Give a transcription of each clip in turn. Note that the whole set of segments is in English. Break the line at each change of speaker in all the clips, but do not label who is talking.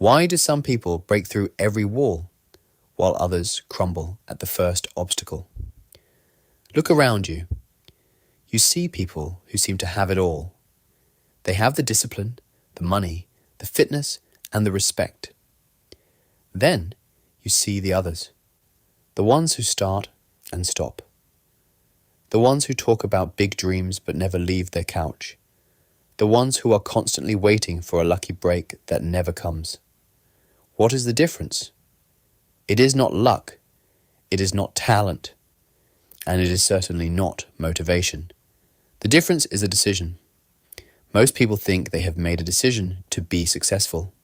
Why do some people break through every wall, while others crumble at the first obstacle? Look around you. You see people who seem to have it all. They have the discipline, the money, the fitness, and the respect. Then you see the others, the ones who start and stop, the ones who talk about big dreams but never leave their couch, the ones who are constantly waiting for a lucky break that never comes. What is the difference? It is not luck, it is not talent, and it is certainly not motivation. The difference is a decision. Most people think they have made a decision to be successful.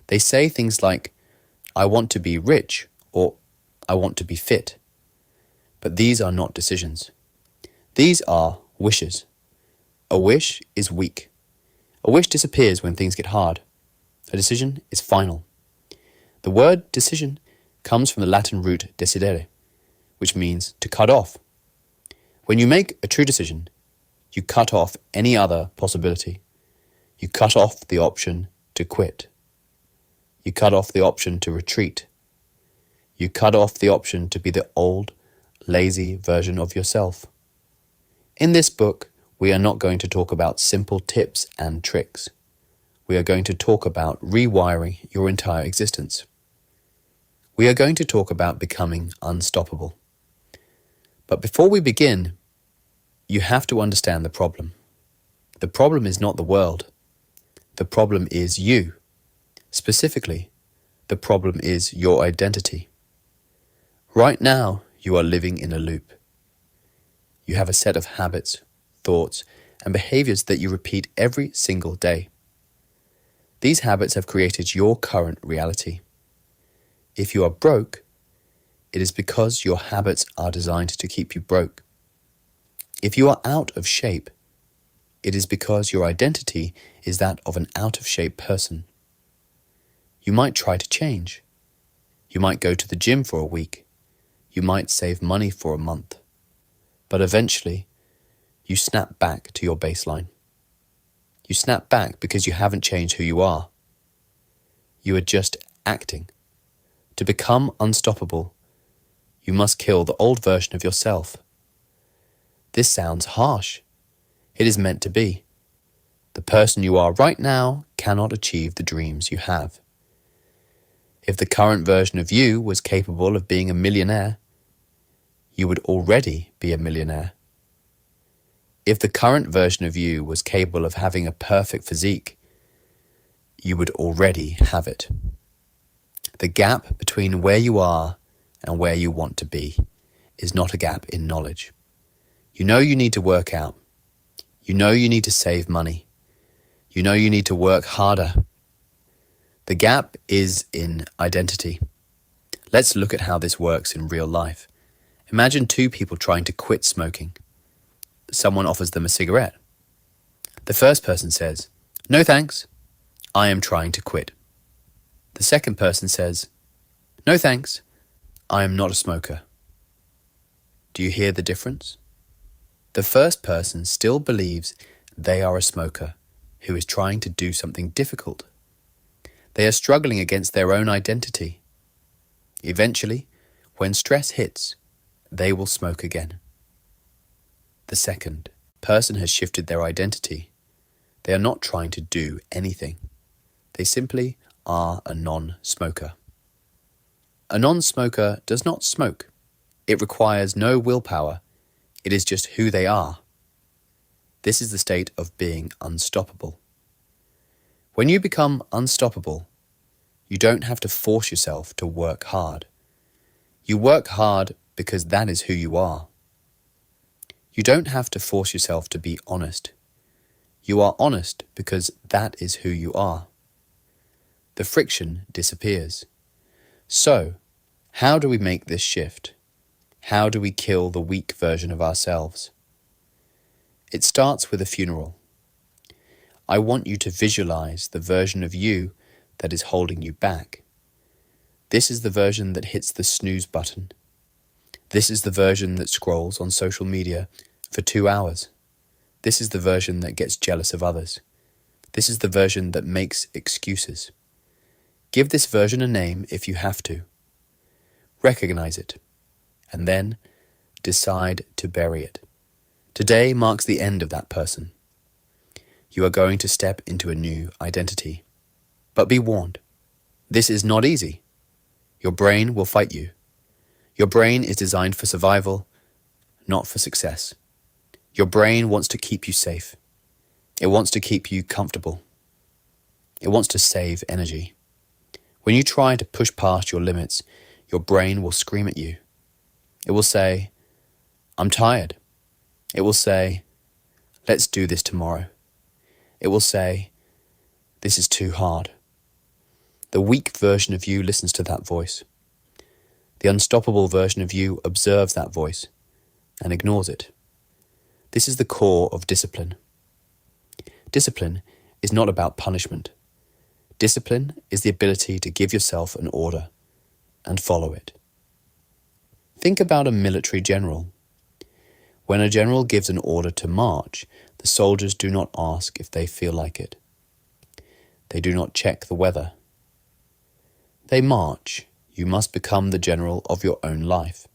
They say things like, I want to be rich, or I want to be fit. But these are not decisions. These are wishes. A wish is weak. A wish disappears when things get hard. A decision is final. The word decision comes from the Latin root decidere, which means to cut off. When you make a true decision, you cut off any other possibility. You cut off the option to quit. You cut off the option to retreat. You cut off the option to be the old, lazy version of yourself. In this book, we are not going to talk about simple tips and tricks. We are going to talk about rewiring your entire existence. We are going to talk about becoming unstoppable. But before we begin, you have to understand the problem. The problem is not the world. The problem is you. Specifically, the problem is your identity. Right now, you are living in a loop. You have a set of habits, thoughts, and behaviors that you repeat every single day. These habits have created your current reality. If you are broke, it is because your habits are designed to keep you broke. If you are out of shape, it is because your identity is that of an out-of-shape person. You might try to change. You might go to the gym for a week. You might save money for a month. But eventually, you snap back to your baseline. You snap back because you haven't changed who you are. You are just acting. To become unstoppable, you must kill the old version of yourself. This sounds harsh. It is meant to be. The person you are right now cannot achieve the dreams you have. If the current version of you was capable of being a millionaire, you would already be a millionaire. If the current version of you was capable of having a perfect physique, you would already have it. The gap between where you are and where you want to be is not a gap in knowledge. You know you need to work out. You know you need to save money. You know you need to work harder. The gap is in identity. Let's look at how this works in real life. Imagine two people trying to quit smoking. Someone offers them a cigarette. The first person says, "No thanks, I am trying to quit." The second person says, "No thanks, I am not a smoker." Do you hear the difference? The first person still believes they are a smoker who is trying to do something difficult. They are struggling against their own identity. Eventually, when stress hits, they will smoke again. The second person has shifted their identity. They are not trying to do anything. They simply are a non-smoker. A non-smoker does not smoke. It requires no willpower. It is just who they are. This is the state of being unstoppable. When you become unstoppable, you don't have to force yourself to work hard. You work hard because that is who you are. You don't have to force yourself to be honest. You are honest because that is who you are. The friction disappears. So, how do we make this shift? How do we kill the weak version of ourselves? It starts with a funeral. I want you to visualize the version of you that is holding you back. This is the version that hits the snooze button. This is the version that scrolls on social media for 2 hours. This is the version that gets jealous of others. This is the version that makes excuses. Give this version a name if you have to. Recognize it, and then decide to bury it. Today marks the end of that person. You are going to step into a new identity. But be warned, this is not easy. Your brain will fight you. Your brain is designed for survival, not for success. Your brain wants to keep you safe. It wants to keep you comfortable. It wants to save energy. When you try to push past your limits, your brain will scream at you. It will say, "I'm tired." It will say, "Let's do this tomorrow." It will say, "This is too hard." The weak version of you listens to that voice. The unstoppable version of you observes that voice and ignores it. This is the core of discipline. Discipline is not about punishment. Discipline is the ability to give yourself an order and follow it. Think about a military general. When a general gives an order to march, the soldiers do not ask if they feel like it. They do not check the weather. They march. You must become the general of your own life.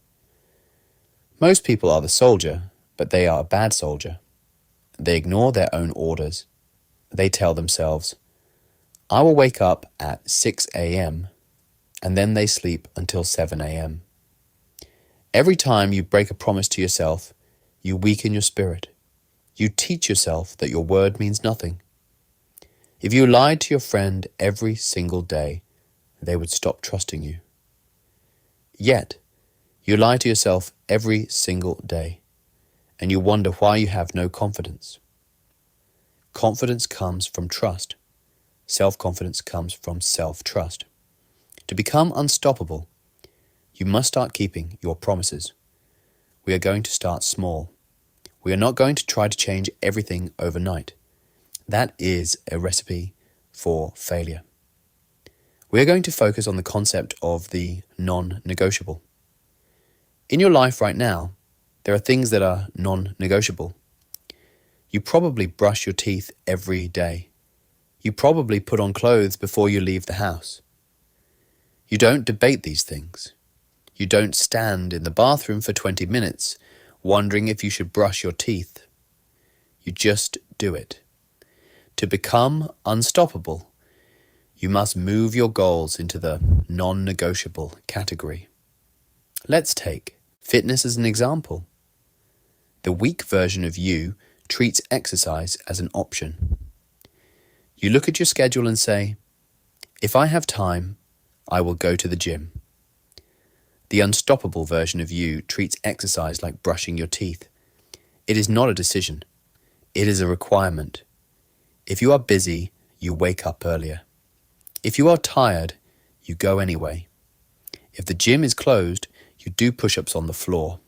Most people are the soldier, but they are a bad soldier. They ignore their own orders. They tell themselves, "I will wake up at 6 a.m. and then they sleep until 7 a.m. Every time you break a promise to yourself, you weaken your spirit. You teach yourself that your word means nothing. If you lied to your friend every single day, they would stop trusting you. Yet, you lie to yourself every single day, and you wonder why you have no confidence. Confidence comes from trust. Self-confidence comes from self-trust. To become unstoppable, you must start keeping your promises. We are going to start small. We are not going to try to change everything overnight. That is a recipe for failure. We are going to focus on the concept of the non-negotiable. In your life right now, there are things that are non-negotiable. You probably brush your teeth every day. You probably put on clothes before you leave the house. You don't debate these things. You don't stand in the bathroom for 20 minutes wondering if you should brush your teeth. You just do it. To become unstoppable, you must move your goals into the non-negotiable category. Let's take fitness as an example. The weak version of you treats exercise as an option. You look at your schedule and say, "If I have time, I will go to the gym." The unstoppable version of you treats exercise like brushing your teeth. It is not a decision. It is a requirement. If you are busy, you wake up earlier. If you are tired, you go anyway. If the gym is closed, you do push-ups on the floor.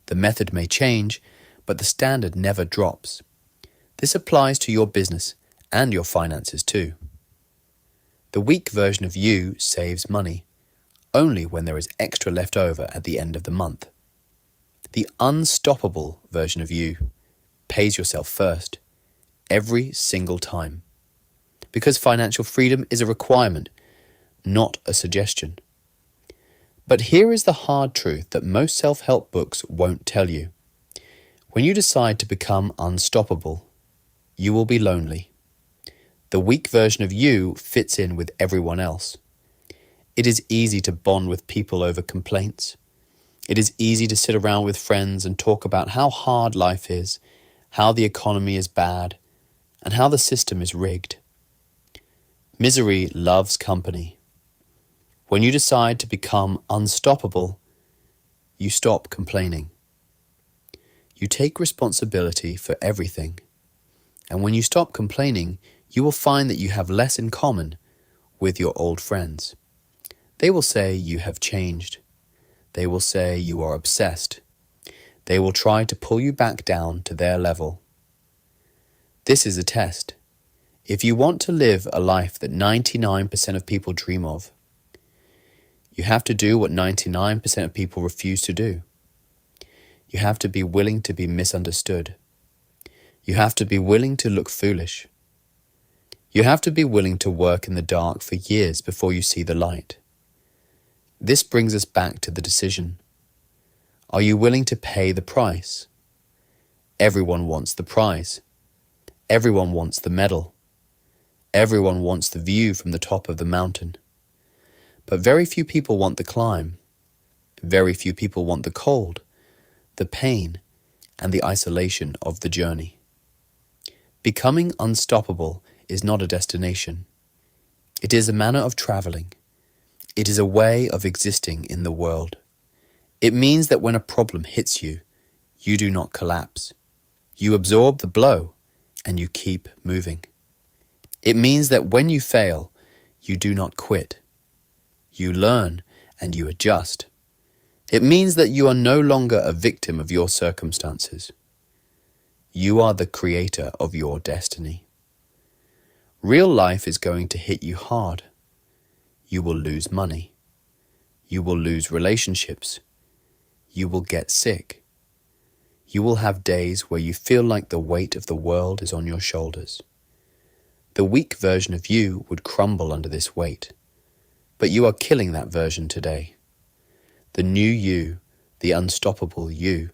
The method may change, but the standard never drops. This applies to your business and your finances too. The weak version of you saves money only when there is extra left over at the end of the month. The unstoppable version of you pays yourself first, every single time. Because financial freedom is a requirement, not a suggestion. But here is the hard truth that most self-help books won't tell you. When you decide to become unstoppable, you will be lonely. The weak version of you fits in with everyone else. It is easy to bond with people over complaints. It is easy to sit around with friends and talk about how hard life is, how the economy is bad, and how the system is rigged. Misery loves company. When you decide to become unstoppable, you stop complaining. You take responsibility for everything. And when you stop complaining, you will find that you have less in common with your old friends. They will say you have changed. They will say you are obsessed. They will try to pull you back down to their level. This is a test. If you want to live a life that 99% of people dream of, you have to do what 99% of people refuse to do. You have to be willing to be misunderstood. You have to be willing to look foolish. You have to be willing to work in the dark for years before you see the light. This brings us back to the decision. Are you willing to pay the price? Everyone wants the prize. Everyone wants the medal. Everyone wants the view from the top of the mountain. But very few people want the climb. Very few people want the cold, the pain, and the isolation of the journey. Becoming unstoppable is not a destination. It is a manner of traveling. It is a way of existing in the world. It means that when a problem hits you, you do not collapse. You absorb the blow and you keep moving. It means that when you fail, you do not quit. You learn and you adjust. It means that you are no longer a victim of your circumstances. You are the creator of your destiny. Real life is going to hit you hard. You will lose money. You will lose relationships. You will get sick. You will have days where you feel like the weight of the world is on your shoulders. The weak version of you would crumble under this weight, but you are killing that version today. The new you, the unstoppable you,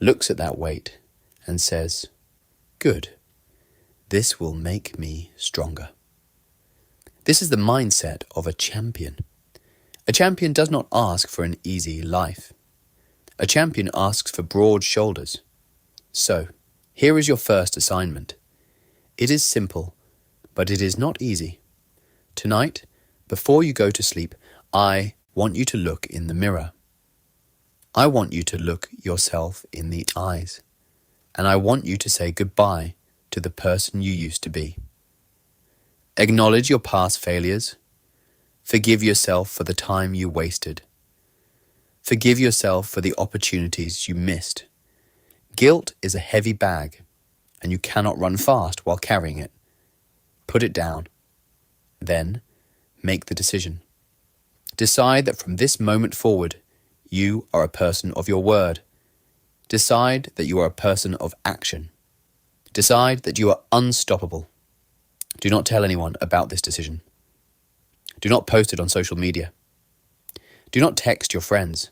looks at that weight and says, "Good, this will make me stronger." This is the mindset of a champion. A champion does not ask for an easy life. A champion asks for broad shoulders. So, here is your first assignment. It is simple, but it is not easy. Tonight, before you go to sleep, I want you to look in the mirror. I want you to look yourself in the eyes. And I want you to say goodbye to the person you used to be. Acknowledge your past failures. Forgive yourself for the time you wasted. Forgive yourself for the opportunities you missed. Guilt is a heavy bag, and you cannot run fast while carrying it. Put it down. Then, make the decision. Decide that from this moment forward, you are a person of your word. Decide that you are a person of action. Decide that you are unstoppable. Do not tell anyone about this decision. Do not post it on social media. Do not text your friends.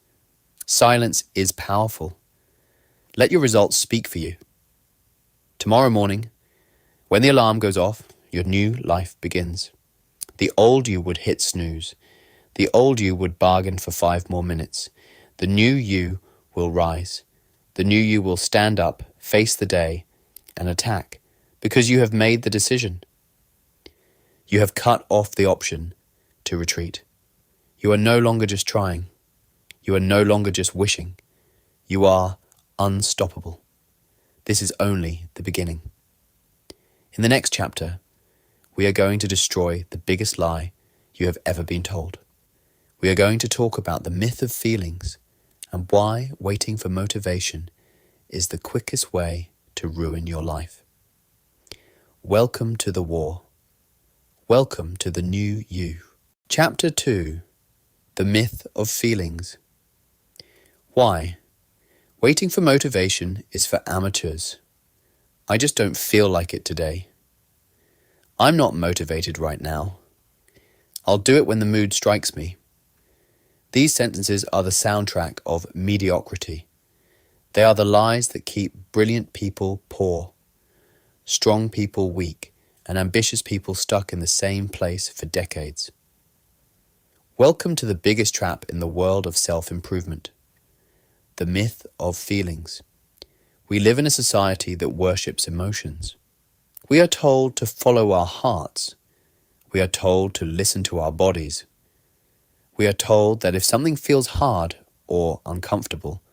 Silence is powerful. Let your results speak for you. Tomorrow morning, when the alarm goes off, your new life begins. The old you would hit snooze. The old you would bargain for 5 more minutes. The new you will rise. The new you will stand up, face the day, and attack, because you have made the decision. You have cut off the option to retreat. You are no longer just trying. You are no longer just wishing. You are unstoppable. This is only the beginning. In the next chapter, we are going to destroy the biggest lie you have ever been told. We are going to talk about the myth of feelings and why waiting for motivation is the quickest way to ruin your life. Welcome to the war. Welcome to the new you. Chapter 2. The myth of feelings. Why? Waiting for motivation is for amateurs. I just don't feel like it today. I'm not motivated right now. I'll do it when the mood strikes me. These sentences are the soundtrack of mediocrity. They are the lies that keep brilliant people poor, strong people weak, and ambitious people stuck in the same place for decades. Welcome to the biggest trap in the world of self-improvement. The myth of feelings. We live in a society that worships emotions. We are told to follow our hearts. We are told to listen to our bodies. We are told that if something feels hard or uncomfortable,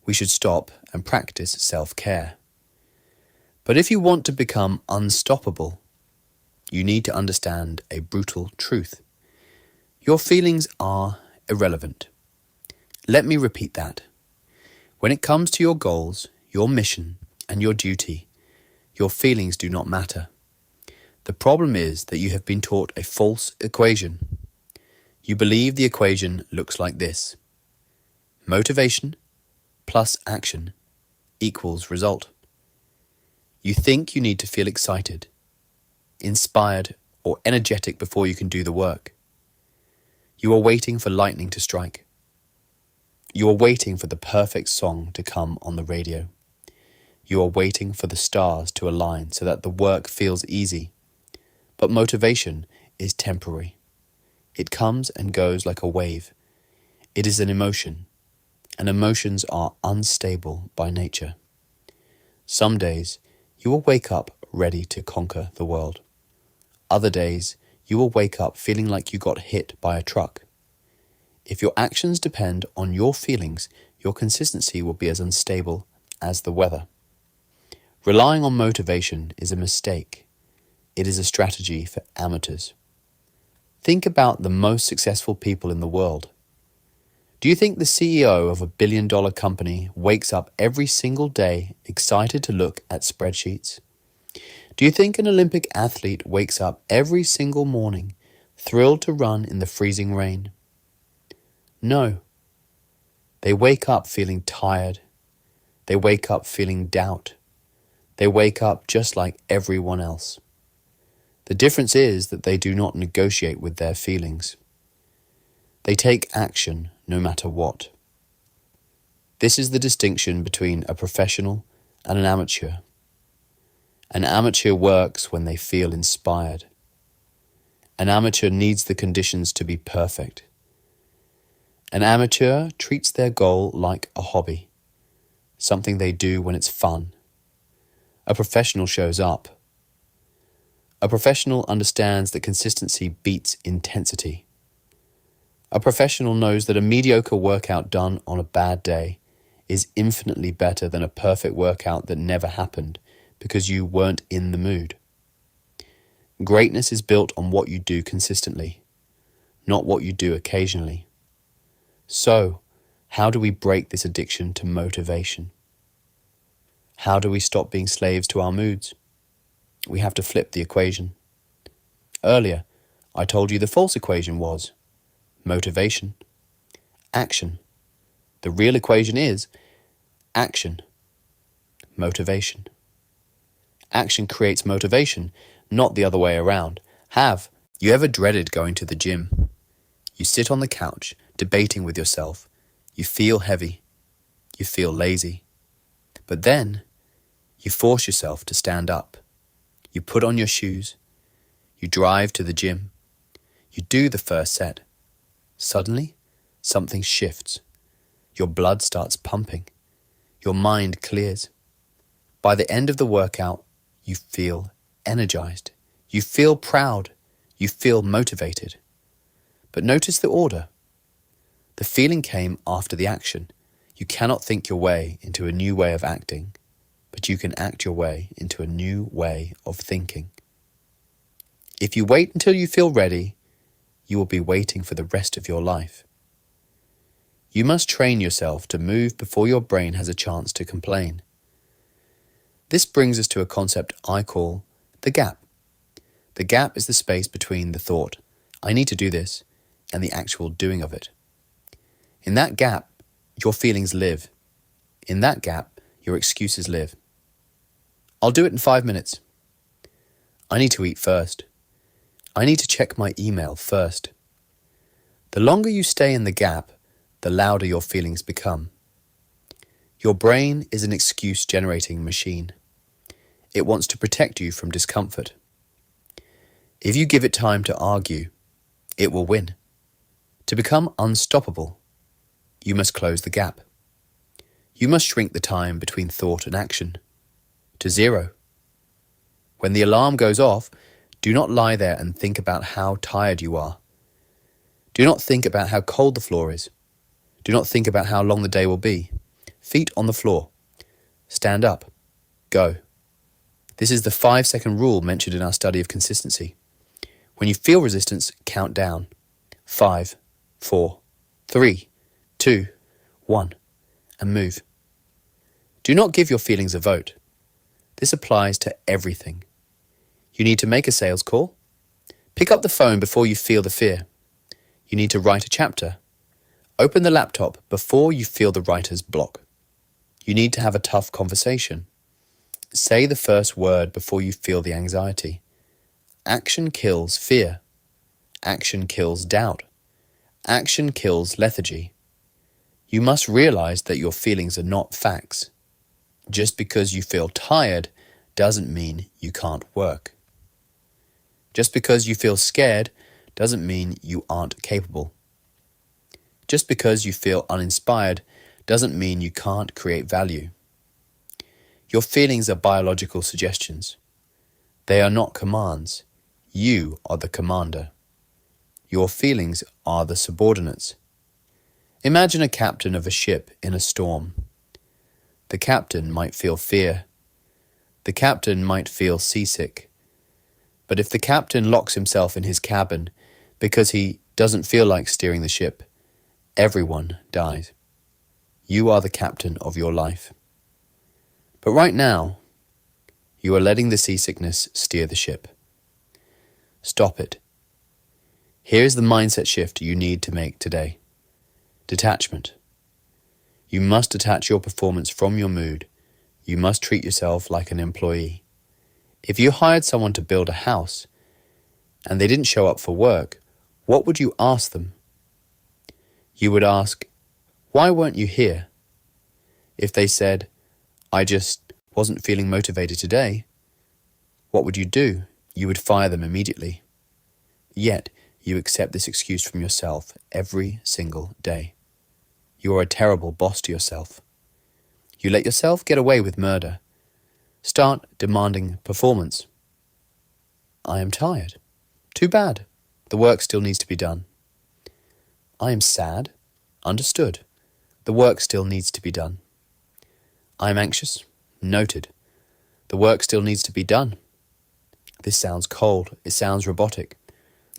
we should stop and practice self-care. But if you want to become unstoppable, you need to understand a brutal truth. Your feelings are irrelevant. Let me repeat that. When it comes to your goals, your mission, and your duty, your feelings do not matter. The problem is that you have been taught a false equation. You believe the equation looks like this: motivation plus action equals result. You think you need to feel excited. inspired, or energetic before you can do the work. You are waiting for lightning to strike. You are waiting for the perfect song to come on the radio. You are waiting for the stars to align so that the work feels easy. But motivation is temporary. It comes and goes like a wave. It is an emotion, and emotions are unstable by nature. Some days, you will wake up ready to conquer the world. Other days, you will wake up feeling like you got hit by a truck. If your actions depend on your feelings, your consistency will be as unstable as the weather. Relying on motivation is a mistake. It is a strategy for amateurs. Think about the most successful people in the world. Do you think the CEO of a billion-dollar company wakes up every single day excited to look at spreadsheets? Do you think an Olympic athlete wakes up every single morning thrilled to run in the freezing rain? No. They wake up feeling tired. They wake up feeling doubt. They wake up just like everyone else. The difference is that they do not negotiate with their feelings. They take action no matter what. This is the distinction between a professional and an amateur. An amateur works when they feel inspired. An amateur needs the conditions to be perfect. An amateur treats their goal like a hobby, something they do when it's fun. A professional shows up. A professional understands that consistency beats intensity. A professional knows that a mediocre workout done on a bad day is infinitely better than a perfect workout that never happened because you weren't in the mood. Greatness is built on what you do consistently, not what you do occasionally. So, how do we break this addiction to motivation? How do we stop being slaves to our moods? We have to flip the equation. Earlier, I told you the false equation was motivation, action. The real equation is action, motivation. Action creates motivation, not the other way around. Have you ever dreaded going to the gym? You sit on the couch, debating with yourself. You feel heavy. You feel lazy. But then, you force yourself to stand up. You put on your shoes. You drive to the gym. You do the first set. Suddenly, something shifts. Your blood starts pumping. Your mind clears. By the end of the workout, you feel energized. You feel proud. You feel motivated. But notice the order. The feeling came after the action. You cannot think your way into a new way of acting, but you can act your way into a new way of thinking. If you wait until you feel ready, you will be waiting for the rest of your life. You must train yourself to move before your brain has a chance to complain. This brings us to a concept I call the gap. The gap is the space between the thought, I need to do this, and the actual doing of it. In that gap, your feelings live. In that gap, your excuses live. I'll do it in 5 minutes. I need to eat first. I need to check my email first. The longer you stay in the gap, the louder your feelings become. Your brain is an excuse-generating machine. It wants to protect you from discomfort. If you give it time to argue, it will win. To become unstoppable, you must close the gap. You must shrink the time between thought and action to 0. When the alarm goes off, do not lie there and think about how tired you are. Do not think about how cold the floor is. Do not think about how long the day will be. Feet on the floor. Stand up. Go. This is the 5-second rule mentioned in our study of consistency. When you feel resistance, count down. 5, 4, 3, 2, 1, and move. Do not give your feelings a vote. This applies to everything. You need to make a sales call. Pick up the phone before you feel the fear. You need to write a chapter. Open the laptop before you feel the writer's block. You need to have a tough conversation. Say the first word before you feel the anxiety. Action kills fear. Action kills doubt. Action kills lethargy. You must realize that your feelings are not facts. Just because you feel tired doesn't mean you can't work. Just because you feel scared doesn't mean you aren't capable. Just because you feel uninspired doesn't mean you can't create value. Your feelings are biological suggestions. They are not commands. You are the commander. Your feelings are the subordinates. Imagine a captain of a ship in a storm. The captain might feel fear. The captain might feel seasick. But if the captain locks himself in his cabin because he doesn't feel like steering the ship, everyone dies. You are the captain of your life. But right now, you are letting the seasickness steer the ship. Stop it. Here is the mindset shift you need to make today. Detachment. You must detach your performance from your mood. You must treat yourself like an employee. If you hired someone to build a house and they didn't show up for work, what would you ask them? You would ask, "Why weren't you here?" If they said, "I just wasn't feeling motivated today," what would you do? You would fire them immediately. Yet, you accept this excuse from yourself every single day. You are a terrible boss to yourself. You let yourself get away with murder. Start demanding performance. I am tired. Too bad. The work still needs to be done. I am sad. Understood. The work still needs to be done. I am anxious. Noted. The work still needs to be done. This sounds cold. It sounds robotic.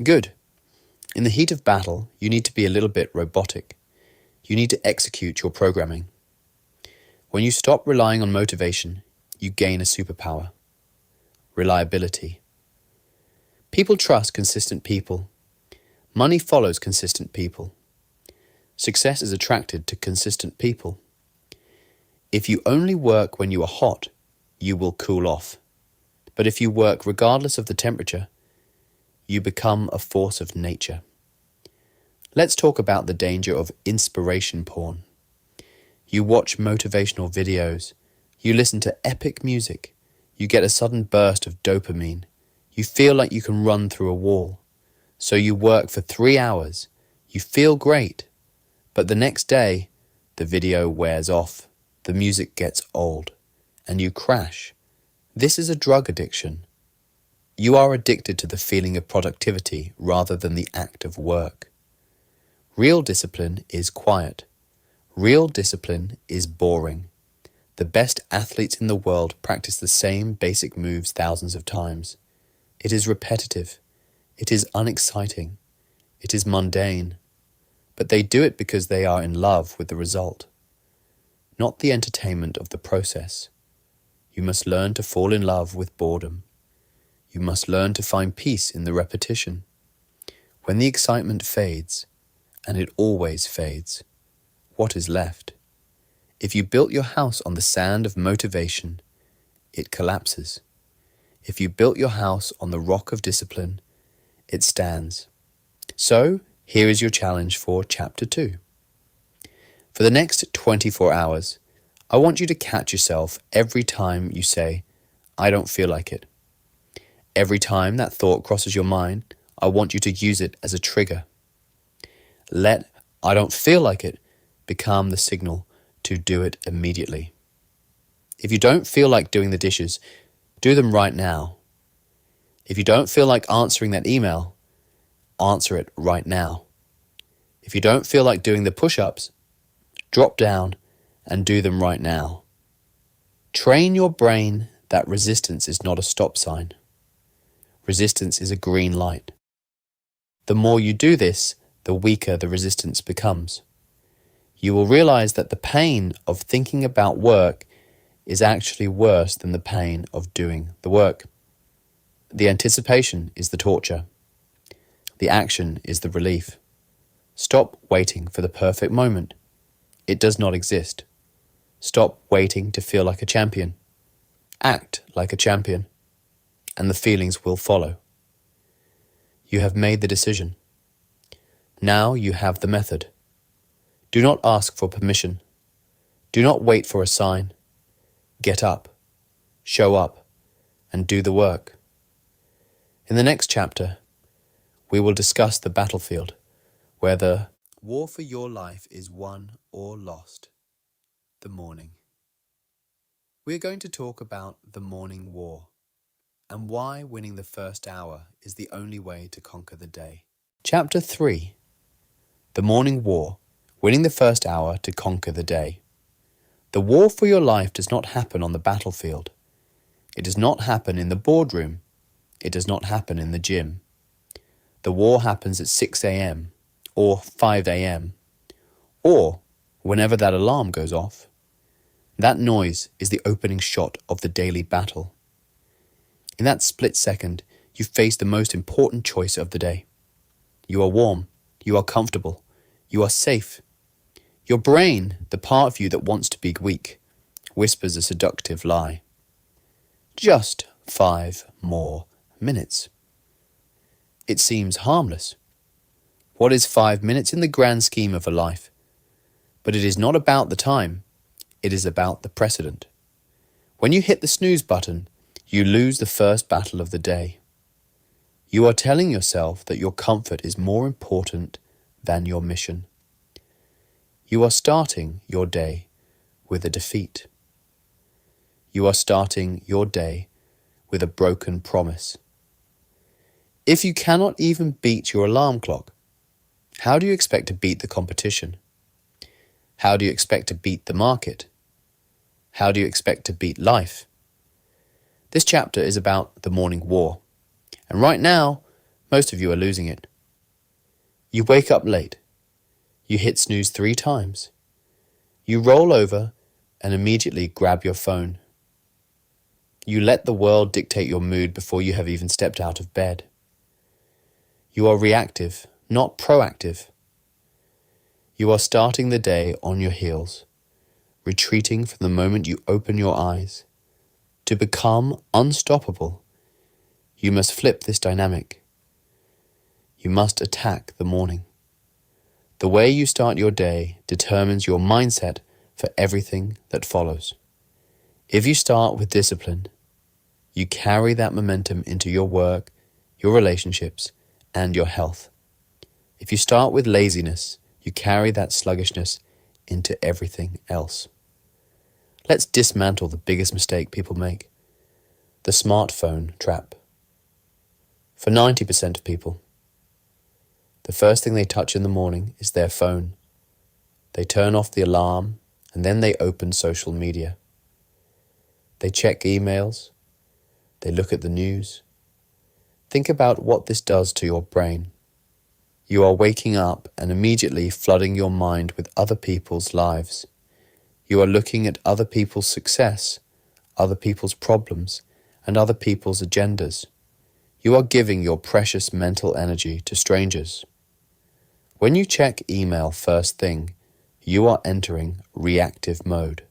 Good. In the heat of battle, you need to be a little bit robotic. You need to execute your programming. When you stop relying on motivation, you gain a superpower. Reliability. People trust consistent people. Money follows consistent people. Success is attracted to consistent people. If you only work when you are hot, you will cool off. But if you work regardless of the temperature, you become a force of nature. Let's talk about the danger of inspiration porn. You watch motivational videos. You listen to epic music. You get a sudden burst of dopamine. You feel like you can run through a wall. So you work for 3 hours. You feel great. But the next day, the video wears off. The music gets old. And you crash. This is a drug addiction. You are addicted to the feeling of productivity rather than the act of work. Real discipline is quiet. Real discipline is boring. The best athletes in the world practice the same basic moves thousands of times. It is repetitive. It is unexciting. It is mundane. But they do it because they are in love with the result, not the entertainment of the process. You must learn to fall in love with boredom. You must learn to find peace in the repetition. When the excitement fades, and it always fades, what is left? If you built your house on the sand of motivation, it collapses. If you built your house on the rock of discipline, it stands. So, here is your challenge for Chapter 2. For the next 24 hours, I want you to catch yourself every time you say, "I don't feel like it." Every time that thought crosses your mind, I want you to use it as a trigger. Let "I don't feel like it" become the signal to do it immediately. If you don't feel like doing the dishes, do them right now. If you don't feel like answering that email, answer it right now. If you don't feel like doing the push-ups, drop down and do them right now. Train your brain that resistance is not a stop sign. Resistance is a green light. The more you do this, the weaker the resistance becomes. You will realize that the pain of thinking about work is actually worse than the pain of doing the work. The anticipation is the torture. The action is the relief. Stop waiting for the perfect moment. It does not exist. Stop waiting to feel like a champion. Act like a champion, and the feelings will follow. You have made the decision. Now you have the method. Do not ask for permission. Do not wait for a sign. Get up, show up, and do the work. In the next chapter, we will discuss the battlefield, where the war for your life is won or lost. The morning. We are going to talk about the morning war and why winning the first hour is the only way to conquer the day. Chapter 3. The morning war, winning the first hour to conquer the day. The war for your life does not happen on the battlefield. It does not happen in the boardroom. It does not happen in the gym. The war happens at 6 a.m. or 5 a.m. or whenever that alarm goes off. That noise is the opening shot of the daily battle. In that split second, you face the most important choice of the day. You are warm. You are comfortable. You are safe. Your brain, the part of you that wants to be weak, whispers a seductive lie. Just 5 more minutes. It seems harmless. What is 5 minutes in the grand scheme of a life? But it is not about the time. It is about the precedent. When you hit the snooze button, you lose the first battle of the day. You are telling yourself that your comfort is more important than your mission. You are starting your day with a defeat. You are starting your day with a broken promise. If you cannot even beat your alarm clock, how do you expect to beat the competition? How do you expect to beat the market? How do you expect to beat life? This chapter is about the morning war, and right now, most of you are losing it. You wake up late. You hit snooze 3 times. You roll over and immediately grab your phone. You let the world dictate your mood before you have even stepped out of bed. You are reactive, not proactive. You are starting the day on your heels, retreating from the moment you open your eyes. To become unstoppable, you must flip this dynamic. You must attack the morning. The way you start your day determines your mindset for everything that follows. If you start with discipline, you carry that momentum into your work, your relationships, and your health. If you start with laziness, you carry that sluggishness into everything else. Let's dismantle the biggest mistake people make, the smartphone trap. For 90% of people, the first thing they touch in the morning is their phone. They turn off the alarm and then they open social media. They check emails. They look at the news. Think about what this does to your brain. You are waking up and immediately flooding your mind with other people's lives. You are looking at other people's success, other people's problems, and other people's agendas. You are giving your precious mental energy to strangers. When you check email first thing, you are entering reactive mode.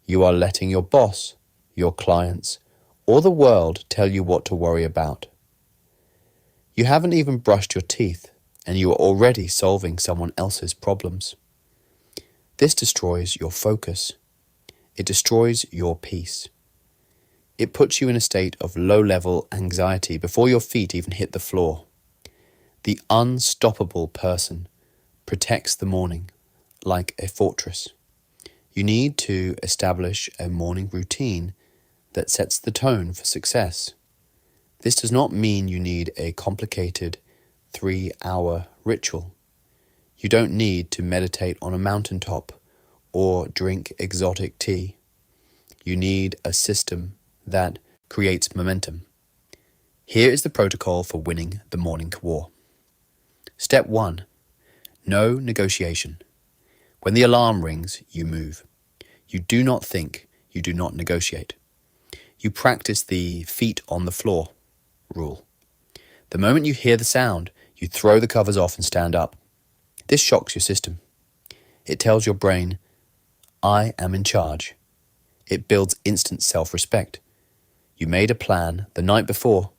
You are letting your boss, your clients, or the world tell you what to worry about. You haven't even brushed your teeth, and you are already solving someone else's problems. This destroys your focus. It destroys your peace. It puts you in a state of low-level anxiety before your feet even hit the floor. The unstoppable person protects the morning like a fortress. You need to establish a morning routine that sets the tone for success. This does not mean you need a complicated 3-hour ritual. You don't need to meditate on a mountaintop or drink exotic tea. You need a system that creates momentum. Here is the protocol for winning the morning war. Step 1. No negotiation. When the alarm rings, you move. You do not think, you do not negotiate. You practice the feet on the floor rule. The moment you hear the sound, you throw the covers off and stand up. This shocks your system. It tells your brain, I am in charge. It builds instant self-respect. You made a plan the night before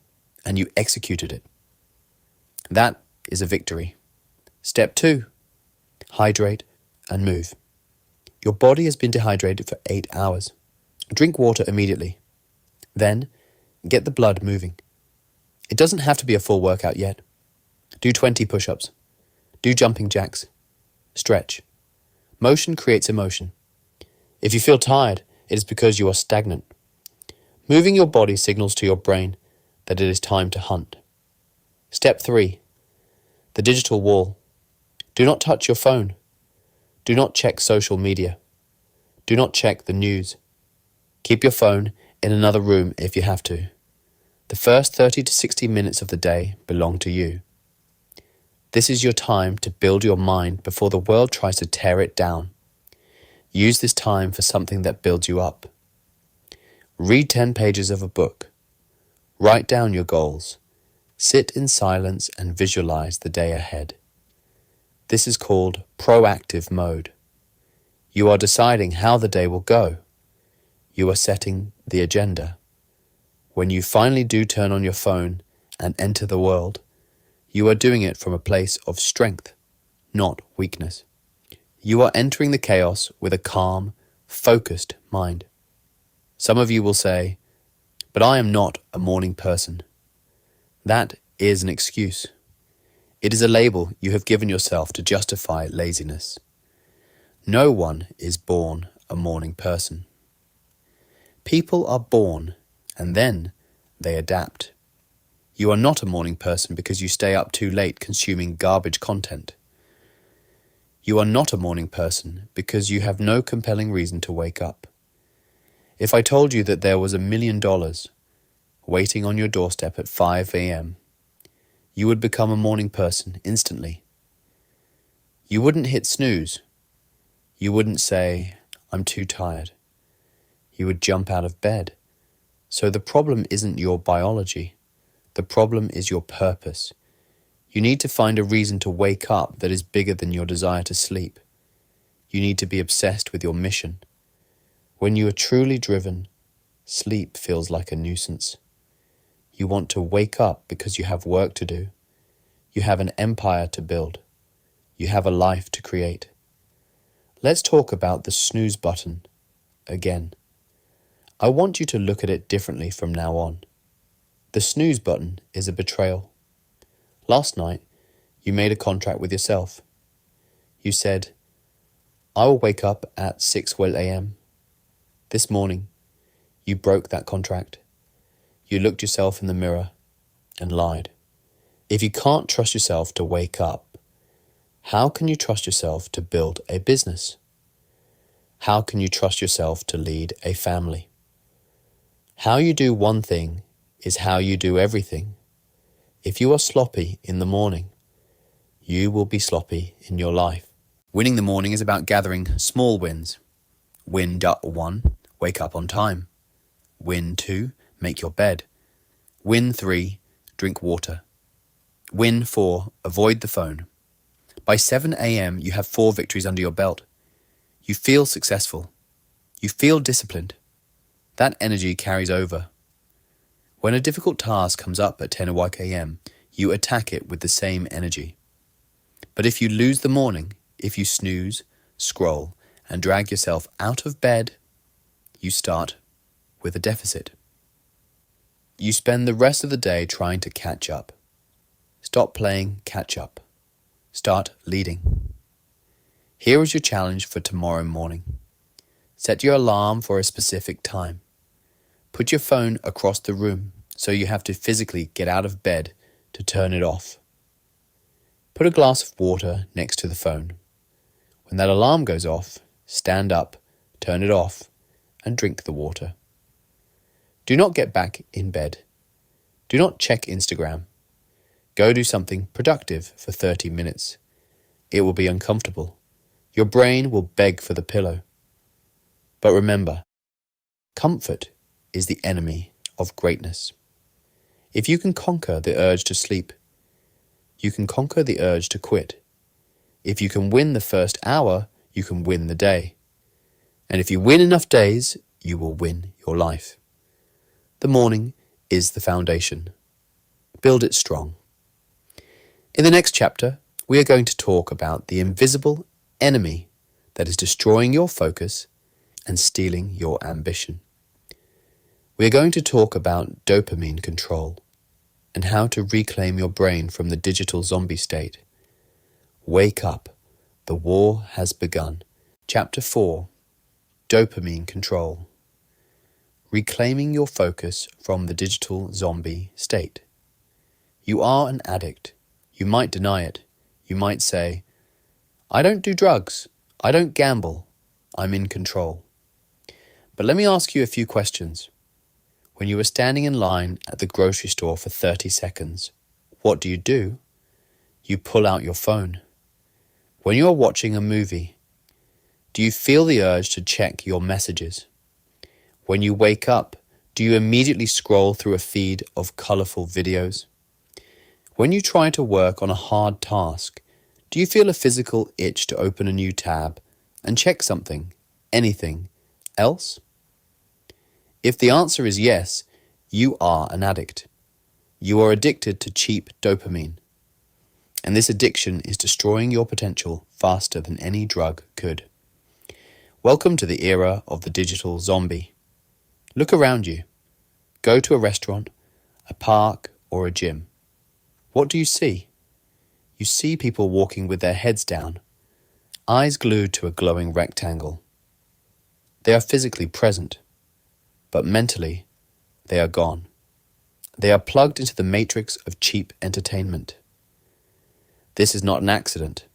and you executed it. That is a victory. Step 2. Hydrate and move. Your body has been dehydrated for 8 hours. Drink water immediately. Then, get the blood moving. It doesn't have to be a full workout yet. Do 20 push-ups. Do jumping jacks. Stretch. Motion creates emotion. If you feel tired, it is because you are stagnant. Moving your body signals to your brain that it is time to hunt. Step 3. The digital wall. Do not touch your phone. Do not check social media. Do not check the news. Keep your phone in another room if you have to. The first 30 to 60 minutes of the day belong to you. This is your time to build your mind before the world tries to tear it down. Use this time for something that builds you up. Read 10 pages of a book. Write down your goals. Sit in silence and visualize the day ahead. This is called proactive mode. You are deciding how the day will go. You are setting the agenda. When you finally do turn on your phone and enter the world, you are doing it from a place of strength, not weakness. You are entering the chaos with a calm, focused mind. Some of you will say, "But I am not a morning person." That is an excuse. It is a label you have given yourself to justify laziness. No one is born a morning person. People are born and then they adapt. You are not a morning person because you stay up too late consuming garbage content. You are not a morning person because you have no compelling reason to wake up. If I told you that there was $1 million waiting on your doorstep at 5 a.m., you would become a morning person instantly. You wouldn't hit snooze. You wouldn't say, "I'm too tired." You would jump out of bed. So the problem isn't your biology. The problem is your purpose. You need to find a reason to wake up that is bigger than your desire to sleep. You need to be obsessed with your mission. When you are truly driven, sleep feels like a nuisance. You want to wake up because you have work to do. You have an empire to build. You have a life to create. Let's talk about the snooze button again. I want you to look at it differently from now on. The snooze button is a betrayal. Last night, you made a contract with yourself. You said, "I will wake up at 6 a.m. This morning, you broke that contract. You looked yourself in the mirror and lied. If you can't trust yourself to wake up, how can you trust yourself to build a business? How can you trust yourself to lead a family? How you do one thing is how you do everything. If you are sloppy in the morning, you will be sloppy in your life. Winning the morning is about gathering small wins. Win 1, wake up on time. Win 2, make your bed. Win 3, drink water. Win 4, avoid the phone. By 7 a.m., you have 4 victories under your belt. You feel successful. You feel disciplined. That energy carries over. When a difficult task comes up at 10 a.m., you attack it with the same energy. But if you lose the morning, if you snooze, scroll, and drag yourself out of bed, you start with a deficit. You spend the rest of the day trying to catch up. Stop playing catch up. Start leading. Here is your challenge for tomorrow morning. Set your alarm for a specific time. Put your phone across the room so you have to physically get out of bed to turn it off. Put a glass of water next to the phone. When that alarm goes off, stand up, turn it off, and drink the water. Do not get back in bed. Do not check Instagram. Go do something productive for 30 minutes. It will be uncomfortable. Your brain will beg for the pillow. But remember, comfort is the enemy of greatness. If you can conquer the urge to sleep, you can conquer the urge to quit. If you can win the first hour, you can win the day. And if you win enough days, you will win your life. The morning is the foundation. Build it strong. In the next chapter, we are going to talk about the invisible enemy that is destroying your focus and stealing your ambition. We are going to talk about dopamine control and how to reclaim your brain from the digital zombie state. Wake up, the war has begun. Chapter 4, Dopamine Control. Reclaiming your focus from the digital zombie state. You are an addict. You might deny it. You might say, I don't do drugs. I don't gamble. I'm in control. But let me ask you a few questions. When you are standing in line at the grocery store for 30 seconds, what do? You pull out your phone. When you are watching a movie, do you feel the urge to check your messages? When you wake up, do you immediately scroll through a feed of colourful videos? When you try to work on a hard task, do you feel a physical itch to open a new tab and check something, anything else? If the answer is yes, you are an addict. You are addicted to cheap dopamine. And this addiction is destroying your potential faster than any drug could. Welcome to the era of the digital zombie. Look around you. Go to a restaurant, a park, or a gym. What do you see? You see people walking with their heads down, eyes glued to a glowing rectangle. They are physically present, but mentally, they are gone. They are plugged into the matrix of cheap entertainment. This is not an accident.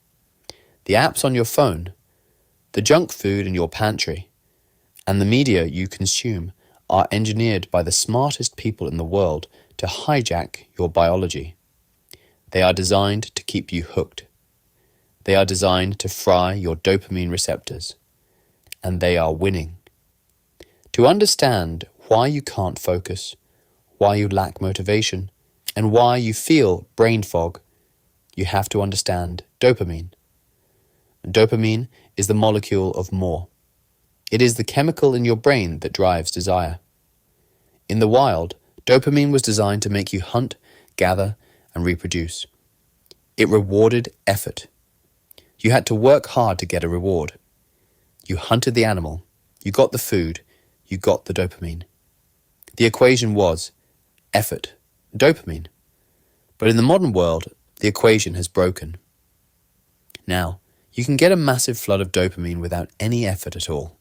The apps on your phone, the junk food in your pantry, and the media you consume are engineered by the smartest people in the world to hijack your biology. They are designed to keep you hooked. They are designed to fry your dopamine receptors. And they are winning. To understand why you can't focus, why you lack motivation, and why you feel brain fog, you have to understand dopamine. Dopamine is the molecule of more. It is the chemical in your brain that drives desire. In the wild, dopamine was designed to make you hunt, gather, and reproduce. It rewarded effort. You had to work hard to get a reward. You hunted the animal, you got the food, you got the dopamine. The equation was effort, dopamine. But in the modern world, the equation has broken. Now, you can get a massive flood of dopamine without any effort at all.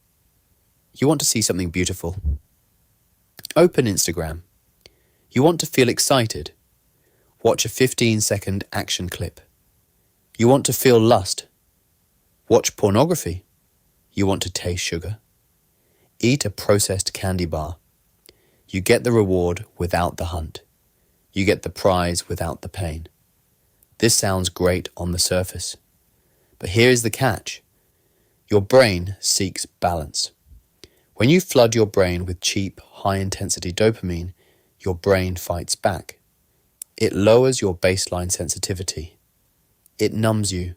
You want to see something beautiful? Open Instagram. You want to feel excited? Watch a 15-second action clip. You want to feel lust? Watch pornography. You want to taste sugar? Eat a processed candy bar. You get the reward without the hunt. You get the prize without the pain. This sounds great on the surface. But here is the catch. Your brain seeks balance. When you flood your brain with cheap, high-intensity dopamine, your brain fights back. It lowers your baseline sensitivity. It numbs you.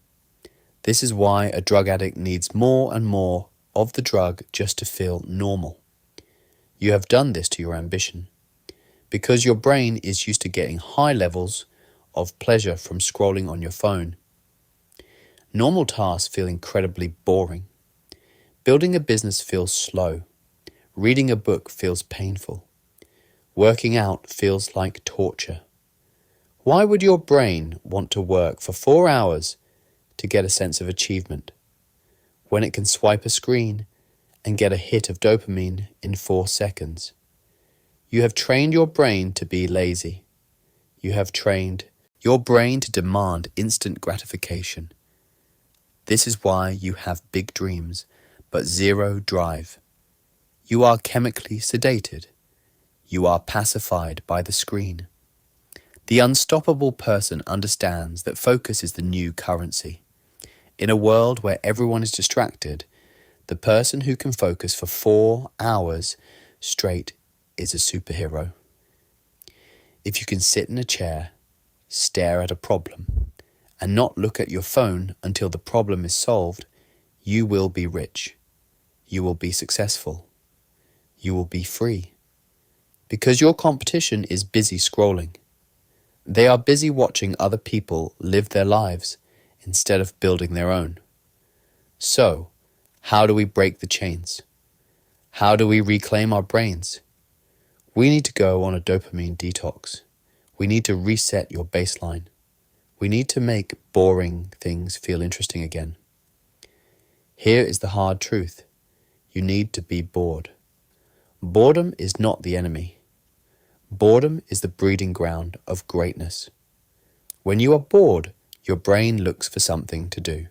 This is why a drug addict needs more and more of the drug just to feel normal. You have done this to your ambition because your brain is used to getting high levels of pleasure from scrolling on your phone. Normal tasks feel incredibly boring. Building a business feels slow. Reading a book feels painful. Working out feels like torture. Why would your brain want to work for 4 hours to get a sense of achievement when it can swipe a screen and get a hit of dopamine in 4 seconds? You have trained your brain to be lazy. You have trained your brain to demand instant gratification. This is why you have big dreams, but zero drive. You are chemically sedated. You are pacified by the screen. The unstoppable person understands that focus is the new currency. In a world where everyone is distracted, the person who can focus for 4 hours straight is a superhero. If you can sit in a chair, stare at a problem, and not look at your phone until the problem is solved, you will be rich. You will be successful. You will be free. Because your competition is busy scrolling. They are busy watching other people live their lives instead of building their own. So, how do we break the chains? How do we reclaim our brains? We need to go on a dopamine detox. We need to reset your baseline. We need to make boring things feel interesting again. Here is the hard truth. You need to be bored. Boredom is not the enemy. Boredom is the breeding ground of greatness. When you are bored, your brain looks for something to do.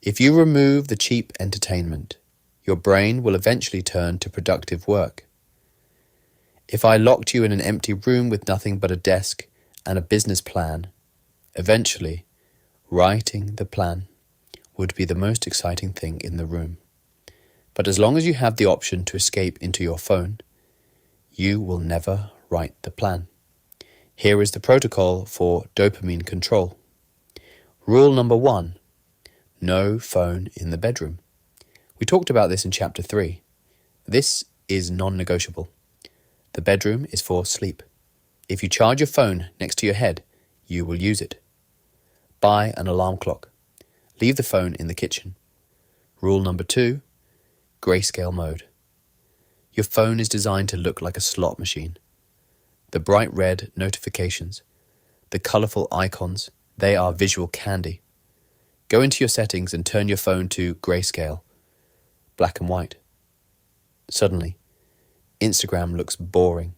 If you remove the cheap entertainment, your brain will eventually turn to productive work. If I locked you in an empty room with nothing but a desk and a business plan, eventually, writing the plan would be the most exciting thing in the room. But as long as you have the option to escape into your phone, you will never write the plan. Here is the protocol for dopamine control. Rule number 1, no phone in the bedroom. We talked about this in chapter 3. This is non-negotiable. The bedroom is for sleep. If you charge your phone next to your head, you will use it. Buy an alarm clock. Leave the phone in the kitchen. Rule number 2, grayscale mode. Your phone is designed to look like a slot machine. The bright red notifications, the colorful icons, they are visual candy. Go into your settings and turn your phone to grayscale, black and white. Suddenly, Instagram looks boring.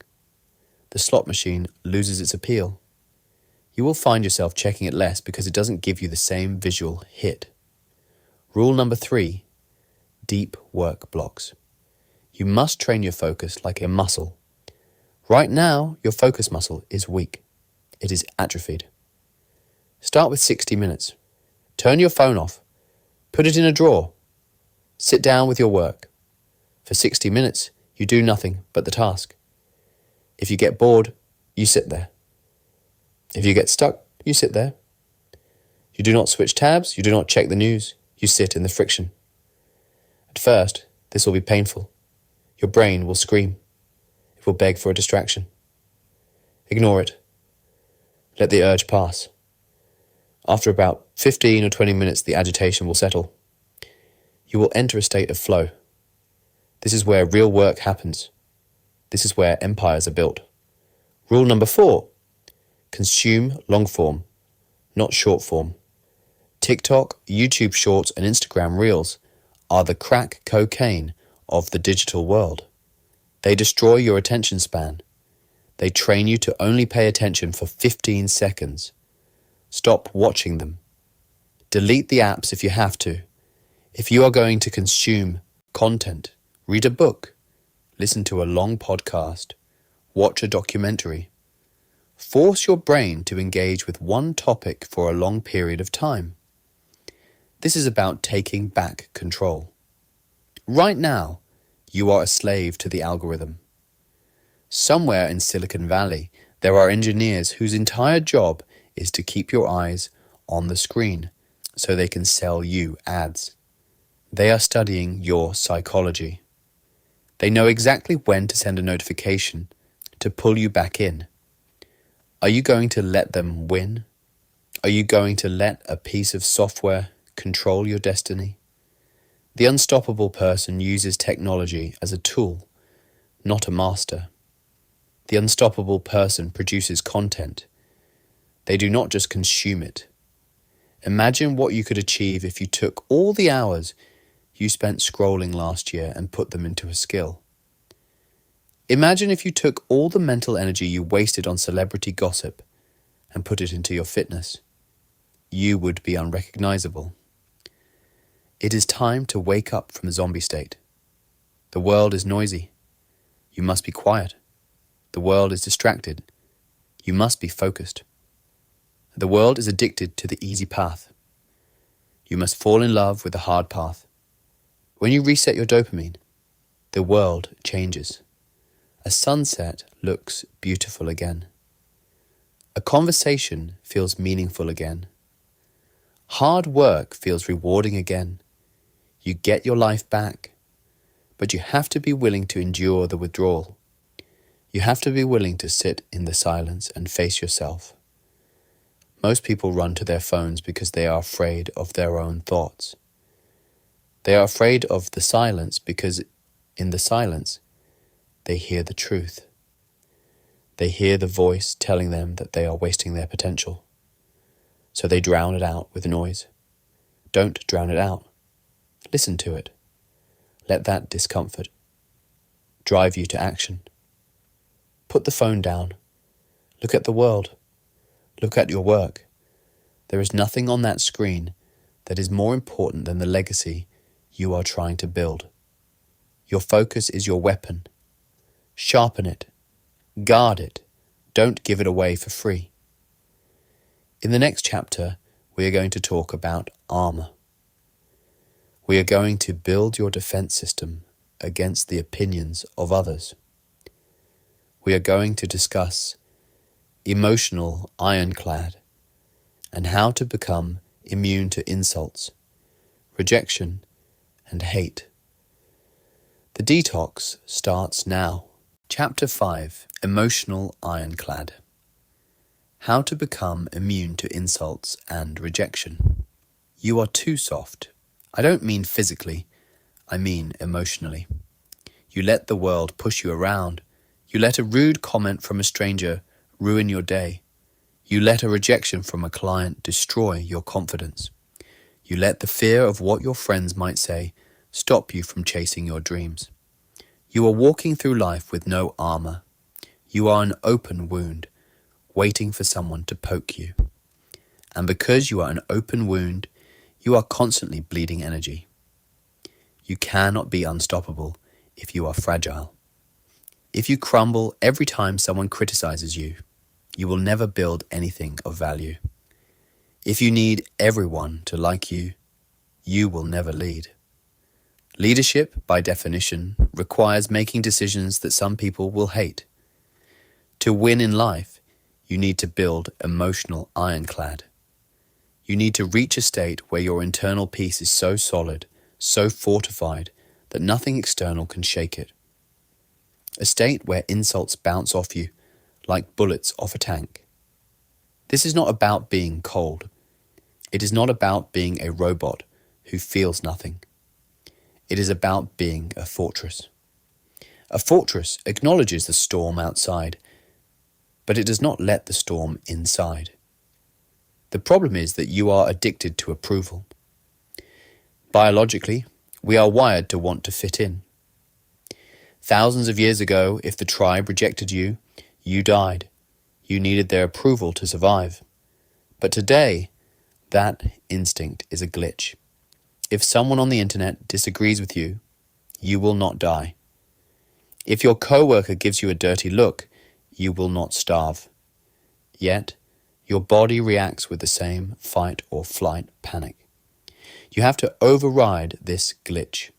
The slot machine loses its appeal. You will find yourself checking it less because it doesn't give you the same visual hit. Rule number 3, deep work blocks. You must train your focus like a muscle. Right now, your focus muscle is weak. It is atrophied. Start with 60 minutes. Turn your phone off. Put it in a drawer. Sit down with your work. For 60 minutes, you do nothing but the task. If you get bored, you sit there. If you get stuck, you sit there. You do not switch tabs, you do not check the news, you sit in the friction. At first, this will be painful. Your brain will scream. It will beg for a distraction. Ignore it. Let the urge pass. After about 15 or 20 minutes, the agitation will settle. You will enter a state of flow. This is where real work happens. This is where empires are built. Rule number 4, consume long form, not short form. TikTok, YouTube Shorts, and Instagram Reels are the crack cocaine of the digital world. They destroy your attention span. They train you to only pay attention for 15 seconds. Stop watching them. Delete the apps if you have to. If you are going to consume content, read a book, listen to a long podcast, watch a documentary. Force your brain to engage with one topic for a long period of time. This is about taking back control. Right now, you are a slave to the algorithm. Somewhere in Silicon Valley, there are engineers whose entire job is to keep your eyes on the screen so they can sell you ads. They are studying your psychology. They know exactly when to send a notification to pull you back in. Are you going to let them win? Are you going to let a piece of software control your destiny? The unstoppable person uses technology as a tool, not a master. The unstoppable person produces content. They do not just consume it. Imagine what you could achieve if you took all the hours you spent scrolling last year and put them into a skill. Imagine if you took all the mental energy you wasted on celebrity gossip and put it into your fitness. You would be unrecognizable. It is time to wake up from the zombie state. The world is noisy. You must be quiet. The world is distracted. You must be focused. The world is addicted to the easy path. You must fall in love with the hard path. When you reset your dopamine, the world changes. A sunset looks beautiful again. A conversation feels meaningful again. Hard work feels rewarding again. You get your life back, but you have to be willing to endure the withdrawal. You have to be willing to sit in the silence and face yourself. Most people run to their phones because they are afraid of their own thoughts. They are afraid of the silence because in the silence, they hear the truth. They hear the voice telling them that they are wasting their potential. So they drown it out with noise. Don't drown it out. Listen to it. Let that discomfort drive you to action. Put the phone down. Look at the world. Look at your work. There is nothing on that screen that is more important than the legacy you are trying to build. Your focus is your weapon. Sharpen it. Guard it. Don't give it away for free. In the next chapter, we are going to talk about armor. We are going to build your defense system against the opinions of others. We are going to discuss emotional ironclad and how to become immune to insults, rejection, and hate. The detox starts now. Chapter 5, Emotional Ironclad. How to become immune to insults and rejection. You are too soft. I don't mean physically, I mean emotionally. You let the world push you around. You let a rude comment from a stranger ruin your day. You let a rejection from a client destroy your confidence. You let the fear of what your friends might say stop you from chasing your dreams. You are walking through life with no armor. You are an open wound, waiting for someone to poke you. And because you are an open wound, you are constantly bleeding energy. You cannot be unstoppable if you are fragile. If you crumble every time someone criticizes you, you will never build anything of value. If you need everyone to like you, you will never lead. Leadership, by definition, requires making decisions that some people will hate. To win in life, you need to build emotional ironclad. You need to reach a state where your internal peace is so solid, so fortified, that nothing external can shake it. A state where insults bounce off you like bullets off a tank. This is not about being cold. It is not about being a robot who feels nothing. It is about being a fortress. A fortress acknowledges the storm outside, but it does not let the storm inside. The problem is that you are addicted to approval. Biologically, we are wired to want to fit in. Thousands of years ago, if the tribe rejected you, you died. You needed their approval to survive. But today, that instinct is a glitch. If someone on the internet disagrees with you, you will not die. If your coworker gives you a dirty look, you will not starve. Yet, your body reacts with the same fight or flight panic. You have to override this glitch.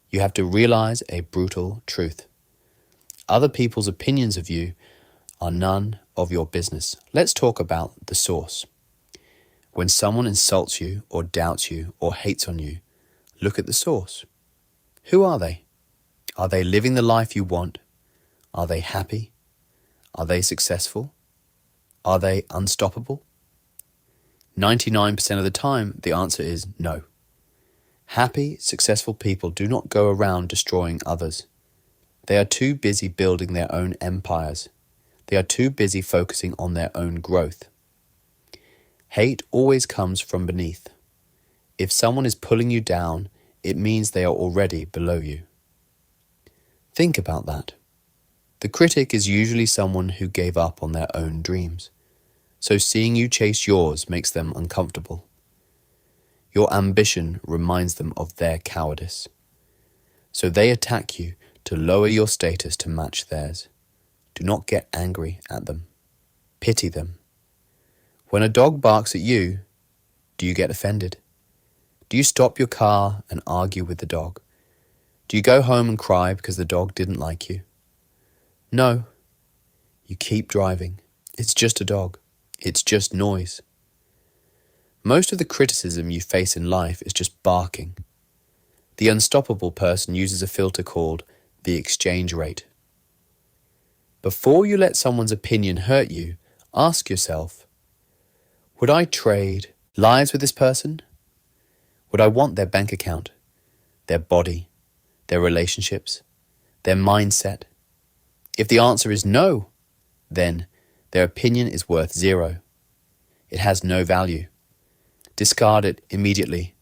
You have to realize a brutal truth. Other people's opinions of you are none of your business. Let's talk about the source. When someone insults you or doubts you or hates on you, look at the source. Who are they? Are they living the life you want? Are they happy? Are they successful? Are they unstoppable? 99% of the time, the answer is no. Happy, successful people do not go around destroying others. They are too busy building their own empires. They are too busy focusing on their own growth. Hate always comes from beneath. If someone is pulling you down, it means they are already below you. Think about that. The critic is usually someone who gave up on their own dreams. So seeing you chase yours makes them uncomfortable. Your ambition reminds them of their cowardice. So they attack you to lower your status to match theirs. Do not get angry at them. Pity them. When a dog barks at you, do you get offended? Do you stop your car and argue with the dog? Do you go home and cry because the dog didn't like you? No. You keep driving. It's just a dog. It's just noise. Most of the criticism you face in life is just barking. The unstoppable person uses a filter called the exchange rate. Before you let someone's opinion hurt you, ask yourself, would I trade lives with this person? Would I want their bank account, their body, their relationships, their mindset? If the answer is no, then their opinion is worth zero. It has no value. Discard it immediately.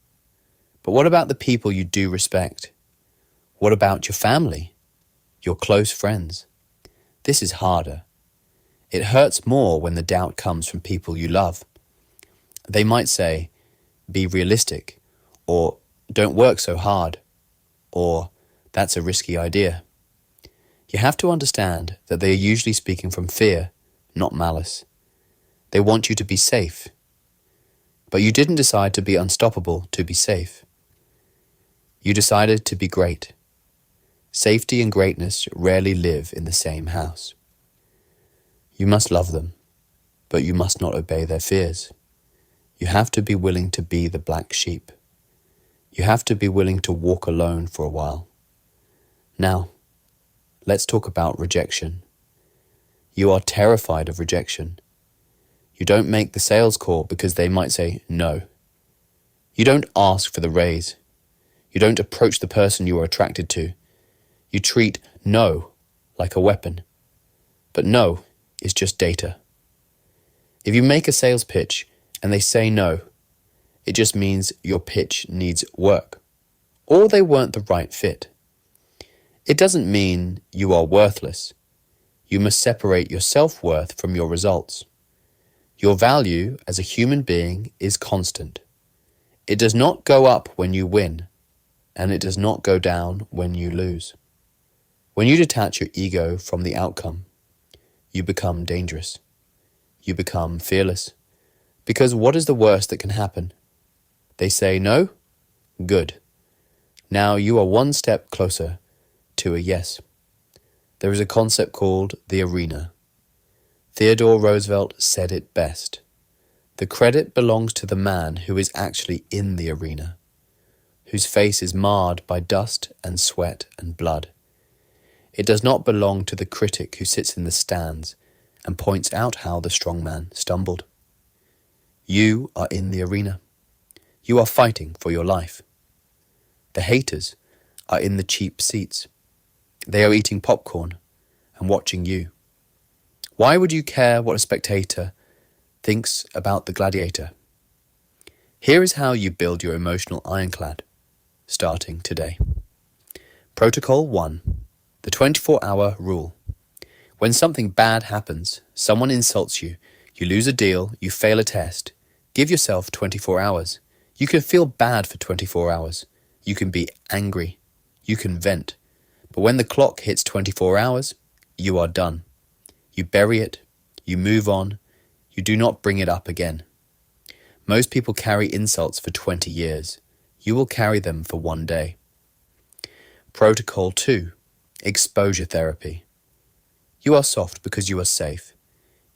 But what about the people you do respect? What about your family, your close friends? This is harder. It hurts more when the doubt comes from people you love. They might say, be realistic, or don't work so hard, or that's a risky idea. You have to understand that they are usually speaking from fear, not malice. They want you to be safe. But you didn't decide to be unstoppable to be safe. You decided to be great. Safety and greatness rarely live in the same house. You must love them, but you must not obey their fears. You have to be willing to be the black sheep. You have to be willing to walk alone for a while. Now, let's talk about rejection. You are terrified of rejection. You don't make the sales call because they might say no. You don't ask for the raise. You don't approach the person you are attracted to. You treat no like a weapon. But no is just data. If you make a sales pitch and they say no, it just means your pitch needs work, or they weren't the right fit. It doesn't mean you are worthless. You must separate your self-worth from your results. Your value as a human being is constant. It does not go up when you win, and it does not go down when you lose. When you detach your ego from the outcome, you become dangerous. You become fearless. Because what is the worst that can happen? They say no? Good. Now you are one step closer to a yes. There is a concept called the arena. Theodore Roosevelt said it best. The credit belongs to the man who is actually in the arena, whose face is marred by dust and sweat and blood. It does not belong to the critic who sits in the stands and points out how the strong man stumbled. You are in the arena. You are fighting for your life. The haters are in the cheap seats. They are eating popcorn and watching you. Why would you care what a spectator thinks about the gladiator? Here is how you build your emotional ironclad, starting today. Protocol 1. The 24-hour rule. When something bad happens, someone insults you, you lose a deal, you fail a test, give yourself 24 hours. You can feel bad for 24 hours. You can be angry. You can vent. But when the clock hits 24 hours, you are done. You bury it. You move on. You do not bring it up again. Most people carry insults for 20 years. You will carry them for one day. Protocol 2. Exposure therapy. You are soft because you are safe.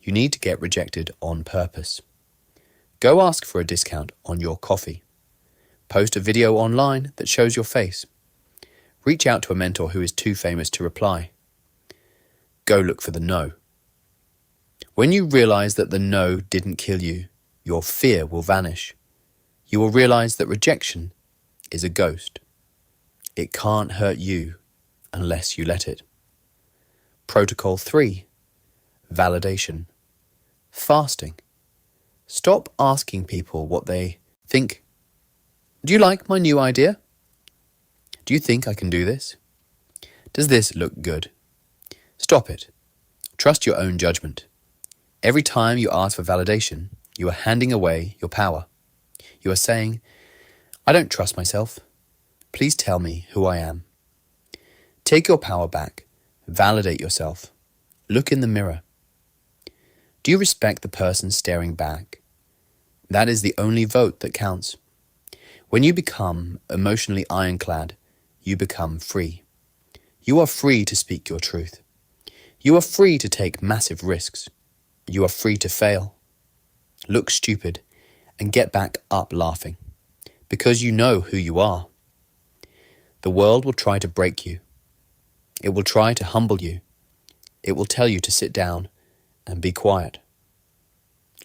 You need to get rejected on purpose. Go ask for a discount on your coffee. Post a video online that shows your face. Reach out to a mentor who is too famous to reply. Go look for the no. When you realize that the no didn't kill you, your fear will vanish. You will realize that rejection is a ghost. It can't hurt you unless you let it. Protocol 3. Validation. Fasting. Stop asking people what they think. Do you like my new idea? Do you think I can do this? Does this look good? Stop it. Trust your own judgment. Every time you ask for validation, you are handing away your power. You are saying, I don't trust myself. Please tell me who I am. Take your power back. Validate yourself. Look in the mirror. Do you respect the person staring back? That is the only vote that counts. When you become emotionally ironclad, you become free. You are free to speak your truth. You are free to take massive risks. You are free to fail, look stupid, and get back up laughing, because you know who you are. The world will try to break you. It will try to humble you. It will tell you to sit down and be quiet.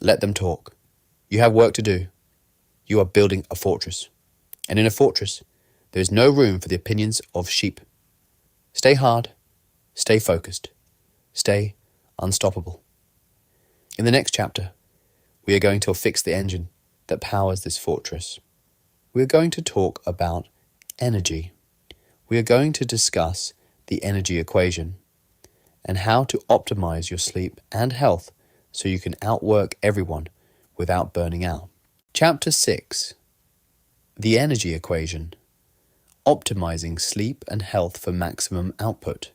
Let them talk. You have work to do. You are building a fortress. And in a fortress, there is no room for the opinions of sheep. Stay hard, stay focused, stay unstoppable. In the next chapter, we are going to fix the engine that powers this fortress. We are going to talk about energy. We are going to discuss the energy equation and how to optimize your sleep and health so you can outwork everyone without burning out. Chapter 6. The energy equation. Optimizing sleep and health for maximum output.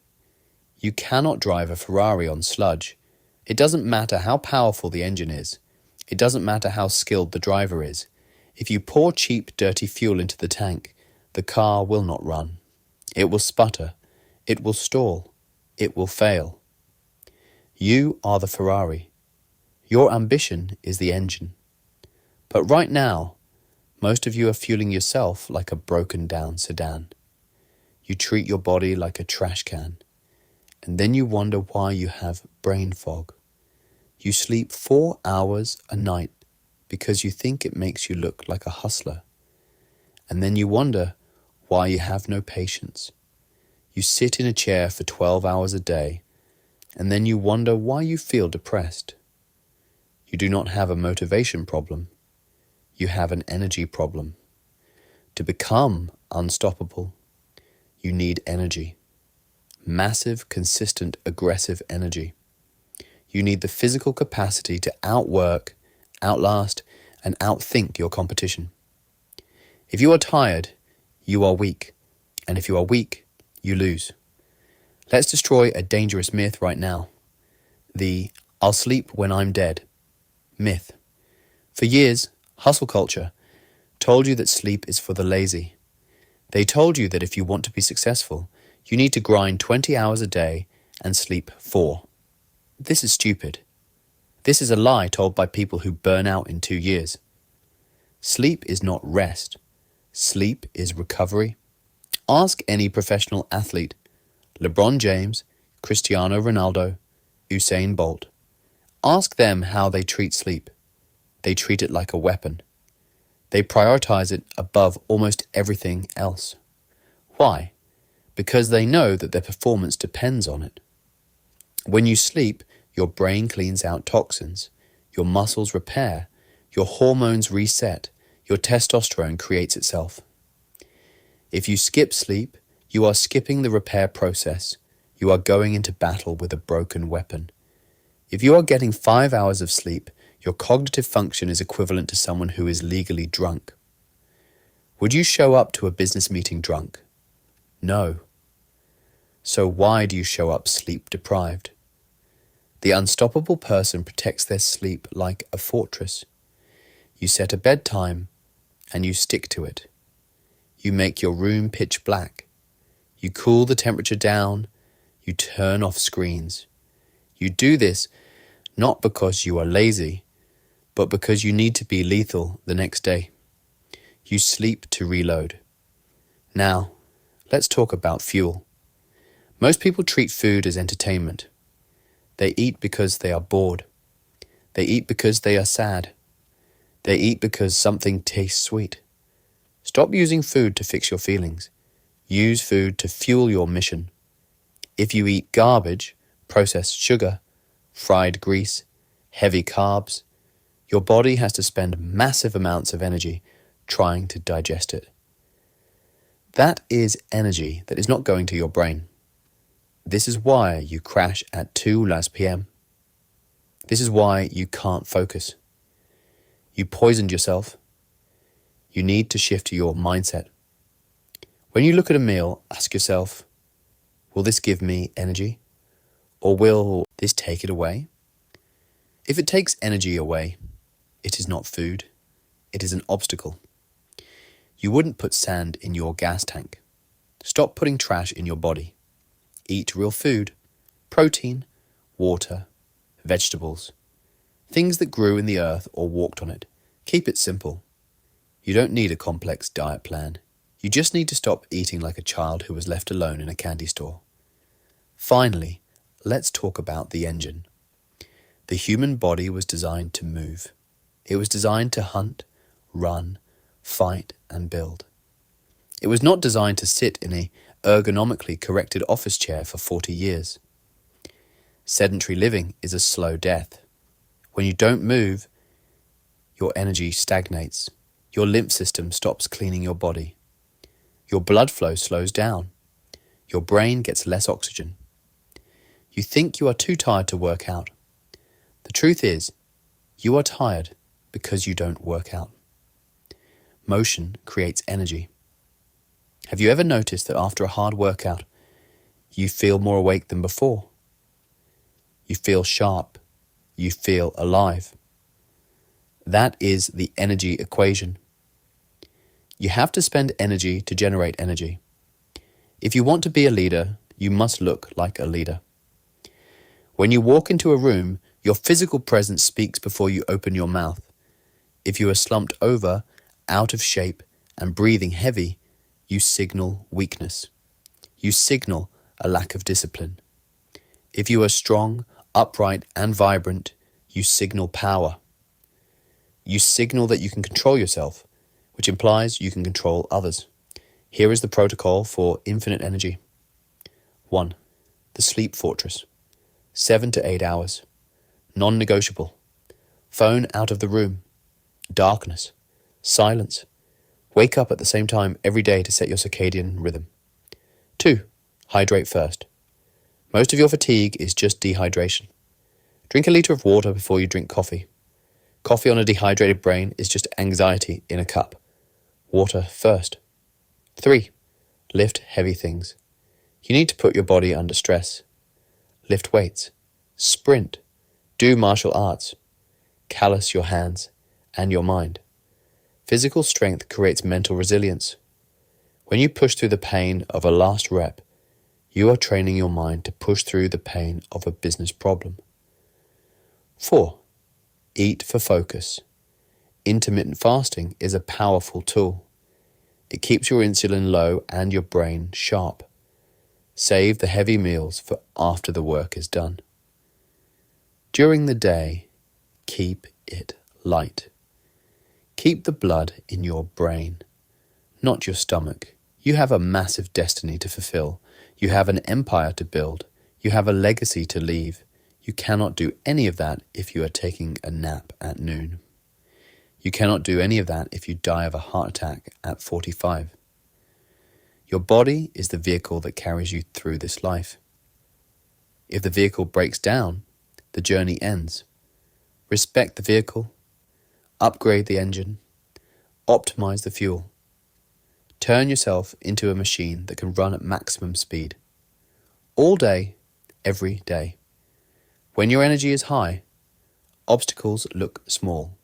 You cannot drive a Ferrari on sludge. It doesn't matter how powerful the engine is. It doesn't matter how skilled the driver is. If you pour cheap, dirty fuel into the tank, the car will not run. It will sputter. It will stall. It will fail. You are the Ferrari. Your ambition is the engine. But right now, most of you are fueling yourself like a broken down sedan. You treat your body like a trash can, and then you wonder why you have brain fog. You sleep 4 hours a night because you think it makes you look like a hustler. And then you wonder why you have no patience. You sit in a chair for 12 hours a day, and then you wonder why you feel depressed. You do not have a motivation problem. You have an energy problem. To become unstoppable, you need energy. Massive, consistent, aggressive energy. You need the physical capacity to outwork, outlast, and outthink your competition. If you are tired, you are weak. And if you are weak, you lose. Let's destroy a dangerous myth right now. The "I'll sleep when I'm dead" myth. For years, hustle culture told you that sleep is for the lazy. They told you that if you want to be successful, you need to grind 20 hours a day and sleep 4. This is stupid. This is a lie told by people who burn out in 2 years. Sleep is not rest. Sleep is recovery. Ask any professional athlete, LeBron James, Cristiano Ronaldo, Usain Bolt. Ask them how they treat sleep. They treat it like a weapon. They prioritize it above almost everything else. Why? Because they know that their performance depends on it. When you sleep, your brain cleans out toxins, your muscles repair, your hormones reset, your testosterone creates itself. If you skip sleep, you are skipping the repair process. You are going into battle with a broken weapon. If you are getting 5 hours of sleep, your cognitive function is equivalent to someone who is legally drunk. Would you show up to a business meeting drunk? No. So why do you show up sleep deprived? The unstoppable person protects their sleep like a fortress. You set a bedtime and you stick to it. You make your room pitch black. You cool the temperature down. You turn off screens. You do this not because you are lazy, but because you need to be lethal the next day. You sleep to reload. Now, let's talk about fuel. Most people treat food as entertainment. They eat because they are bored. They eat because they are sad. They eat because something tastes sweet. Stop using food to fix your feelings. Use food to fuel your mission. If you eat garbage, processed sugar, fried grease, heavy carbs, your body has to spend massive amounts of energy trying to digest it. That is energy that is not going to your brain. This is why you crash at 2 p.m. This is why you can't focus. You poisoned yourself. You need to shift your mindset. When you look at a meal, ask yourself, will this give me energy? Or will this take it away? If it takes energy away, it is not food. It is an obstacle. You wouldn't put sand in your gas tank. Stop putting trash in your body. Eat real food, protein, water, vegetables, things that grew in the earth or walked on it. Keep it simple. You don't need a complex diet plan. You just need to stop eating like a child who was left alone in a candy store. Finally, let's talk about the engine. The human body was designed to move. It was designed to hunt, run, fight, and build. It was not designed to sit in a ergonomically corrected office chair for 40 years. Sedentary living is a slow death. When you don't move, your energy stagnates. Your lymph system stops cleaning your body. Your blood flow slows down. Your brain gets less oxygen. You think you are too tired to work out. The truth is, you are tired because you don't work out. Motion creates energy. Have you ever noticed that after a hard workout, you feel more awake than before? You feel sharp. You feel alive. That is the energy equation. You have to spend energy to generate energy. If you want to be a leader, you must look like a leader. When you walk into a room, your physical presence speaks before you open your mouth. If you are slumped over, out of shape, and breathing heavy, you signal weakness. You signal a lack of discipline. If you are strong, upright, and vibrant, you signal power. You signal that you can control yourself, which implies you can control others. Here is the protocol for infinite energy. 1. The sleep fortress. 7 to 8 hours. Non-negotiable. Phone out of the room. Darkness. Silence. Wake up at the same time every day to set your circadian rhythm. 2. Hydrate first. Most of your fatigue is just dehydration. Drink a liter of water before you drink coffee. Coffee on a dehydrated brain is just anxiety in a cup. Water first. 3. Lift heavy things. You need to put your body under stress. Lift weights. Sprint. Do martial arts. Callous your hands and your mind. Physical strength creates mental resilience. When you push through the pain of a last rep, you are training your mind to push through the pain of a business problem. 4. Eat for focus. Intermittent fasting is a powerful tool. It keeps your insulin low and your brain sharp. Save the heavy meals for after the work is done. During the day, keep it light. Keep the blood in your brain, not your stomach. You have a massive destiny to fulfill. You have an empire to build. You have a legacy to leave. You cannot do any of that if you are taking a nap at noon. You cannot do any of that if you die of a heart attack at 45. Your body is the vehicle that carries you through this life. If the vehicle breaks down, the journey ends. Respect the vehicle. Upgrade the engine. Optimize the fuel. Turn yourself into a machine that can run at maximum speed. All day, every day. When your energy is high, obstacles look small.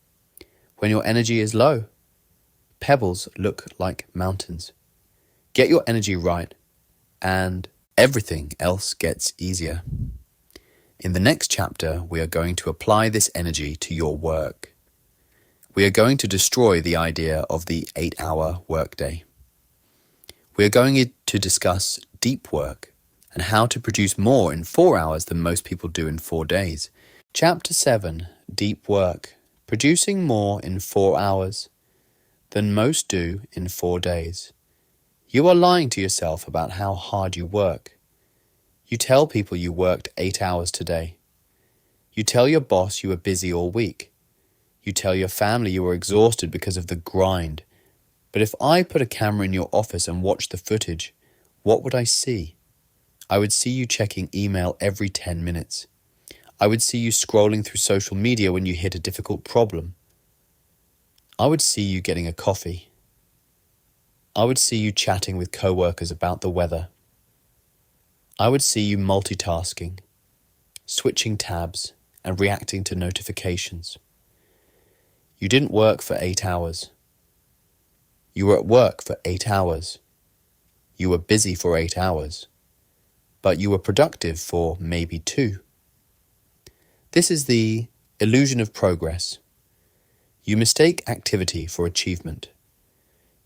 When your energy is low, pebbles look like mountains. Get your energy right, and everything else gets easier. In the next chapter, we are going to apply this energy to your work. We are going to destroy the idea of the 8-hour workday. We are going to discuss deep work and how to produce more in 4 hours than most people do in 4 days. Chapter 7, Deep Work. Producing more in 4 hours than most do in 4 days. You are lying to yourself about how hard you work. You tell people you worked 8 hours today. You tell your boss you were busy all week. You tell your family you were exhausted because of the grind. But if I put a camera in your office and watched the footage, what would I see? I would see you checking email every 10 minutes. I would see you scrolling through social media when you hit a difficult problem. I would see you getting a coffee. I would see you chatting with coworkers about the weather. I would see you multitasking, switching tabs, and reacting to notifications. You didn't work for 8 hours. You were at work for 8 hours. You were busy for 8 hours. But you were productive for maybe 2. This is the illusion of progress. You mistake activity for achievement.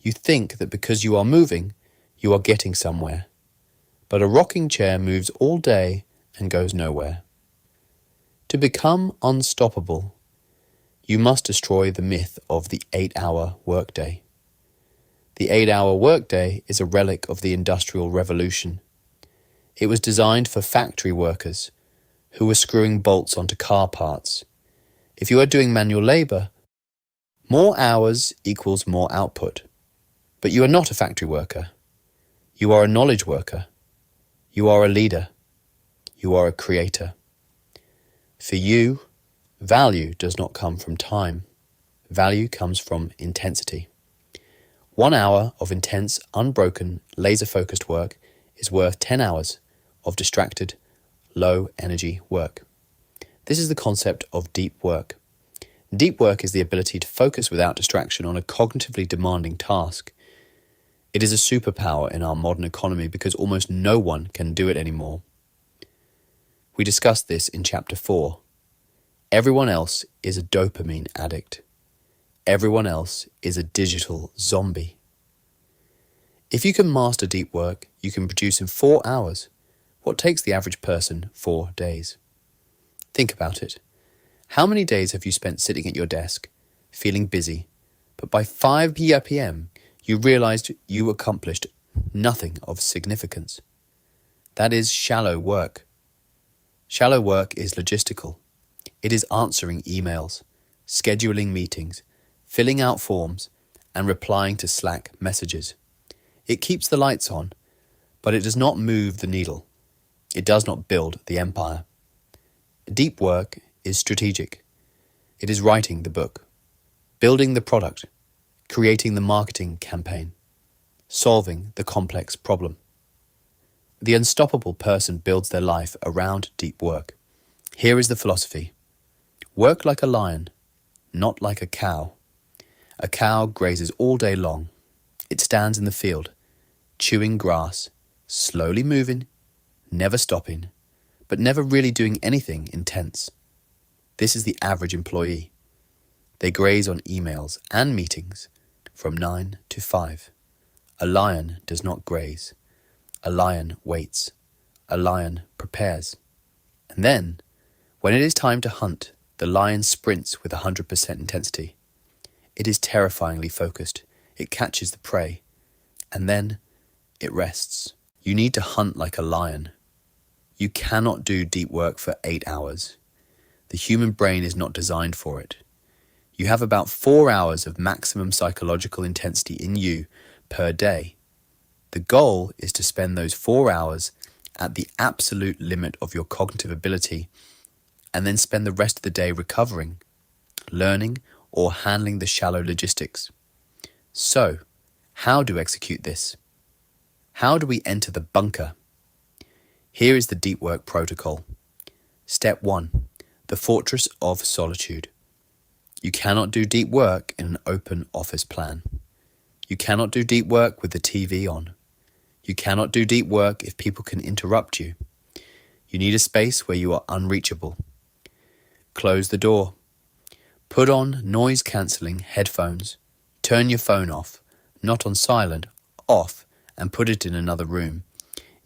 You think that because you are moving, you are getting somewhere. But a rocking chair moves all day and goes nowhere. To become unstoppable, you must destroy the myth of the 8-hour workday. The 8-hour workday is a relic of the Industrial Revolution. It was designed for factory workers who were screwing bolts onto car parts. If you are doing manual labour, more hours equals more output. But you are not a factory worker. You are a knowledge worker. You are a leader. You are a creator. For you, value does not come from time. Value comes from intensity. 1 hour of intense, unbroken, laser-focused work is worth 10 hours of distracted, low-energy work. This is the concept of deep work. Deep work is the ability to focus without distraction on a cognitively demanding task. It is a superpower in our modern economy because almost no one can do it anymore. We discussed this in Chapter 4. Everyone else is a dopamine addict. Everyone else is a digital zombie. If you can master deep work, you can produce in 4 hours what takes the average person 4 days. Think about it. How many days have you spent sitting at your desk, feeling busy, but by 5 p.m. you realized you accomplished nothing of significance? That is shallow work. Shallow work is logistical. It is answering emails, scheduling meetings, filling out forms, and replying to Slack messages. It keeps the lights on, but it does not move the needle. It does not build the empire. Deep work is strategic. It is writing the book, building the product, creating the marketing campaign, solving the complex problem. The unstoppable person builds their life around deep work. Here is the philosophy. Work like a lion, not like a cow. A cow grazes all day long. It stands in the field, chewing grass, slowly moving, never stopping, but never really doing anything intense. This is the average employee. They graze on emails and meetings from 9 to 5. A lion does not graze. A lion waits. A lion prepares. And then, when it is time to hunt, the lion sprints with 100% intensity. It is terrifyingly focused. It catches the prey. And then it rests. You need to hunt like a lion. You cannot do deep work for 8 hours. The human brain is not designed for it. You have about 4 hours of maximum psychological intensity in you per day. The goal is to spend those 4 hours at the absolute limit of your cognitive ability and then spend the rest of the day recovering, learning, or handling the shallow logistics. So, how do we execute this? How do we enter the bunker? Here is the deep work protocol. Step 1. The fortress of solitude. You cannot do deep work in an open office plan. You cannot do deep work with the TV on. You cannot do deep work if people can interrupt you. You need a space where you are unreachable. Close the door. Put on noise-cancelling headphones. Turn your phone off, not on silent, off, and put it in another room.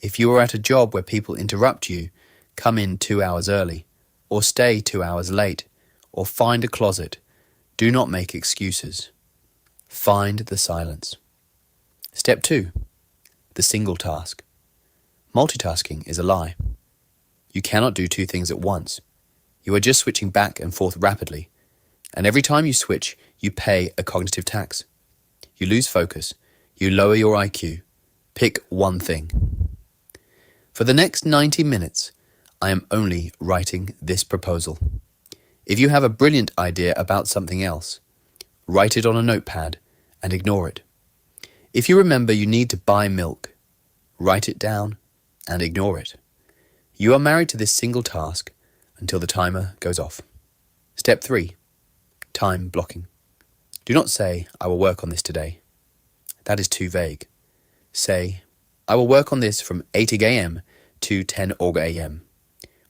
If you are at a job where people interrupt you, come in 2 hours early, or stay 2 hours late, or find a closet. Do not make excuses. Find the silence. Step 2. The single task. Multitasking is a lie. You cannot do 2 things at once. You are just switching back and forth rapidly, and every time you switch, you pay a cognitive tax. You lose focus. You lower your IQ. Pick one thing. For the next 90 minutes, I am only writing this proposal. If you have a brilliant idea about something else, write it on a notepad and ignore it. If you remember you need to buy milk, write it down and ignore it. You are married to this single task until the timer goes off. Step 3. Time blocking. Do not say, I will work on this today. That is too vague. Say, I will work on this from 8 a.m. to 10 a.m.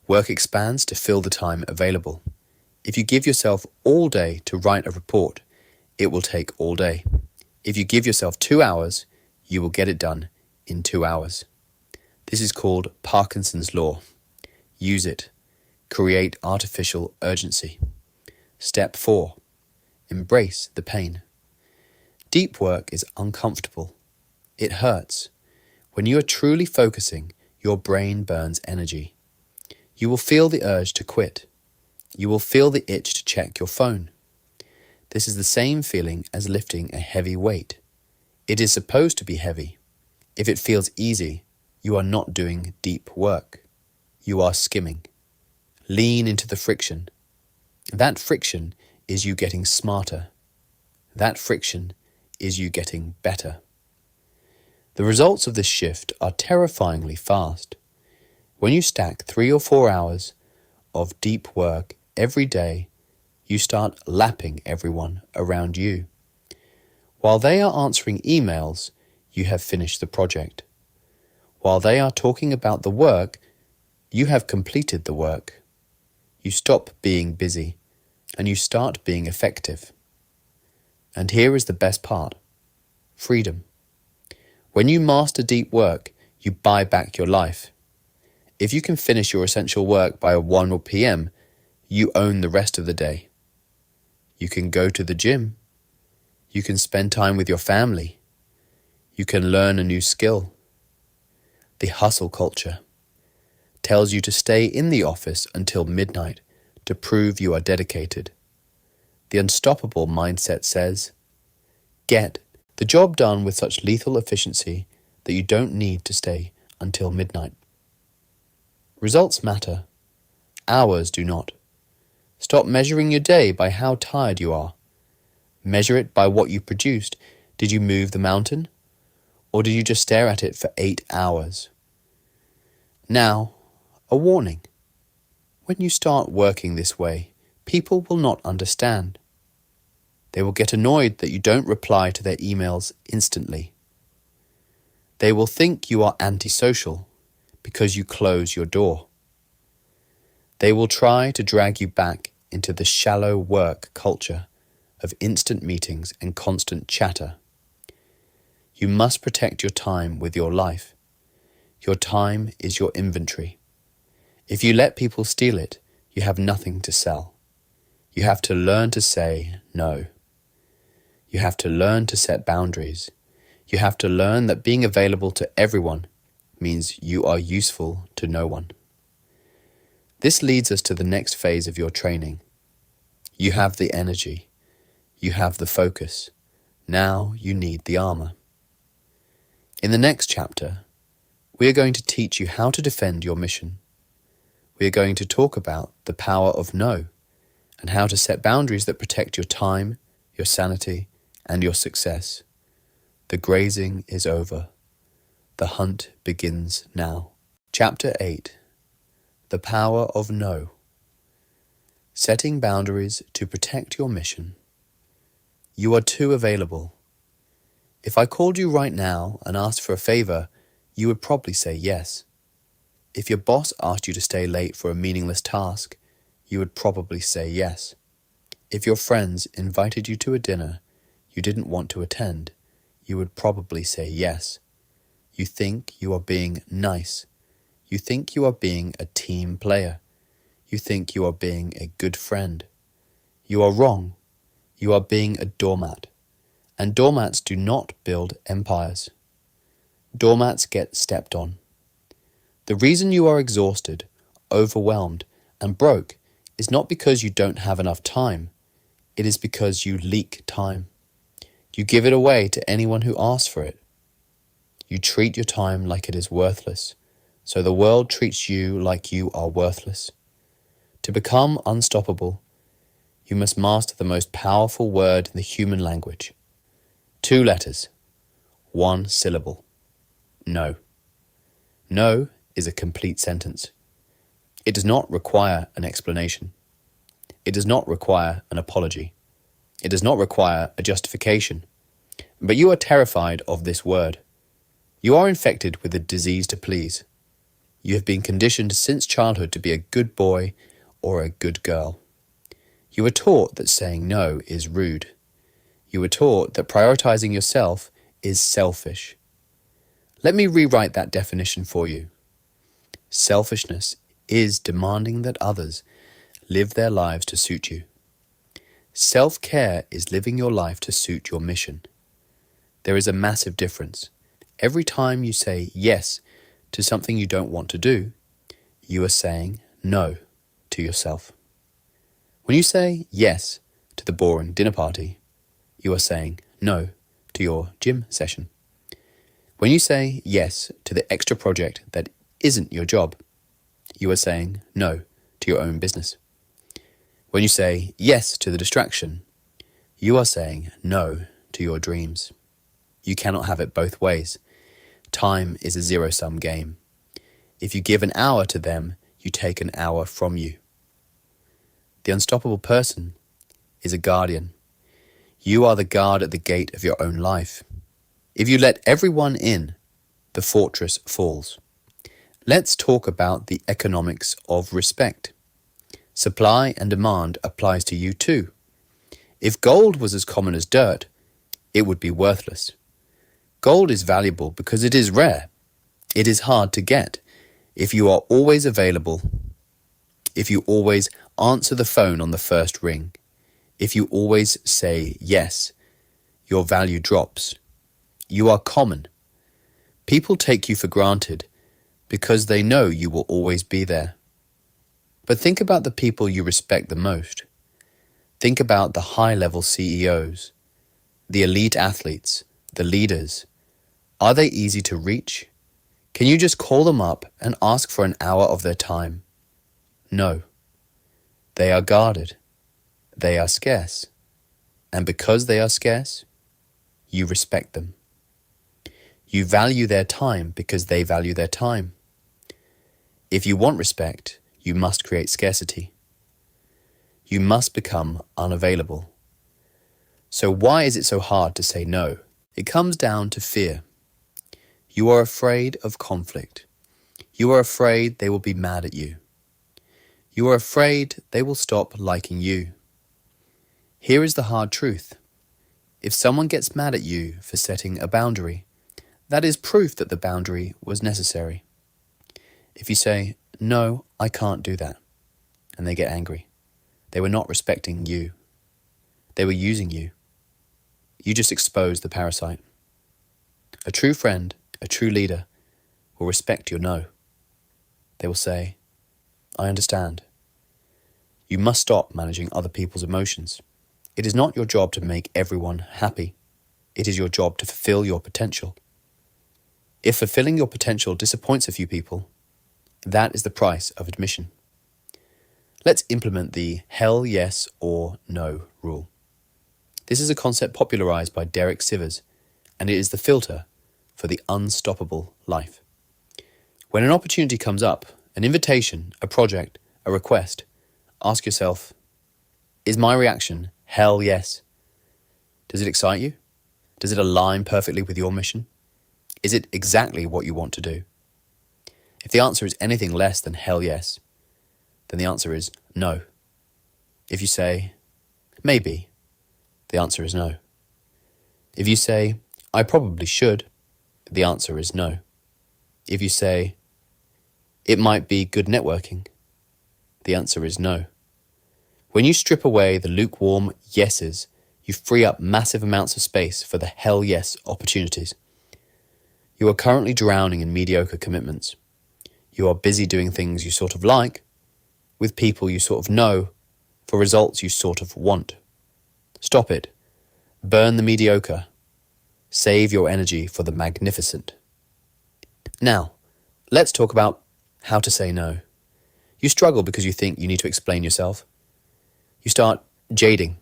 Work expands to fill the time available. If you give yourself all day to write a report, it will take all day. If you give yourself 2 hours, you will get it done in 2 hours. This is called Parkinson's Law. Use it. Create artificial urgency. Step 4. Embrace the pain. Deep work is uncomfortable. It hurts. When you are truly focusing, your brain burns energy. You will feel the urge to quit. You will feel the itch to check your phone. This is the same feeling as lifting a heavy weight. It is supposed to be heavy. If it feels easy, you are not doing deep work. You are skimming. Lean into the friction. That friction is you getting smarter. That friction is you getting better. The results of this shift are terrifyingly fast. When you stack 3 or 4 hours of deep work every day, you start lapping everyone around you. While they are answering emails, you have finished the project. While they are talking about the work, you have completed the work. You stop being busy and you start being effective. And here is the best part: freedom. When you master deep work, you buy back your life. If you can finish your essential work by 1 p.m., you own the rest of the day. You can go to the gym. You can spend time with your family. You can learn a new skill. The hustle culture tells you to stay in the office until midnight to prove you are dedicated. The unstoppable mindset says, get the job done with such lethal efficiency that you don't need to stay until midnight. Results matter. Hours do not. Stop measuring your day by how tired you are. Measure it by what you produced. Did you move the mountain? Or did you just stare at it for 8 hours? Now, a warning. When you start working this way, people will not understand. They will get annoyed that you don't reply to their emails instantly. They will think you are antisocial because you close your door. They will try to drag you back into the shallow work culture of instant meetings and constant chatter. You must protect your time with your life. Your time is your inventory. If you let people steal it, you have nothing to sell. You have to learn to say no. You have to learn to set boundaries. You have to learn that being available to everyone means you are useful to no one. This leads us to the next phase of your training. You have the energy. You have the focus. Now you need the armor. In the next chapter, we are going to teach you how to defend your mission. We are going to talk about the power of no and how to set boundaries that protect your time, your sanity, and your success. The grazing is over. The hunt begins now. Chapter 8. The power of no. Setting boundaries to protect your mission. You are too available. If I called you right now and asked for a favor, you would probably say yes. If your boss asked you to stay late for a meaningless task, you would probably say yes. If your friends invited you to a dinner you didn't want to attend, you would probably say yes. You think you are being nice. You think you are being a team player. You think you are being a good friend. You are wrong. You are being a doormat. And doormats do not build empires. Doormats get stepped on. The reason you are exhausted, overwhelmed, and broke is not because you don't have enough time. It is because you leak time. You give it away to anyone who asks for it. You treat your time like it is worthless, so the world treats you like you are worthless. To become unstoppable, you must master the most powerful word in the human language. 2 letters, 1 syllable. No. No is a complete sentence. It does not require an explanation. It does not require an apology. It does not require a justification. But you are terrified of this word. You are infected with a disease to please. You have been conditioned since childhood to be a good boy or a good girl. You were taught that saying no is rude. You were taught that prioritizing yourself is selfish. Let me rewrite that definition for you. Selfishness is demanding that others live their lives to suit you. Self-care is living your life to suit your mission. There is a massive difference. Every time you say yes to something you don't want to do, you are saying no to yourself. When you say yes to the boring dinner party, you are saying no to your gym session. When you say yes to the extra project that isn't your job, you are saying no to your own business. When you say yes to the distraction, you are saying no to your dreams. You cannot have it both ways. Time is a zero-sum game. If you give an hour to them, you take an hour from you. The unstoppable person is a guardian. You are the guard at the gate of your own life. If you let everyone in, the fortress falls. Let's talk about the economics of respect. Supply and demand applies to you too. If gold was as common as dirt, it would be worthless. Gold is valuable because it is rare. It is hard to get. If you are always available, if you always answer the phone on the first ring, if you always say yes, your value drops. You are common. People take you for granted because they know you will always be there. But think about the people you respect the most. Think about the high-level CEOs, the elite athletes, the leaders. Are they easy to reach? Can you just call them up and ask for an hour of their time? No. They are guarded. They are scarce. And because they are scarce, you respect them. You value their time because they value their time. If you want respect, you must create scarcity. You must become unavailable. So why is it so hard to say no? It comes down to fear. You are afraid of conflict. You are afraid they will be mad at you. You are afraid they will stop liking you. Here is the hard truth. If someone gets mad at you for setting a boundary, that is proof that the boundary was necessary. If you say, "No, I can't do that," and they get angry, they were not respecting you. They were using you. You just exposed the parasite. A true friend, a true leader, will respect your no. They will say, "I understand." You must stop managing other people's emotions. It is not your job to make everyone happy. It is your job to fulfill your potential. If fulfilling your potential disappoints a few people, that is the price of admission. Let's implement the hell yes or no rule. This is a concept popularized by Derek Sivers, and it is the filter for the unstoppable life. When an opportunity comes up, an invitation, a project, a request, ask yourself, is my reaction hell yes? Does it excite you? Does it align perfectly with your mission? Is it exactly what you want to do? If the answer is anything less than hell yes, then the answer is no. If you say, maybe, the answer is no. If you say, I probably should, the answer is no. If you say, it might be good networking, the answer is no. When you strip away the lukewarm yeses, you free up massive amounts of space for the hell yes opportunities. You are currently drowning in mediocre commitments. You are busy doing things you sort of like, with people you sort of know, for results you sort of want. Stop it. Burn the mediocre. Save your energy for the magnificent. Now, let's talk about how to say no. You struggle because you think you need to explain yourself. You start jading.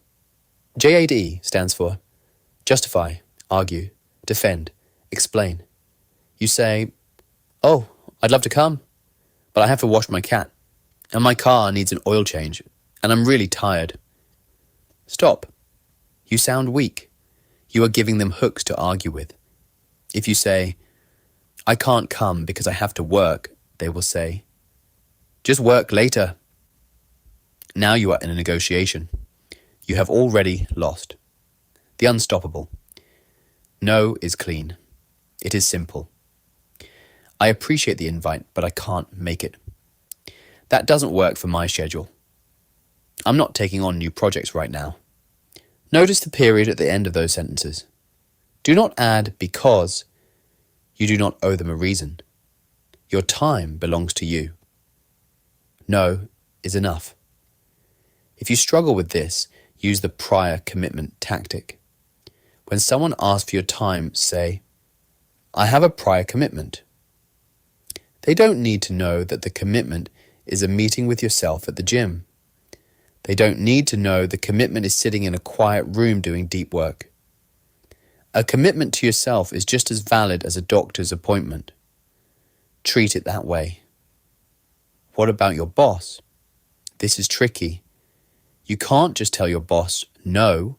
JAD stands for justify, argue, defend, explain. You say, oh, I'd love to come, but I have to wash my cat, and my car needs an oil change, and I'm really tired. Stop. You sound weak. You are giving them hooks to argue with. If you say, I can't come because I have to work, they will say, just work later. Now you are in a negotiation. You have already lost. The unstoppable. No is clean. It is simple. I appreciate the invite, but I can't make it. That doesn't work for my schedule. I'm not taking on new projects right now. Notice the period at the end of those sentences. Do not add because. You do not owe them a reason. Your time belongs to you. No is enough. If you struggle with this, use the prior commitment tactic. When someone asks for your time, say, I have a prior commitment. They don't need to know that the commitment is a meeting with yourself at the gym. They don't need to know the commitment is sitting in a quiet room doing deep work. A commitment to yourself is just as valid as a doctor's appointment. Treat it that way. What about your boss? This is tricky. You can't just tell your boss no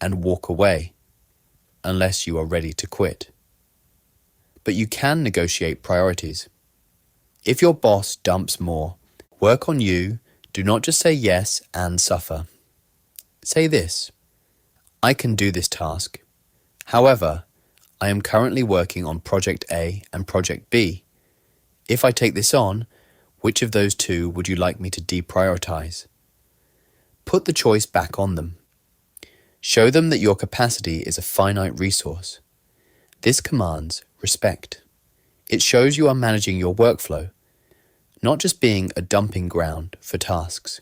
and walk away unless you are ready to quit. But you can negotiate priorities. If your boss dumps more, work on you. Do not just say yes and suffer. Say this, I can do this task. However, I am currently working on Project A and Project B. If I take this on, which of those two would you like me to deprioritize? Put the choice back on them. Show them that your capacity is a finite resource. This commands respect. It shows you are managing your workflow, not just being a dumping ground for tasks.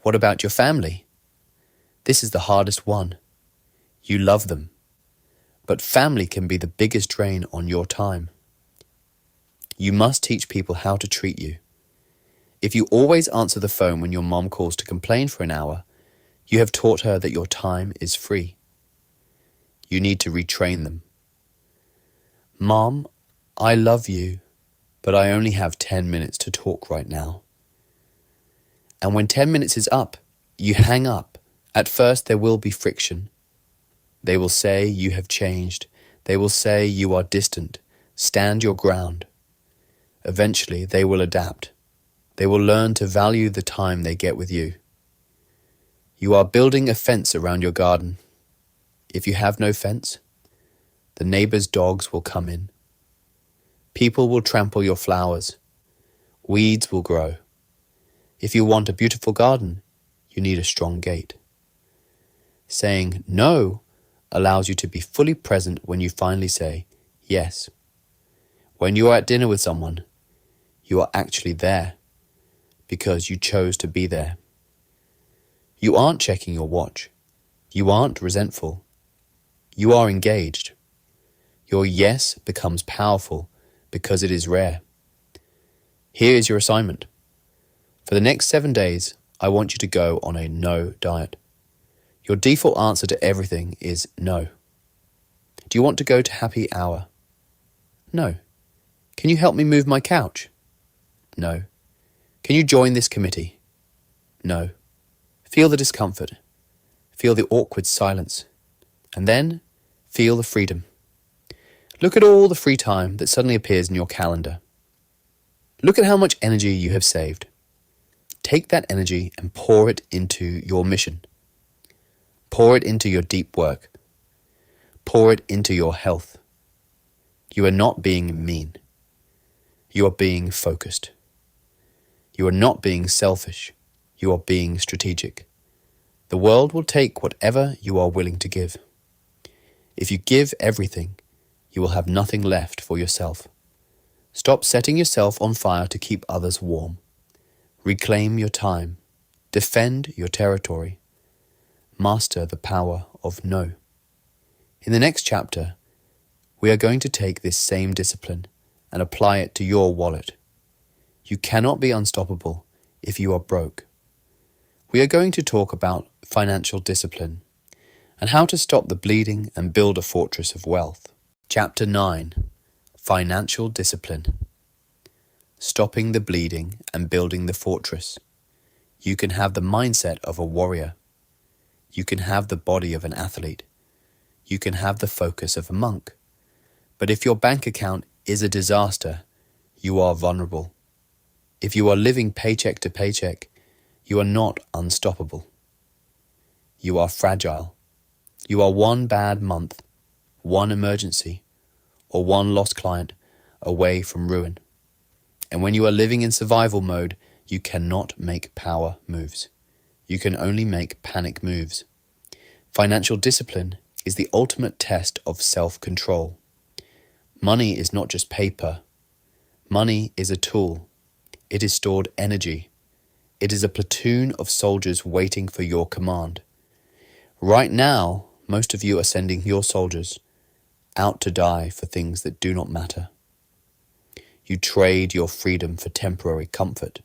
What about your family? This is the hardest one. You love them, but family can be the biggest drain on your time. You must teach people how to treat you. If you always answer the phone when your mom calls to complain for an hour, you have taught her that your time is free. You need to retrain them. Mom, I love you, but I only have 10 minutes to talk right now. And when 10 minutes is up, you hang up. At first there will be friction. They will say you have changed. They will say you are distant. Stand your ground. Eventually they will adapt. They will learn to value the time they get with you. You are building a fence around your garden. If you have no fence, the neighbor's dogs will come in. People will trample your flowers. Weeds will grow. If you want a beautiful garden, you need a strong gate. Saying no allows you to be fully present when you finally say yes. When you are at dinner with someone, you are actually there because you chose to be there. You aren't checking your watch. You aren't resentful. You are engaged. Your yes becomes powerful because it is rare. Here is your assignment. For the next 7 days, I want you to go on a no diet. Your default answer to everything is no. Do you want to go to happy hour? No. Can you help me move my couch? No. Can you join this committee? No. Feel the discomfort. Feel the awkward silence. And then feel the freedom. Look at all the free time that suddenly appears in your calendar. Look at how much energy you have saved. Take that energy and pour it into your mission. Pour it into your deep work. Pour it into your health. You are not being mean. You are being focused. You are not being selfish. You are being strategic. The world will take whatever you are willing to give. If you give everything, you will have nothing left for yourself. Stop setting yourself on fire to keep others warm. Reclaim your time. Defend your territory. Master the power of no. In the next chapter, we are going to take this same discipline and apply it to your wallet. You cannot be unstoppable if you are broke. We are going to talk about financial discipline and how to stop the bleeding and build a fortress of wealth. Chapter 9. Financial Discipline. Stopping the bleeding and building the fortress. You can have the mindset of a warrior. You can have the body of an athlete. You can have the focus of a monk. But if your bank account is a disaster, you are vulnerable. If you are living paycheck to paycheck, you are not unstoppable. You are fragile. You are one bad month, one emergency, or one lost client away from ruin. And when you are living in survival mode, You cannot make power moves. You can only make panic moves. Financial discipline is the ultimate test of self-control. Money is not just paper. Money is a tool. It is stored energy. It is a platoon of soldiers waiting for your command. Right now, most of you are sending your soldiers out to die for things that do not matter. You trade your freedom for temporary comfort.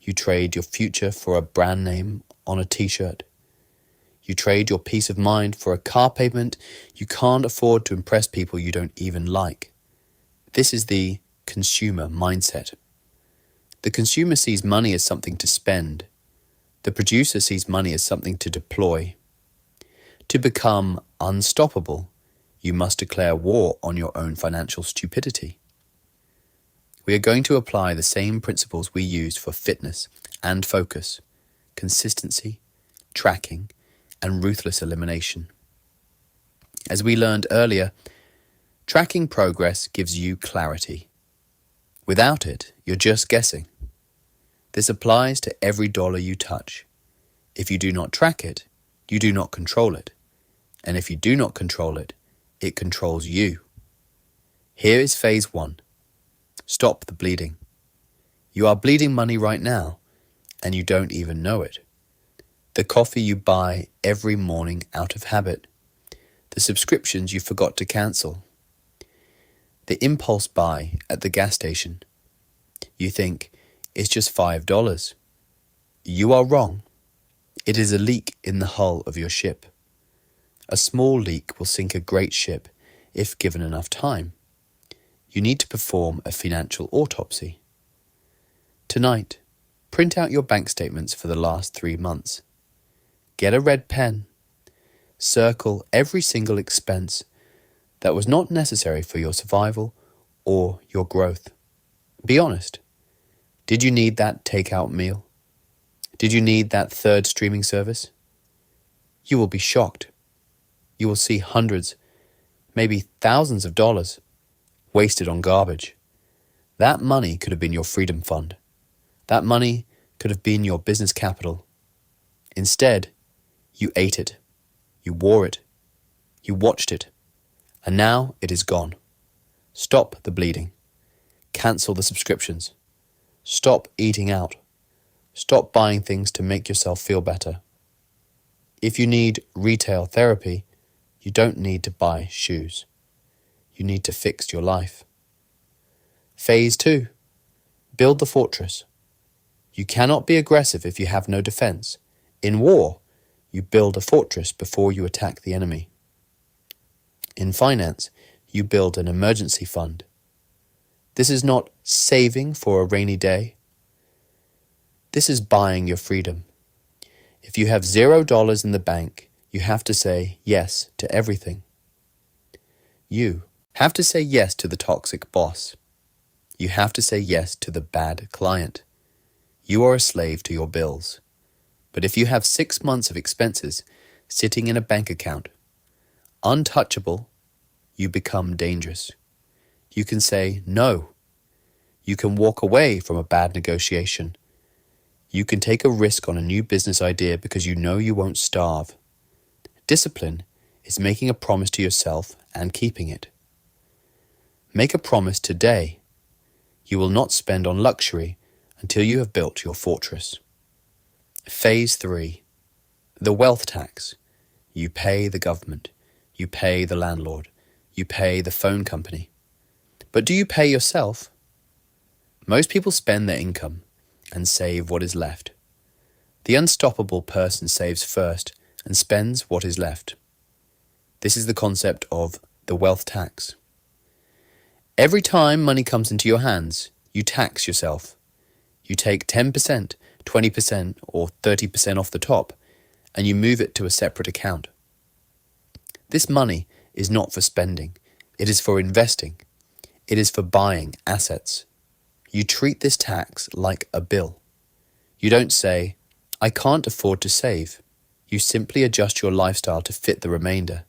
You trade your future for a brand name on a t-shirt. You trade your peace of mind for a car payment you can't afford to impress people you don't even like. This is the consumer mindset. The consumer sees money as something to spend. The producer sees money as something to deploy. To become unstoppable, you must declare war on your own financial stupidity. We are going to apply the same principles we used for fitness and focus, consistency, tracking, and ruthless elimination. As we learned earlier, tracking progress gives you clarity. Without it, you're just guessing. This applies to every dollar you touch. If you do not track it, you do not control it. And if you do not control it, it controls you. Here is phase 1. Stop the bleeding. You are bleeding money right now, and you don't even know it. The coffee you buy every morning out of habit. The subscriptions you forgot to cancel. The impulse buy at the gas station. You think, it's just $5. You are wrong. It is a leak in the hull of your ship. A small leak will sink a great ship if given enough time. You need to perform a financial autopsy. Tonight, print out your bank statements for the last 3 months. Get a red pen. Circle every single expense that was not necessary for your survival or your growth. Be honest. Did you need that takeout meal? Did you need that third streaming service? You will be shocked. You will see hundreds, maybe thousands of dollars wasted on garbage. That money could have been your freedom fund. That money could have been your business capital. Instead, you ate it. You wore it. You watched it. And now it is gone. Stop the bleeding. Cancel the subscriptions. Stop eating out. Stop buying things to make yourself feel better. If you need retail therapy, you don't need to buy shoes. You need to fix your life. Phase 2. Build the fortress. You cannot be aggressive if you have no defense. In war, you build a fortress before you attack the enemy. In finance, you build an emergency fund. This is not saving for a rainy day. This is buying your freedom. If you have $0 in the bank, you have to say yes to everything. You have to say yes to the toxic boss. You have to say yes to the bad client. You are a slave to your bills. But if you have 6 months of expenses sitting in a bank account, untouchable, you become dangerous. You can say no. You can walk away from a bad negotiation. You can take a risk on a new business idea because you know you won't starve. Discipline is making a promise to yourself and keeping it. Make a promise today. You will not spend on luxury until you have built your fortress. Phase 3. The wealth tax. You pay the government. You pay the landlord. You pay the phone company. But do you pay yourself? Most people spend their income and save what is left. The unstoppable person saves first and spends what is left. This is the concept of the wealth tax. Every time money comes into your hands, you tax yourself. You take 10%, 20%, or 30% off the top, and you move it to a separate account. This money is not for spending. It is for investing. It is for buying assets. You treat this tax like a bill. You don't say, I can't afford to save. You simply adjust your lifestyle to fit the remainder.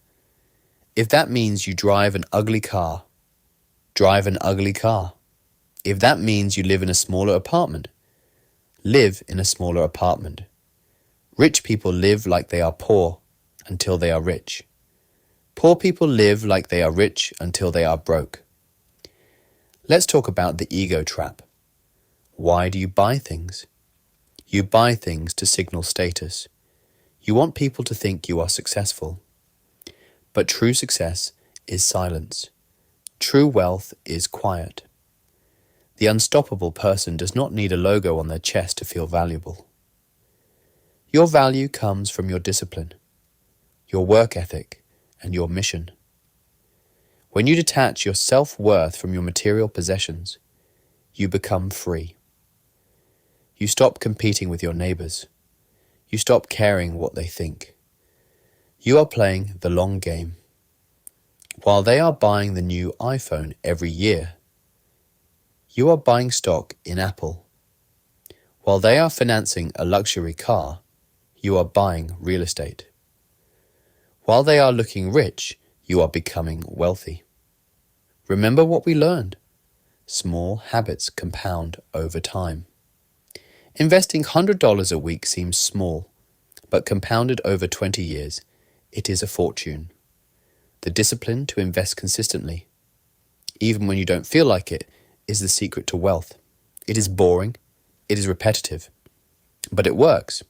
If that means you drive an ugly car, drive an ugly car. If that means you live in a smaller apartment, live in a smaller apartment. Rich people live like they are poor until they are rich. Poor people live like they are rich until they are broke. Let's talk about the ego trap. Why do you buy things? You buy things to signal status. You want people to think you are successful. But true success is silence. True wealth is quiet. The unstoppable person does not need a logo on their chest to feel valuable. Your value comes from your discipline, your work ethic, and your mission. When you detach your self-worth from your material possessions, you become free. You stop competing with your neighbors. You stop caring what they think. You are playing the long game. While they are buying the new iPhone every year, you are buying stock in Apple. While they are financing a luxury car, you are buying real estate. While they are looking rich, you are becoming wealthy. Remember what we learned. Small habits compound over time. Investing $100 a week seems small, but compounded over 20 years, it is a fortune. The discipline to invest consistently, even when you don't feel like it, is the secret to wealth. It is boring, it is repetitive, but it works.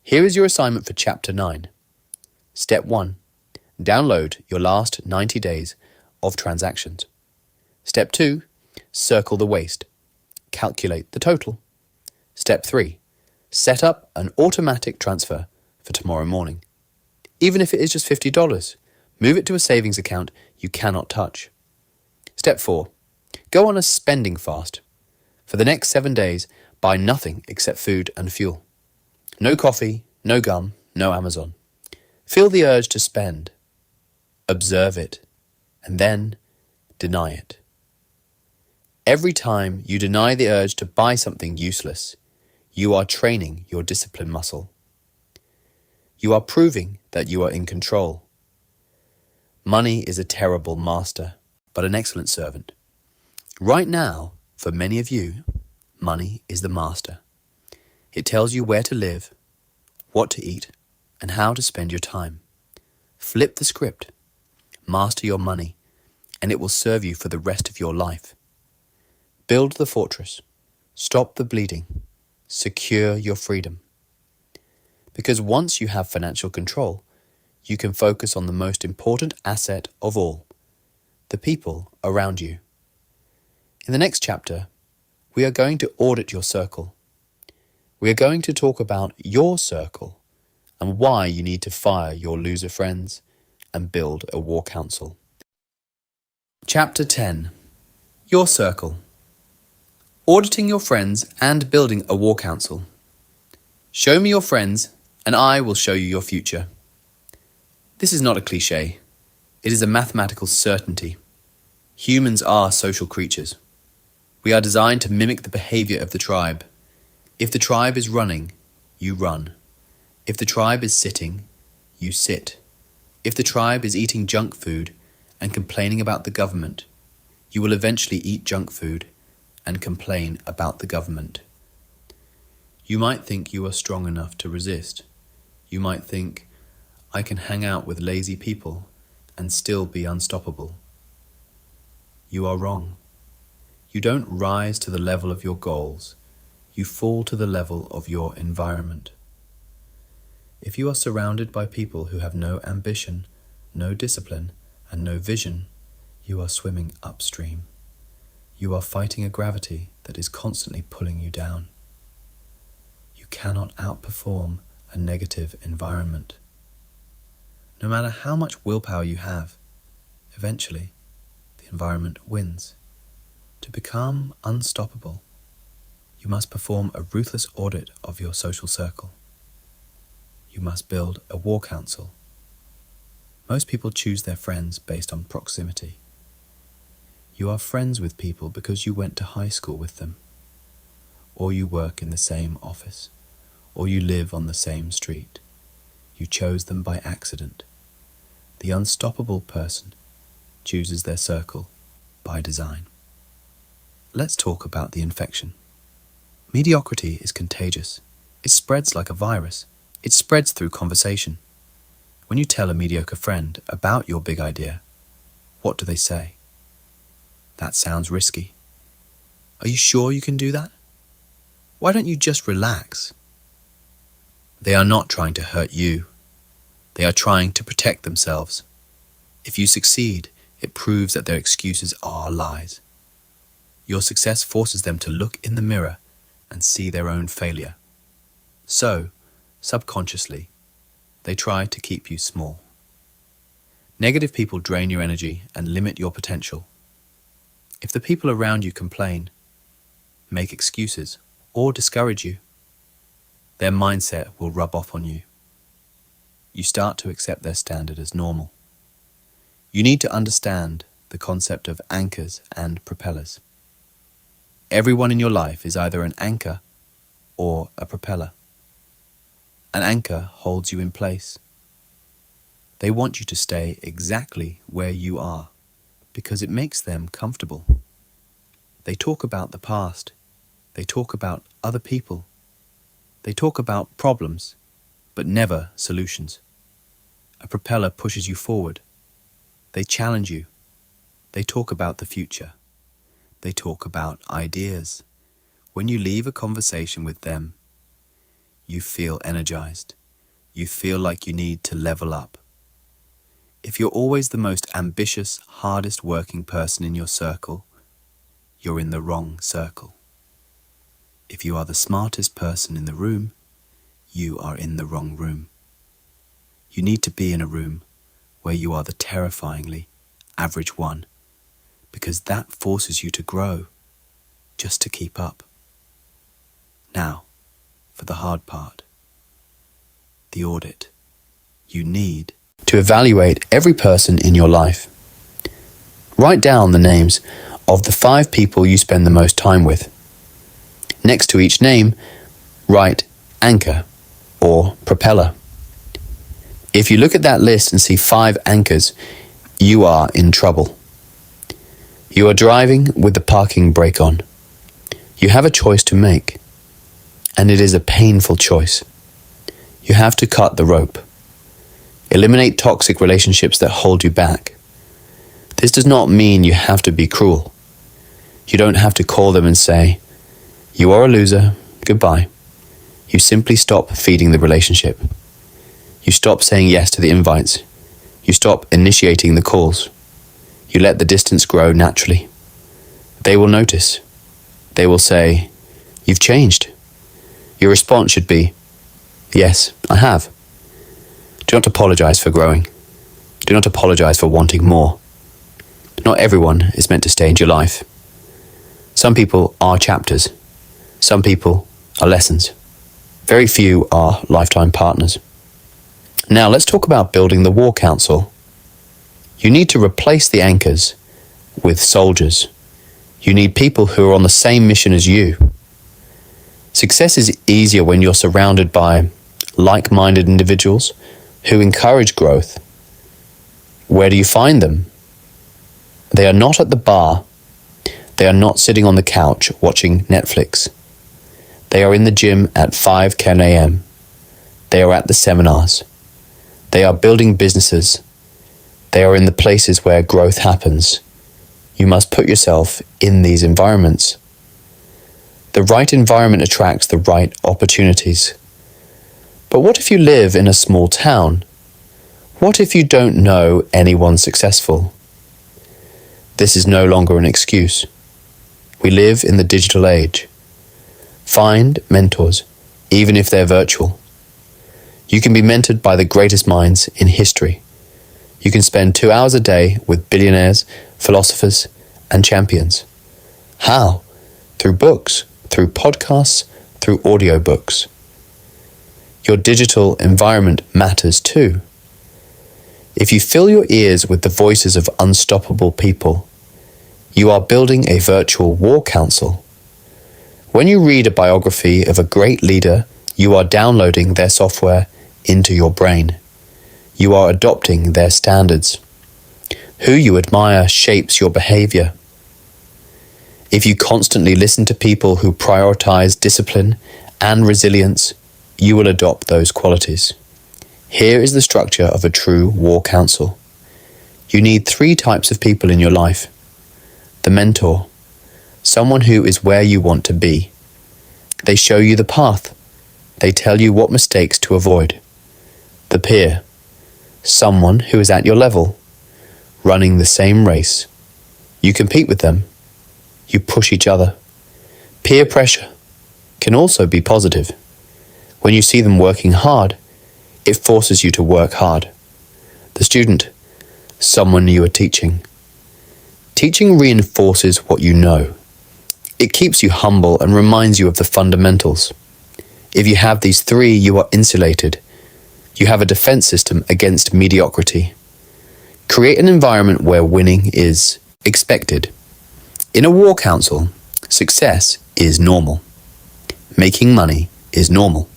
Here is your assignment for Chapter 9. Step 1. Download your last 90 days of transactions. Step 2. Circle the waste. Calculate the total. Step 3. Set up an automatic transfer for tomorrow morning. Even if it is just $50, move it to a savings account you cannot touch. Step 4. Go on a spending fast. For the next 7 days, buy nothing except food and fuel. No coffee, no gum, no Amazon. Feel the urge to spend. Observe it, and then deny it. Every time you deny the urge to buy something useless, you are training your discipline muscle. You are proving that you are in control. Money is a terrible master, but an excellent servant. Right now, for many of you, money is the master. It tells you where to live, what to eat, and how to spend your time. Flip the script. Master your money, and it will serve you for the rest of your life. Build the fortress. Stop the bleeding. Secure your freedom. Because once you have financial control, you can focus on the most important asset of all, the people around you. In the next chapter, we are going to audit your circle. We are going to talk about your circle and why you need to fire your loser friends and build a war council. Chapter 10. Your circle. Auditing your friends and building a war council. Show me your friends and I will show you your future. This is not a cliche. It is a mathematical certainty. Humans are social creatures. We are designed to mimic the behavior of the tribe. If the tribe is running, you run. If the tribe is sitting, you sit. If the tribe is eating junk food and complaining about the government, you will eventually eat junk food and complain about the government. You might think you are strong enough to resist. You might think, I can hang out with lazy people and still be unstoppable. You are wrong. You don't rise to the level of your goals. You fall to the level of your environment. If you are surrounded by people who have no ambition, no discipline, and no vision, you are swimming upstream. You are fighting a gravity that is constantly pulling you down. You cannot outperform a negative environment. No matter how much willpower you have, eventually the environment wins. To become unstoppable, you must perform a ruthless audit of your social circle. You must build a war council. Most people choose their friends based on proximity. You are friends with people because you went to high school with them, or you work in the same office, or you live on the same street. You chose them by accident. The unstoppable person chooses their circle by design. Let's talk about the infection. Mediocrity is contagious. It spreads like a virus. It spreads through conversation. When you tell a mediocre friend about your big idea, what do they say? That sounds risky. Are you sure you can do that? Why don't you just relax? They are not trying to hurt you. They are trying to protect themselves. If you succeed, it proves that their excuses are lies. Your success forces them to look in the mirror and see their own failure. So, subconsciously, they try to keep you small. Negative people drain your energy and limit your potential. If the people around you complain, make excuses, or discourage you, their mindset will rub off on you. You start to accept their standard as normal. You need to understand the concept of anchors and propellers. Everyone in your life is either an anchor or a propeller. An anchor holds you in place. They want you to stay exactly where you are because it makes them comfortable. They talk about the past. They talk about other people. They talk about problems, but never solutions. A propeller pushes you forward. They challenge you. They talk about the future. They talk about ideas. When you leave a conversation with them, you feel energized. You feel like you need to level up. If you're always the most ambitious, hardest working person in your circle, you're in the wrong circle. If you are the smartest person in the room, you are in the wrong room. You need to be in a room where you are the terrifyingly average one, because that forces you to grow, just to keep up. Now, for the hard part, the audit. You need to evaluate every person in your life. Write down the names of the 5 people you spend the most time with. Next to each name, write anchor or propeller. If you look at that list and see 5 anchors, you are in trouble. You are driving with the parking brake on. You have a choice to make, and it is a painful choice. You have to cut the rope. Eliminate toxic relationships that hold you back. This does not mean you have to be cruel. You don't have to call them and say, "You are a loser, goodbye." You simply stop feeding the relationship. You stop saying yes to the invites. You stop initiating the calls. You let the distance grow naturally. They will notice. They will say, "You've changed." Your response should be, "Yes, I have." Do not apologize for growing. Do not apologize for wanting more. Not everyone is meant to stay in your life. Some people are chapters. Some people are lessons. Very few are lifetime partners. Now let's talk about building the war council. You need to replace the anchors with soldiers. You need people who are on the same mission as you. Success is easier when you're surrounded by like-minded individuals who encourage growth. Where do you find them? They are not at the bar. They are not sitting on the couch watching Netflix. They are in the gym at 5:10 a.m. They are at the seminars. They are building businesses. They are in the places where growth happens. You must put yourself in these environments. The right environment attracts the right opportunities. But what if you live in a small town? What if you don't know anyone successful? This is no longer an excuse. We live in the digital age. Find mentors, even if they're virtual. You can be mentored by the greatest minds in history. You can spend 2 hours a day with billionaires, philosophers, and champions. How? Through books, through podcasts, through audiobooks. Your digital environment matters too. If you fill your ears with the voices of unstoppable people, you are building a virtual war council. When you read a biography of a great leader, you are downloading their software into your brain. You are adopting their standards. Who you admire shapes your behavior. If you constantly listen to people who prioritize discipline and resilience, you will adopt those qualities. Here is the structure of a true war council. You need 3 types of people in your life. The mentor, someone who is where you want to be. They show you the path. They tell you what mistakes to avoid. The peer, someone who is at your level, running the same race. You compete with them. You push each other. Peer pressure can also be positive. When you see them working hard, it forces you to work hard. The student, someone you are teaching. Teaching reinforces what you know. It keeps you humble and reminds you of the fundamentals. If you have these 3, you are insulated. You have a defense system against mediocrity. Create an environment where winning is expected. In a war council, success is normal. Making money is normal.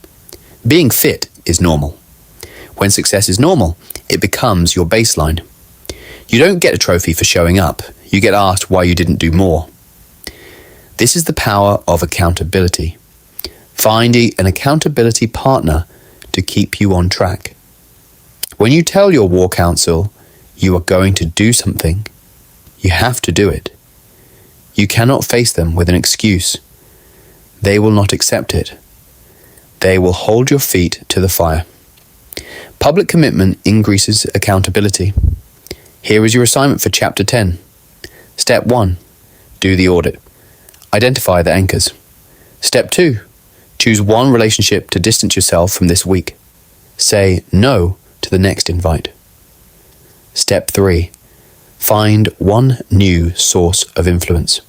Being fit is normal. When success is normal, it becomes your baseline. You don't get a trophy for showing up. You get asked why you didn't do more. This is the power of accountability. Find an accountability partner to keep you on track. When you tell your war council you are going to do something, you have to do it. You cannot face them with an excuse. They will not accept it. They will hold your feet to the fire. Public commitment increases accountability. Here is your assignment for Chapter 10. Step 1. Do the audit. Identify the anchors. Step 2. Choose one relationship to distance yourself from this week. Say no to the next invite. Step 3. Find one new source of influence.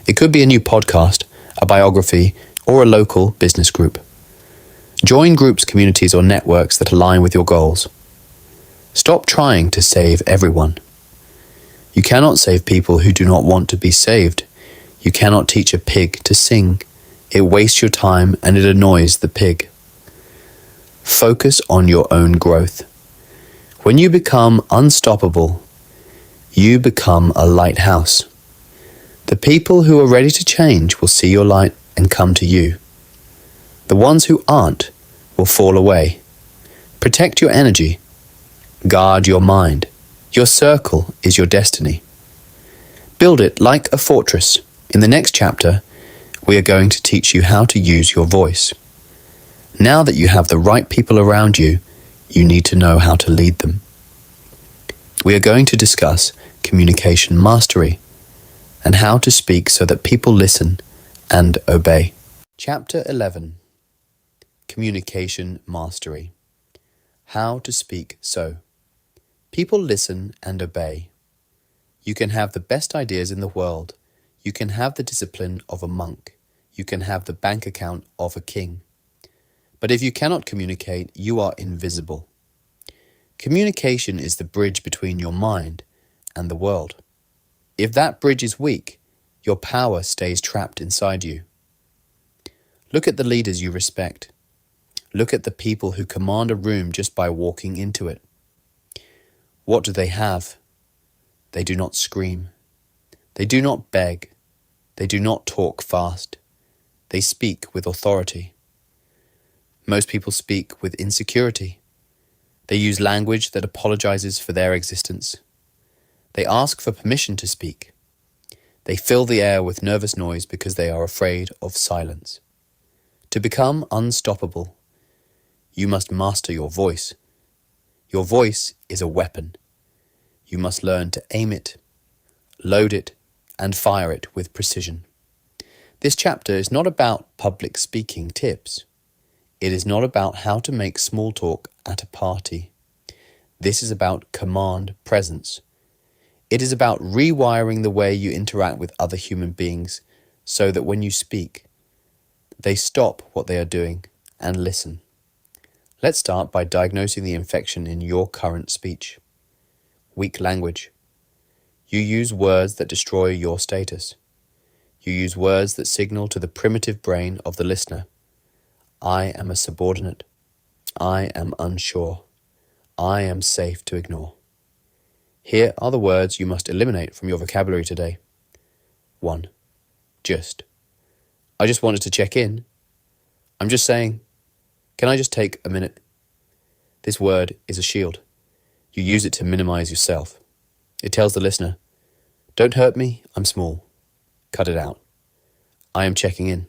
It could be a new podcast, a biography, or a local business group. Join groups, communities, or networks that align with your goals. Stop trying to save everyone. You cannot save people who do not want to be saved. You cannot teach a pig to sing. It wastes your time and it annoys the pig. Focus on your own growth. When you become unstoppable, you become a lighthouse. The people who are ready to change will see your light and come to you. The ones who aren't will fall away. Protect your energy. Guard your mind. Your circle is your destiny. Build it like a fortress. In the next chapter, we are going to teach you how to use your voice. Now that you have the right people around you, you need to know how to lead them. We are going to discuss communication mastery and how to speak so that people listen and obey. Chapter 11. Communication mastery. How to speak so. People listen and obey. You can have the best ideas in the world. You can have the discipline of a monk. You can have the bank account of a king. But if you cannot communicate, you are invisible. Communication is the bridge between your mind and the world. If that bridge is weak, your power stays trapped inside you. Look at the leaders you respect. Look at the people who command a room just by walking into it. What do they have? They do not scream. They do not beg. They do not talk fast. They speak with authority. Most people speak with insecurity. They use language that apologizes for their existence. They ask for permission to speak. They fill the air with nervous noise because they are afraid of silence. To become unstoppable, you must master your voice. Your voice is a weapon. You must learn to aim it, load it, and fire it with precision. This chapter is not about public speaking tips. It is not about how to make small talk at a party. This is about command presence. It is about rewiring the way you interact with other human beings so that when you speak, they stop what they are doing and listen. Let's start by diagnosing the infection in your current speech. Weak language. You use words that destroy your status. You use words that signal to the primitive brain of the listener. I am a subordinate. I am unsure. I am safe to ignore. Here are the words you must eliminate from your vocabulary today. 1. Just. I just wanted to check in. I'm just saying, can I just take a minute? This word is a shield. You use it to minimize yourself. It tells the listener, don't hurt me, I'm small. Cut it out. I am checking in.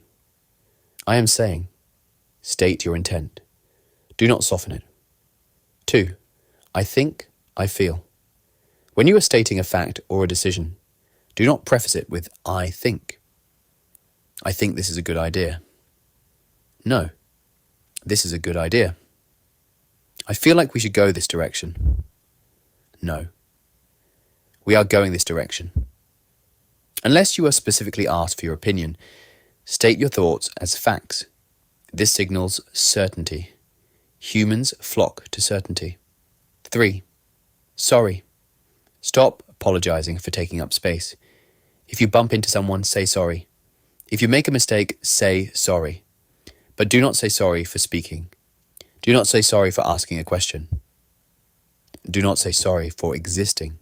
I am saying, state your intent. Do not soften it. 2. I think, I feel. When you are stating a fact or a decision, do not preface it with I think. I think this is a good idea. No, this is a good idea. I feel like we should go this direction. No, we are going this direction. Unless you are specifically asked for your opinion, state your thoughts as facts. This signals certainty. Humans flock to certainty. 3. Sorry. Stop apologizing for taking up space. If you bump into someone, say sorry. If you make a mistake, say sorry. But do not say sorry for speaking. Do not say sorry for asking a question. Do not say sorry for existing.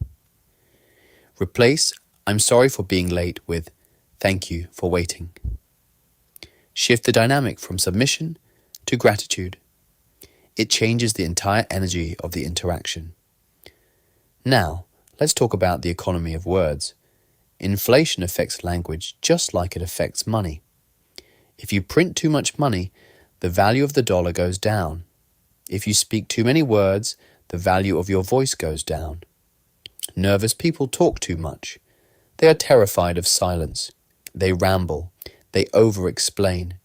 Replace I'm sorry for being late with thank you for waiting. Shift the dynamic from submission to gratitude. It changes the entire energy of the interaction. Now, let's talk about the economy of words. Inflation affects language just like it affects money. If you print too much money, the value of the dollar goes down. If you speak too many words, the value of your voice goes down. Nervous people talk too much. They are terrified of silence. They ramble. They over-explain.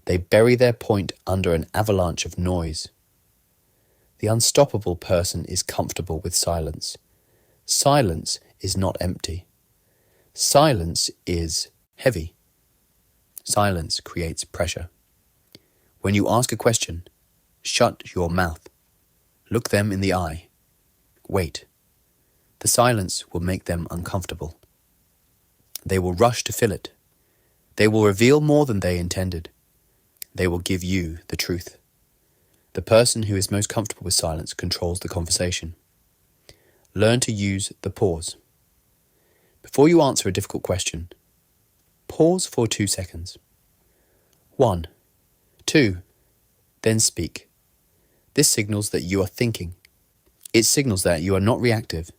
They bury their point under an avalanche of noise. The unstoppable person is comfortable with silence. Silence is not empty. Silence is heavy. Silence creates pressure. When you ask a question, shut your mouth. Look them in the eye. Wait. The silence will make them uncomfortable. They will rush to fill it. They will reveal more than they intended. They will give you the truth. The person who is most comfortable with silence controls the conversation. Learn to use the pause. Before you answer a difficult question, pause for 2 seconds. 1, 2, then speak. This signals that you are thinking. It signals that you are not reactive.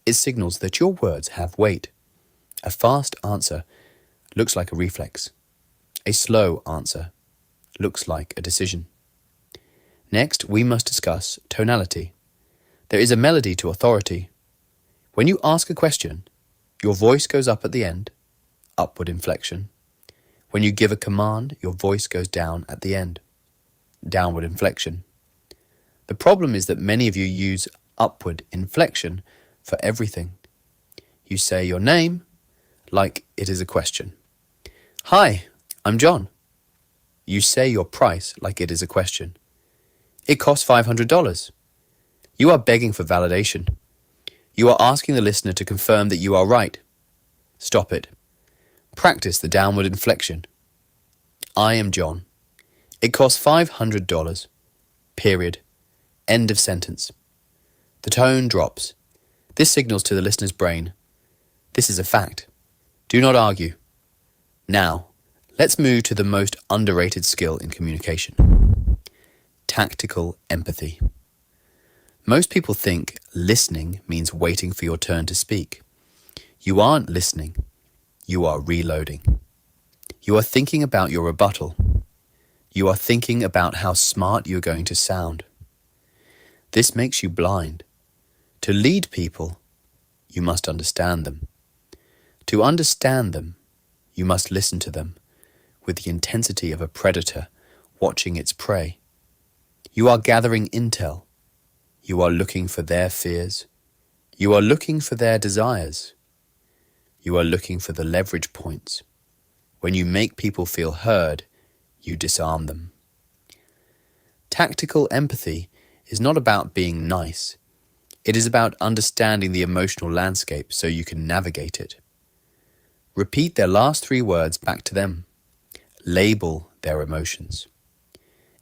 It signals that your words have weight. A fast answer looks like a reflex. A slow answer looks like a decision. Next, we must discuss tonality. There is a melody to authority. When you ask a question, your voice goes up at the end, upward inflection. When you give a command, your voice goes down at the end, downward inflection. The problem is that many of you use upward inflection for everything. You say your name like it is a question. Hi, I'm John. You say your price like it is a question. It costs $500. You are begging for validation. You are asking the listener to confirm that you are right. Stop it. Practice the downward inflection. I am John. It costs $500. Period. End of sentence. The tone drops. This signals to the listener's brain, this is a fact. Do not argue. Now, let's move to the most underrated skill in communication. Tactical empathy. Most people think listening means waiting for your turn to speak. You aren't listening. You are reloading. You are thinking about your rebuttal. You are thinking about how smart you're going to sound. This makes you blind. To lead people, you must understand them. To understand them, you must listen to them with the intensity of a predator watching its prey. You are gathering intel. You are looking for their fears. You are looking for their desires. You are looking for the leverage points. When you make people feel heard, you disarm them. Tactical empathy is not about being nice. It is about understanding the emotional landscape so you can navigate it. Repeat their last 3 words back to them. Label their emotions.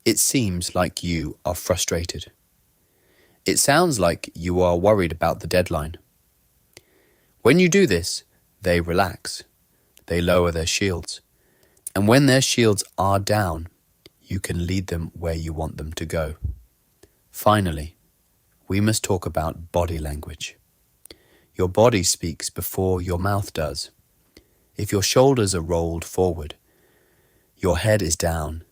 It seems like you are frustrated. It sounds like you are worried about the deadline. When you do this, they relax. they lower their shields. And when their shields are down, you can lead them where you want them to go. Finally, we must talk about body language. Your body speaks before your mouth does. If your shoulders are rolled forward, your head is down,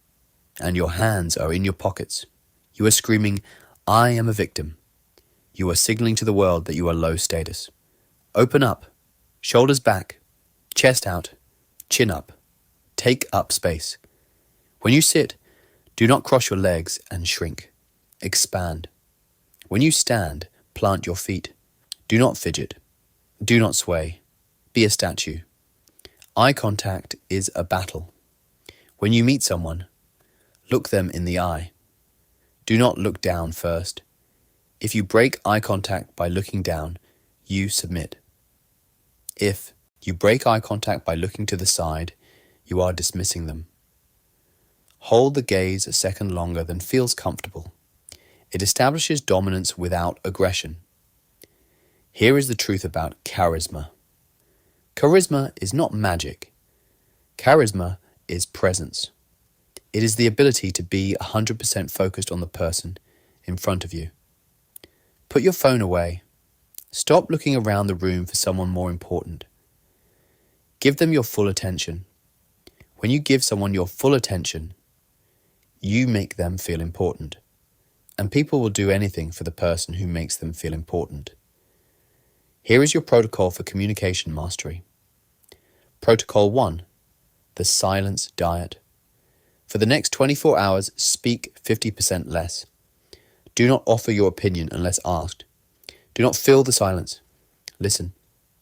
and your hands are in your pockets, you are screaming, "I am a victim." You are signaling to the world that you are low status. Open up, shoulders back, chest out, chin up. Take up space. When you sit, do not cross your legs and shrink. Expand. When you stand, plant your feet. Do not fidget. Do not sway. Be a statue. Eye contact is a battle. When you meet someone, look them in the eye. Do not look down first. If you break eye contact by looking down, you submit. If you break eye contact by looking to the side, you are dismissing them. Hold the gaze a second longer than feels comfortable. It establishes dominance without aggression. Here is the truth about charisma. Charisma is not magic. Charisma is presence. It is the ability to be 100% focused on the person in front of you. Put your phone away. Stop looking around the room for someone more important. Give them your full attention. When you give someone your full attention, you make them feel important. And people will do anything for the person who makes them feel important. Here is your protocol for communication mastery. Protocol 1, the silence diet. For the next 24 hours, speak 50% less. Do not offer your opinion unless asked. Do not fill the silence. Listen,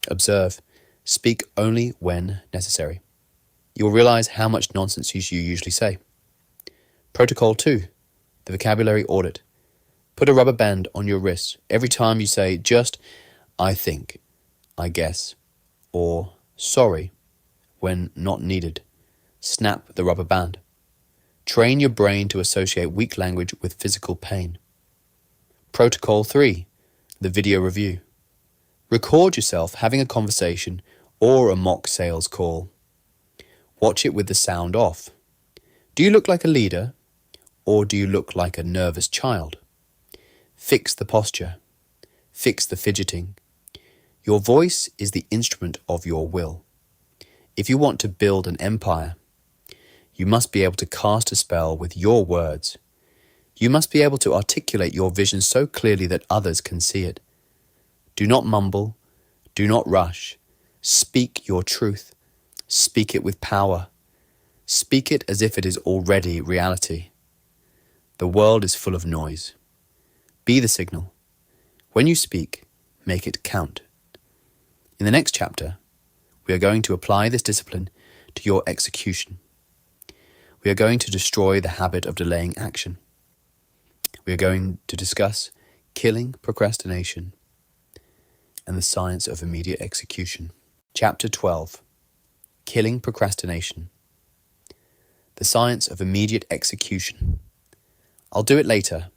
observe, speak only when necessary. You will realize how much nonsense you usually say. Protocol 2, the vocabulary audit. Put a rubber band on your wrist every time you say just, "I think," "I guess," or "sorry" when not needed. Snap the rubber band. Train your brain to associate weak language with physical pain. Protocol 3, the video review. Record yourself having a conversation or a mock sales call. Watch it with the sound off. Do you look like a leader, or do you look like a nervous child? Fix the posture. Fix the fidgeting. Your voice is the instrument of your will. If you want to build an empire, you must be able to cast a spell with your words. You must be able to articulate your vision so clearly that others can see it. Do not mumble. Do not rush. Speak your truth. Speak it with power. Speak it as if it is already reality. The world is full of noise. Be the signal. When you speak, make it count. In the next chapter, we are going to apply this discipline to your execution. We are going to destroy the habit of delaying action. We are going to discuss killing procrastination and the science of immediate execution. Chapter 12. Killing procrastination. The science of immediate execution. I'll do it later.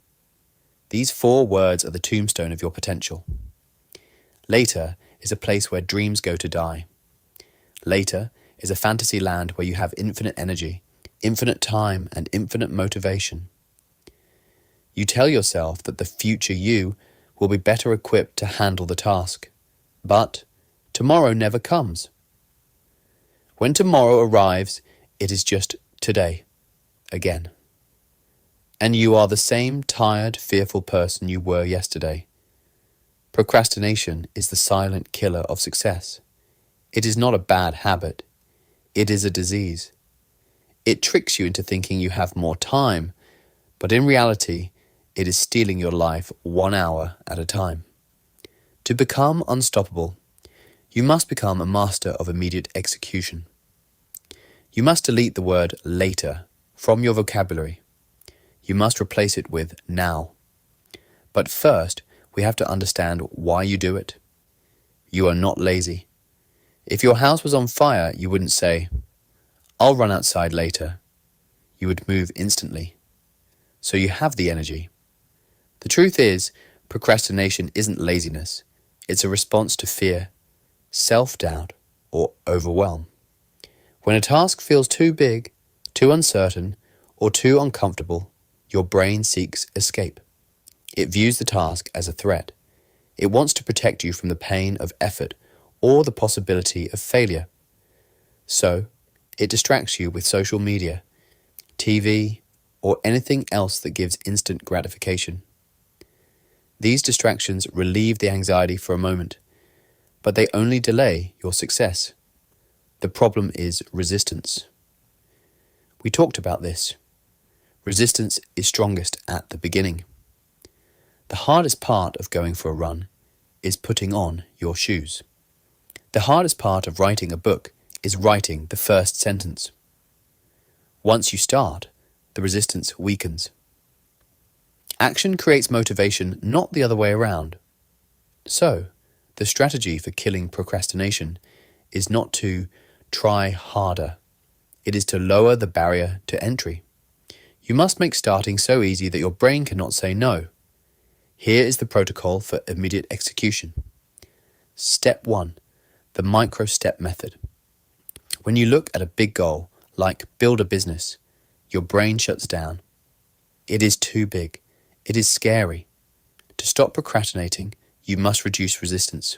These 4 words are the tombstone of your potential. Later is a place where dreams go to die. Later is a fantasy land where you have infinite energy, infinite time, and infinite motivation. You tell yourself that the future you will be better equipped to handle the task. But tomorrow never comes. When tomorrow arrives, it is just today, again. And you are the same tired, fearful person you were yesterday. Procrastination is the silent killer of success. It is not a bad habit. It is a disease. It tricks you into thinking you have more time, but in reality, it is stealing your life 1 hour at a time. To become unstoppable, you must become a master of immediate execution. You must delete the word later from your vocabulary. You must replace it with now. But first, we have to understand why you do it. You are not lazy. If your house was on fire, you wouldn't say, "I'll run outside later." You would move instantly. So you have the energy. The truth is, procrastination isn't laziness. It's a response to fear, self-doubt, or overwhelm. When a task feels too big, too uncertain, or too uncomfortable, your brain seeks escape. It views the task as a threat. It wants to protect you from the pain of effort or the possibility of failure. So, it distracts you with social media, TV, or anything else that gives instant gratification. These distractions relieve the anxiety for a moment, but they only delay your success. The problem is resistance. We talked about this. Resistance is strongest at the beginning. The hardest part of going for a run is putting on your shoes. The hardest part of writing a book is writing the first sentence. Once you start, the resistance weakens. Action creates motivation, not the other way around. So, the strategy for killing procrastination is not to try harder. It is to lower the barrier to entry. You must make starting so easy that your brain cannot say no. Here is the protocol for immediate execution. Step 1. The micro-step method. When you look at a big goal, like build a business, your brain shuts down. It is too big. It is scary. To stop procrastinating, you must reduce resistance.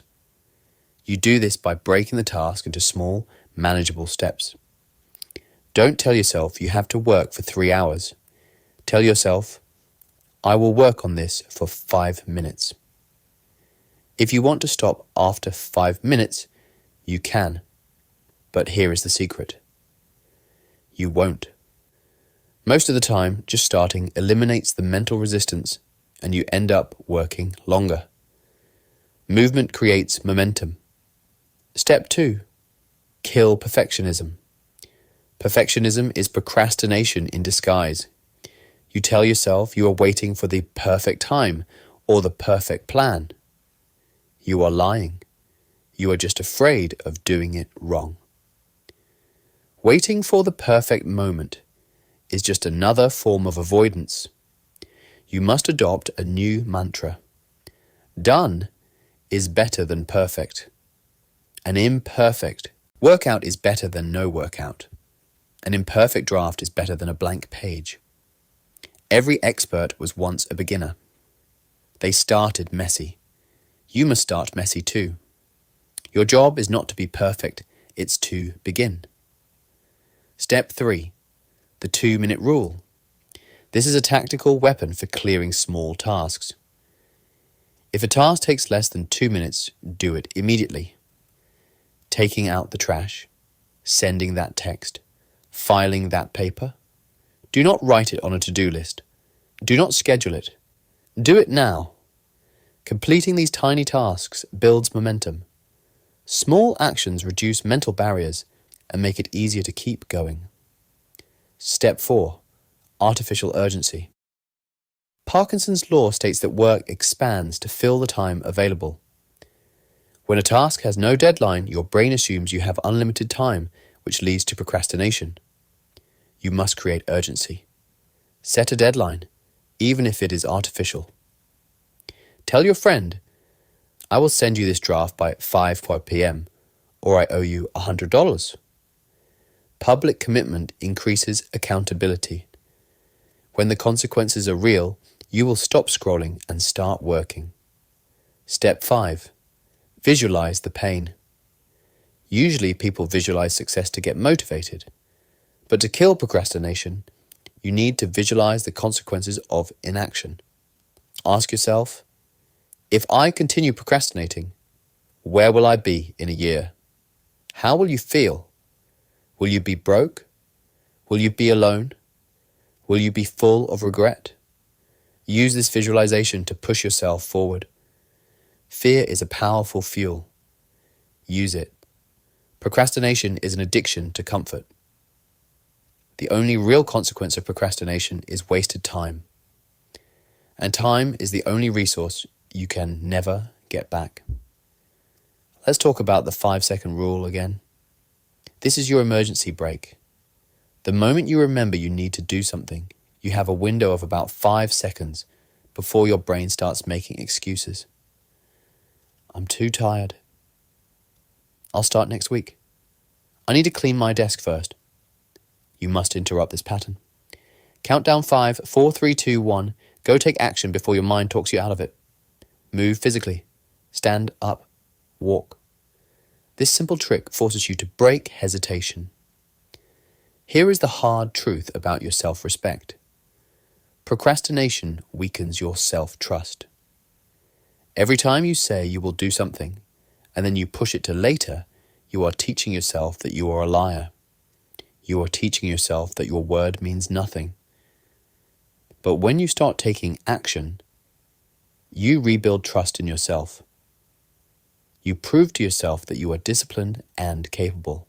You do this by breaking the task into small, manageable steps. Don't tell yourself you have to work for 3 hours. Tell yourself, I will work on this for 5 minutes. If you want to stop after 5 minutes, you can. But here is the secret. You won't. Most of the time, just starting eliminates the mental resistance and you end up working longer. Movement creates momentum. Step 2. Kill perfectionism. Perfectionism is procrastination in disguise. You tell yourself you are waiting for the perfect time or the perfect plan. You are lying. You are just afraid of doing it wrong. Waiting for the perfect moment is just another form of avoidance. You must adopt a new mantra. Done is better than perfect. An imperfect workout is better than no workout. An imperfect draft is better than a blank page. Every expert was once a beginner. They started messy. You must start messy too. Your job is not to be perfect, it's to begin. Step 3. The 2-minute rule. This is a tactical weapon for clearing small tasks. If a task takes less than 2 minutes, do it immediately. Taking out the trash, sending that text, filing that paper. Do not write it on a to-do list. Do not schedule it. Do it now. Completing these tiny tasks builds momentum. Small actions reduce mental barriers and make it easier to keep going. Step 4. Artificial urgency. Parkinson's law states that work expands to fill the time available. When a task has no deadline, your brain assumes you have unlimited time, which leads to procrastination. You must create urgency. Set a deadline, even if it is artificial. Tell your friend, I will send you this draft by 5 p.m. or I owe you $100. Public commitment increases accountability. When the consequences are real, you will stop scrolling and start working. Step 5. Visualize the pain. Usually people visualize success to get motivated. But to kill procrastination, you need to visualize the consequences of inaction. Ask yourself, if I continue procrastinating, where will I be in a year? How will you feel? Will you be broke? Will you be alone? Will you be full of regret? Use this visualization to push yourself forward. Fear is a powerful fuel. Use it. Procrastination is an addiction to comfort. The only real consequence of procrastination is wasted time. And time is the only resource you can never get back. Let's talk about the 5-second rule again. This is your emergency brake. The moment you remember you need to do something, you have a window of about 5 seconds before your brain starts making excuses. I'm too tired. I'll start next week. I need to clean my desk first. You must interrupt this pattern. Count down 5, 4, 3, 2, 1. Go take action before your mind talks you out of it. Move physically. Stand up. Walk. This simple trick forces you to break hesitation. Here is the hard truth about your self-respect. Procrastination weakens your self-trust. Every time you say you will do something, and then you push it to later, you are teaching yourself that you are a liar. You are teaching yourself that your word means nothing. But when you start taking action, you rebuild trust in yourself. You prove to yourself that you are disciplined and capable.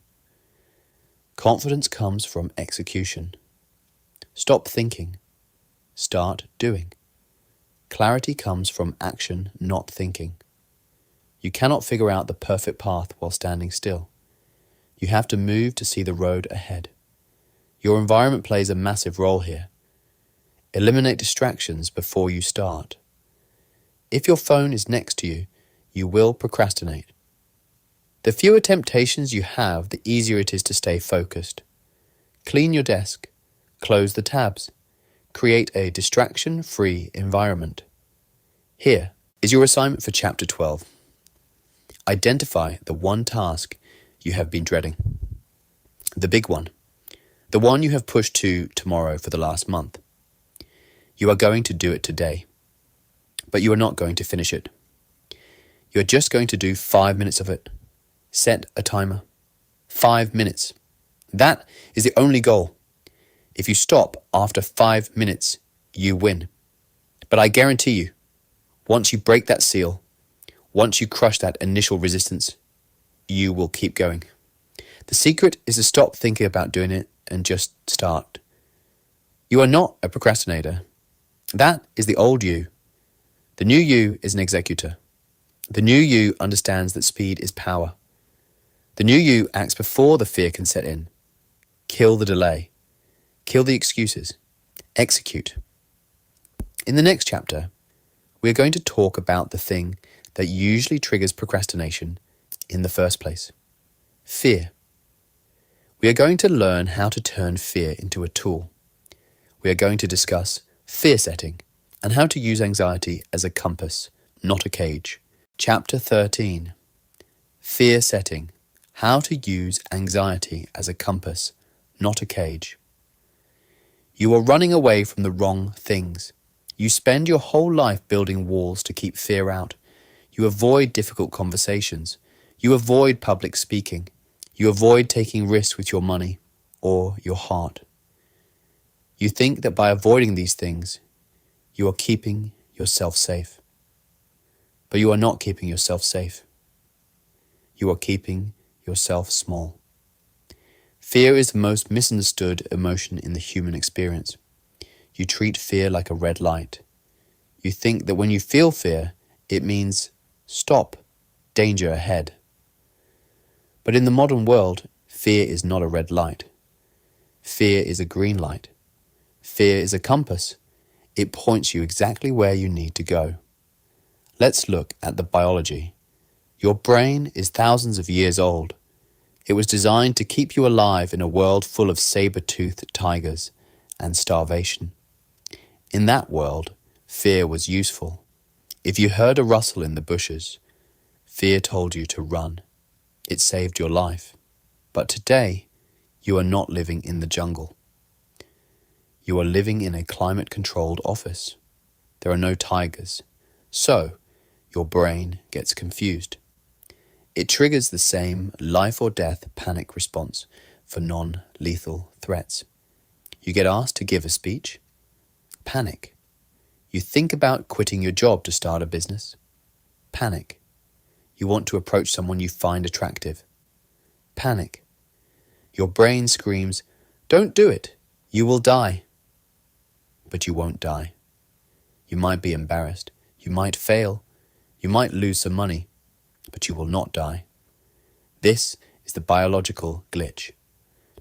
Confidence comes from execution. Stop thinking. Start doing. Clarity comes from action, not thinking. You cannot figure out the perfect path while standing still. You have to move to see the road ahead. Your environment plays a massive role here. Eliminate distractions before you start. If your phone is next to you, you will procrastinate. The fewer temptations you have, the easier it is to stay focused. Clean your desk. Close the tabs. Create a distraction-free environment. Here is your assignment for Chapter 12. Identify the one task you have been dreading. The big one. The one you have pushed to tomorrow for the last month. You are going to do it today, but you are not going to finish it. You are just going to do 5 minutes of it. Set a timer. 5 minutes. That is the only goal. If you stop after 5 minutes, you win. But I guarantee you, once you break that seal, once you crush that initial resistance, you will keep going. The secret is to stop thinking about doing it and just start. You are not a procrastinator. That is the old you. The new you is an executor. The new you understands that speed is power. The new you acts before the fear can set in. Kill the delay. Kill the excuses. Execute. In the next chapter, we are going to talk about the thing that usually triggers procrastination in the first place. Fear. We are going to learn how to turn fear into a tool. We are going to discuss fear setting and how to use anxiety as a compass, not a cage. Chapter 13. Fear setting. How to use anxiety as a compass, not a cage. You are running away from the wrong things. You spend your whole life building walls to keep fear out. You avoid difficult conversations. You avoid public speaking. You avoid taking risks with your money or your heart. You think that by avoiding these things, you are keeping yourself safe. But you are not keeping yourself safe. You are keeping yourself small. Fear is the most misunderstood emotion in the human experience. You treat fear like a red light. You think that when you feel fear, it means stop, danger ahead. But in the modern world, fear is not a red light. Fear is a green light. Fear is a compass. It points you exactly where you need to go. Let's look at the biology. Your brain is thousands of years old. It was designed to keep you alive in a world full of saber-toothed tigers and starvation. In that world, fear was useful. If you heard a rustle in the bushes, fear told you to run. It saved your life. But today, you are not living in the jungle. You are living in a climate-controlled office. There are no tigers. So, your brain gets confused. It triggers the same life or death panic response for non-lethal threats. You get asked to give a speech. Panic. You think about quitting your job to start a business. Panic. You want to approach someone you find attractive. Panic. Your brain screams, "Don't do it. You will die." But you won't die. You might be embarrassed. You might fail. You might lose some money. But you will not die. This is the biological glitch.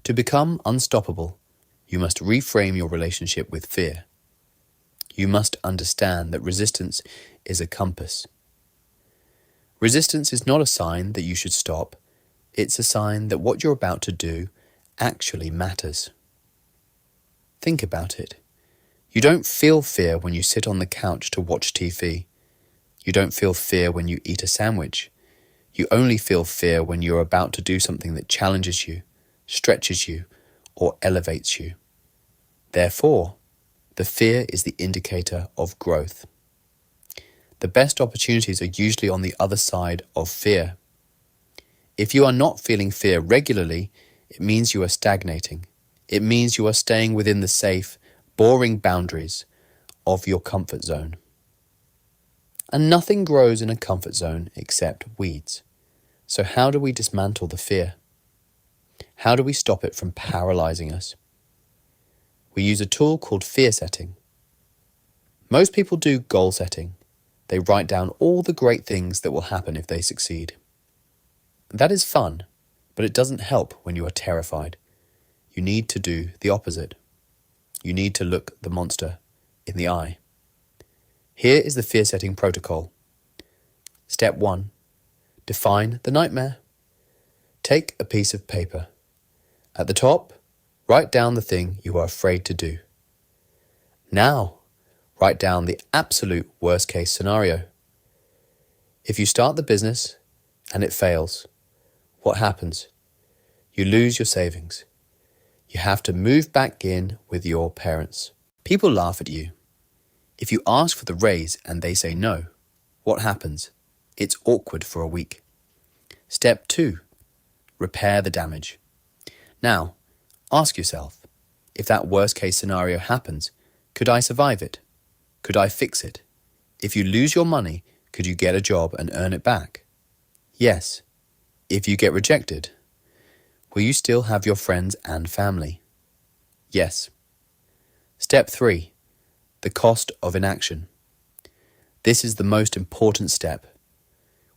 To become unstoppable, you must reframe your relationship with fear. You must understand that resistance is a compass. Resistance is not a sign that you should stop. It's a sign that what you're about to do actually matters. Think about it. You don't feel fear when you sit on the couch to watch TV. You don't feel fear when you eat a sandwich. You only feel fear when you're about to do something that challenges you, stretches you, or elevates you. Therefore, the fear is the indicator of growth. The best opportunities are usually on the other side of fear. If you are not feeling fear regularly, it means you are stagnating. It means you are staying within the safe, boring boundaries of your comfort zone. And nothing grows in a comfort zone except weeds. So how do we dismantle the fear? How do we stop it from paralyzing us? We use a tool called fear setting. Most people do goal setting. They write down all the great things that will happen if they succeed. That is fun, but it doesn't help when you are terrified. You need to do the opposite. You need to look the monster in the eye. Here is the fear setting protocol. Step 1. Define the nightmare. Take a piece of paper. At the top, write down the thing you are afraid to do. Now, write down the absolute worst case scenario. If you start the business and it fails, what happens? You lose your savings. You have to move back in with your parents. People laugh at you. If you ask for the raise and they say no, what happens? It's awkward for a week. Step 2. Repair the damage. Now, ask yourself, if that worst case scenario happens, could I survive it? Could I fix it? If you lose your money, could you get a job and earn it back? Yes. If you get rejected, will you still have your friends and family? Yes. Step 3. The cost of inaction. This is the most important step.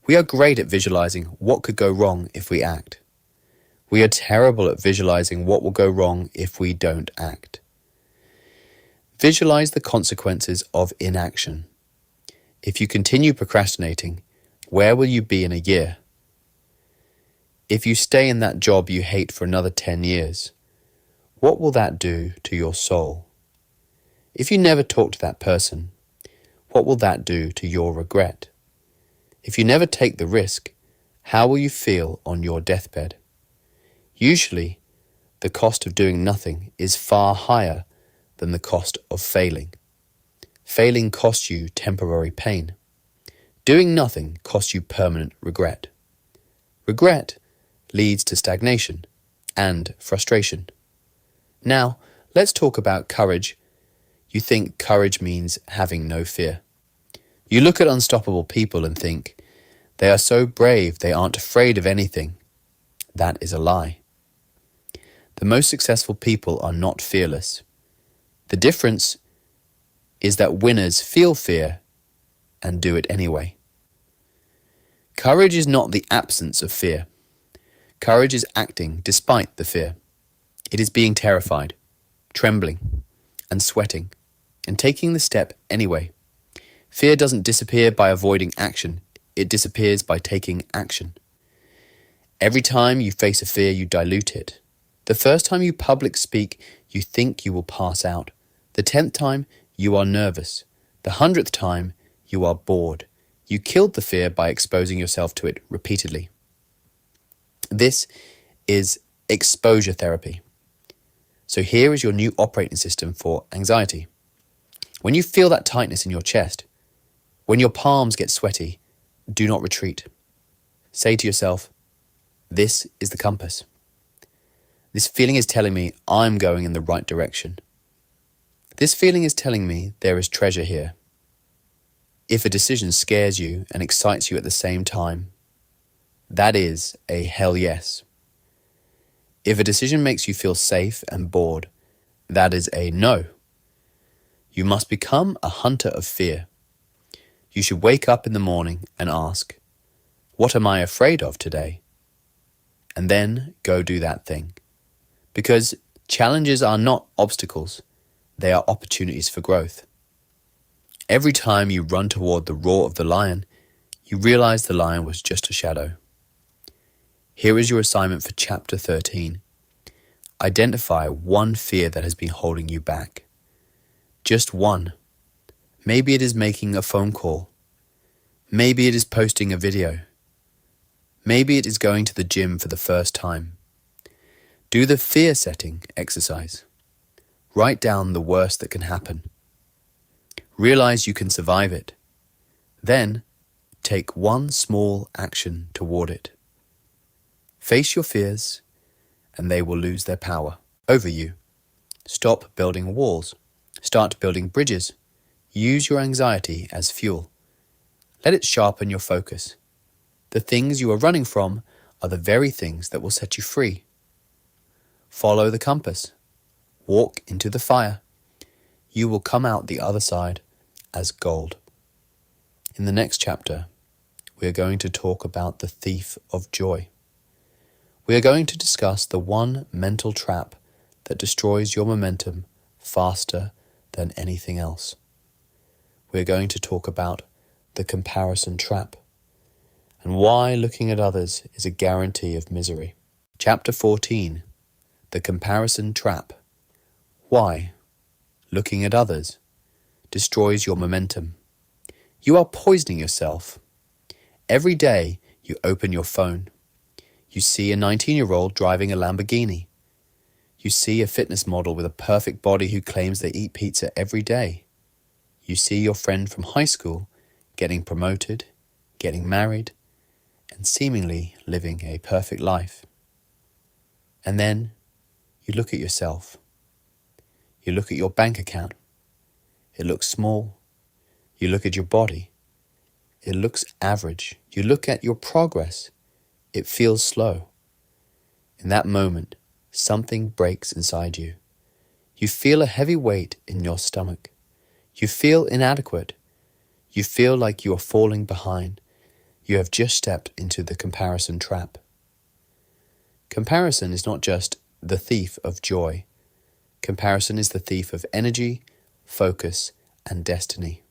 We are great at visualizing what could go wrong if we act. We are terrible at visualizing what will go wrong if we don't act. Visualize the consequences of inaction. If you continue procrastinating, where will you be in a year? If you stay in that job you hate for another 10 years, what will that do to your soul? If you never talk to that person, what will that do to your regret? If you never take the risk, how will you feel on your deathbed? Usually, the cost of doing nothing is far higher than the cost of failing. Failing costs you temporary pain. Doing nothing costs you permanent regret. Regret leads to stagnation and frustration. Now, let's talk about courage. You think courage means having no fear. You look at unstoppable people and think, they are so brave they aren't afraid of anything. That is a lie. The most successful people are not fearless. The difference is that winners feel fear and do it anyway. Courage is not the absence of fear. Courage is acting despite the fear. It is being terrified, trembling, and sweating, and taking the step anyway. Fear doesn't disappear by avoiding action. It disappears by taking action. Every time you face a fear, you dilute it. The first time you public speak, you think you will pass out. The 10th time, you are nervous. The 100th time, you are bored. You killed the fear by exposing yourself to it repeatedly. This is exposure therapy. So here is your new operating system for anxiety. When you feel that tightness in your chest, when your palms get sweaty, do not retreat. Say to yourself, this is the compass. This feeling is telling me I'm going in the right direction. This feeling is telling me there is treasure here. If a decision scares you and excites you at the same time, that is a hell yes. If a decision makes you feel safe and bored, that is a no. You must become a hunter of fear. You should wake up in the morning and ask, what am I afraid of today? And then go do that thing. Because challenges are not obstacles, they are opportunities for growth. Every time you run toward the roar of the lion, you realize the lion was just a shadow. Here is your assignment for Chapter 13. Identify one fear that has been holding you back. Just one. Maybe it is making a phone call. Maybe it is posting a video. Maybe it is going to the gym for the first time. Do the fear setting exercise. Write down the worst that can happen. Realize you can survive it. Then, take one small action toward it. Face your fears, and they will lose their power over you. Stop building walls. Start building bridges. Use your anxiety as fuel. Let it sharpen your focus. The things you are running from are the very things that will set you free. Follow the compass. Walk into the fire. You will come out the other side as gold. In the next chapter, we are going to talk about the thief of joy. We are going to discuss the one mental trap that destroys your momentum faster than anything else. We are going to talk about the comparison trap and why looking at others is a guarantee of misery. Chapter 14, the comparison trap. Why looking at others destroys your momentum. You are poisoning yourself. Every day you open your phone. You see a 19-year-old driving a Lamborghini. You see a fitness model with a perfect body who claims they eat pizza every day. You see your friend from high school getting promoted, getting married, and seemingly living a perfect life. And then you look at yourself. You look at your bank account. It looks small. You look at your body. It looks average. You look at your progress. It feels slow. In that moment, something breaks inside you. You feel a heavy weight in your stomach. You feel inadequate. You feel like you are falling behind. You have just stepped into the comparison trap. Comparison is not just the thief of joy. Comparison is the thief of energy, focus, and destiny.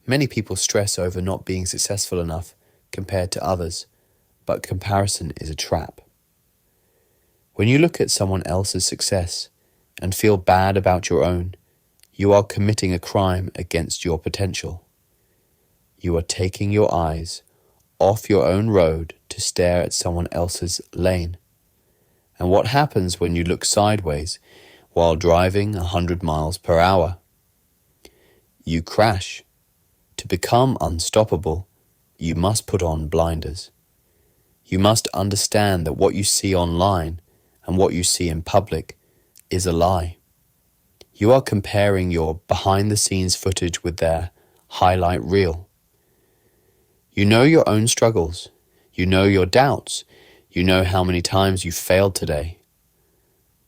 Many people stress over not being successful enough compared to others, but comparison is a trap. When you look at someone else's success and feel bad about your own, you are committing a crime against your potential. You are taking your eyes off your own road to stare at someone else's lane. And what happens when you look sideways while driving 100 miles per hour? You crash. To become unstoppable, you must put on blinders. You must understand that what you see online and what you see in public is a lie. You are comparing your behind-the-scenes footage with their highlight reel. You know your own struggles. You know your doubts. You know how many times you failed today.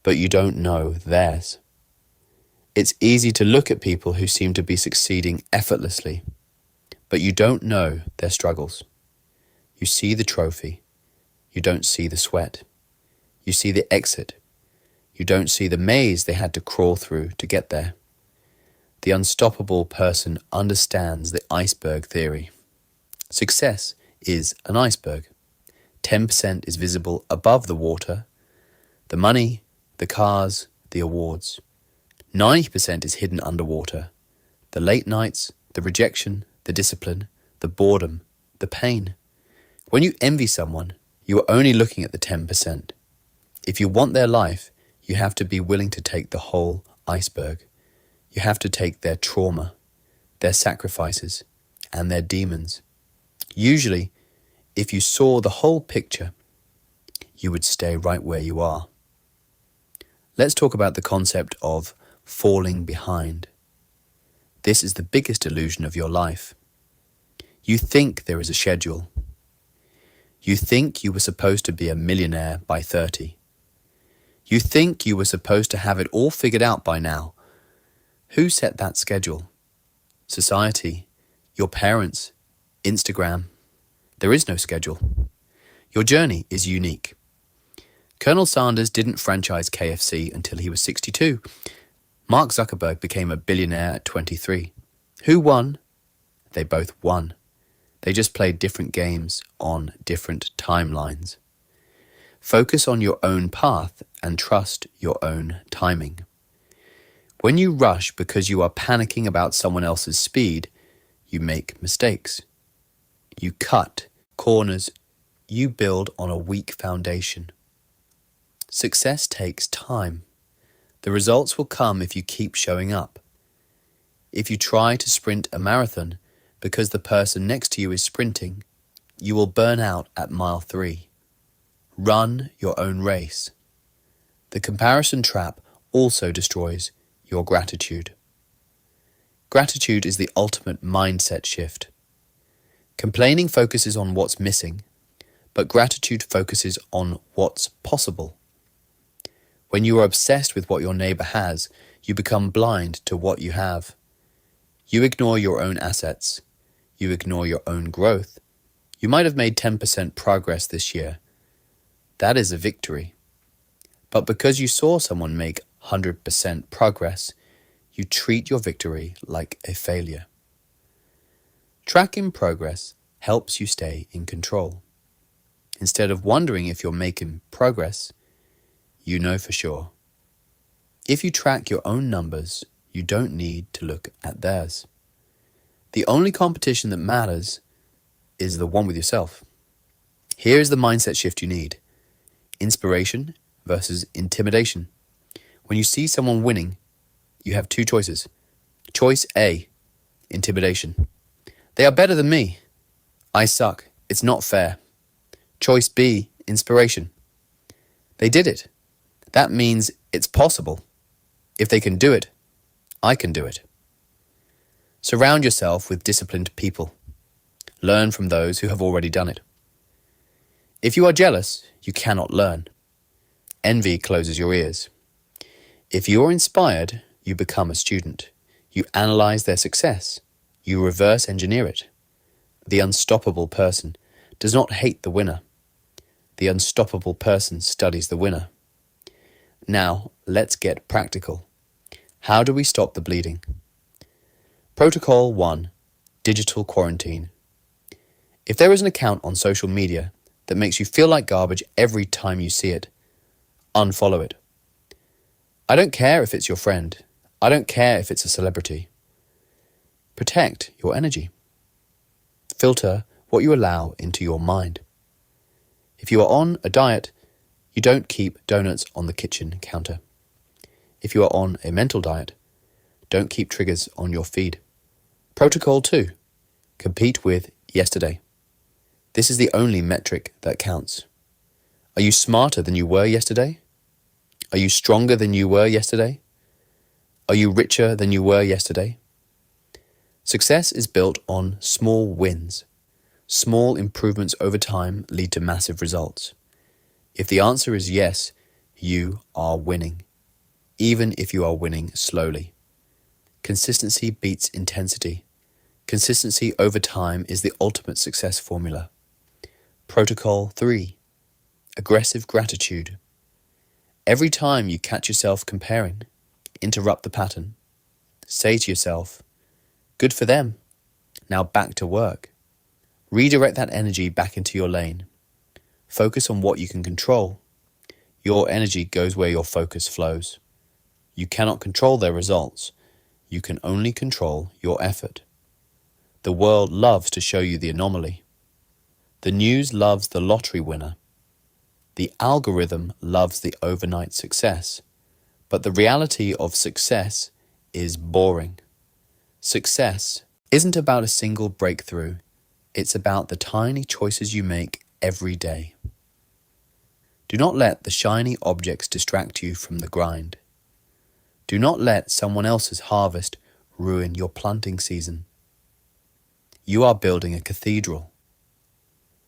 But you don't know theirs. It's easy to look at people who seem to be succeeding effortlessly, but you don't know their struggles. You see the trophy. You don't see the sweat. You see the exit. You don't see the maze they had to crawl through to get there. The unstoppable person understands the iceberg theory. Success is an iceberg. 10% is visible above the water, the money, the cars, the awards. 90% is hidden underwater, the late nights, the rejection, the discipline, the boredom, the pain. When you envy someone, you are only looking at the 10%. If you want their life, you have to be willing to take the whole iceberg. You have to take their trauma, their sacrifices, and their demons. Usually, if you saw the whole picture, you would stay right where you are. Let's talk about the concept of falling behind. This is the biggest illusion of your life. You think there is a schedule. You think you were supposed to be a millionaire by 30. You think you were supposed to have it all figured out by now. Who set that schedule? Society, your parents, Instagram. There is no schedule. Your journey is unique. Colonel Sanders didn't franchise KFC until he was 62. Mark Zuckerberg became a billionaire at 23. Who won? They both won. They just play different games on different timelines. Focus on your own path and trust your own timing. When you rush because you are panicking about someone else's speed, you make mistakes. You cut corners. You build on a weak foundation. Success takes time. The results will come if you keep showing up. If you try to sprint a marathon because the person next to you is sprinting, you will burn out at mile 3. Run your own race. The comparison trap also destroys your gratitude. Gratitude is the ultimate mindset shift. Complaining focuses on what's missing, but gratitude focuses on what's possible. When you are obsessed with what your neighbor has, you become blind to what you have. You ignore your own assets. You ignore your own growth. You might have made 10% progress this year. That is a victory. But because you saw someone make 100% progress, you treat your victory like a failure. Tracking progress helps you stay in control. Instead of wondering if you're making progress, you know for sure. If you track your own numbers, you don't need to look at theirs. The only competition that matters is the one with yourself. Here is the mindset shift you need. Inspiration versus intimidation. When you see someone winning, you have 2 choices. Choice A, intimidation. They are better than me. I suck. It's not fair. Choice B, inspiration. They did it. That means it's possible. If they can do it, I can do it. Surround yourself with disciplined people. Learn from those who have already done it. If you are jealous, you cannot learn. Envy closes your ears. If you are inspired, you become a student. You analyze their success. You reverse engineer it. The unstoppable person does not hate the winner. The unstoppable person studies the winner. Now, let's get practical. How do we stop the bleeding? Protocol 1. Digital quarantine. If there is an account on social media that makes you feel like garbage every time you see it, unfollow it. I don't care if it's your friend. I don't care if it's a celebrity. Protect your energy. Filter what you allow into your mind. If you are on a diet, you don't keep donuts on the kitchen counter. If you are on a mental diet, don't keep triggers on your feed. Protocol 2. Compete with yesterday. This is the only metric that counts. Are you smarter than you were yesterday? Are you stronger than you were yesterday? Are you richer than you were yesterday? Success is built on small wins. Small improvements over time lead to massive results. If the answer is yes, you are winning, even if you are winning slowly. Consistency beats intensity. Consistency over time is the ultimate success formula. Protocol 3. Aggressive gratitude. Every time you catch yourself comparing, interrupt the pattern. Say to yourself, good for them. Now back to work. Redirect that energy back into your lane. Focus on what you can control. Your energy goes where your focus flows. You cannot control their results. You can only control your effort. The world loves to show you the anomaly. The news loves the lottery winner. The algorithm loves the overnight success. But the reality of success is boring. Success isn't about a single breakthrough. It's about the tiny choices you make every day. Do not let the shiny objects distract you from the grind. Do not let someone else's harvest ruin your planting season. You are building a cathedral.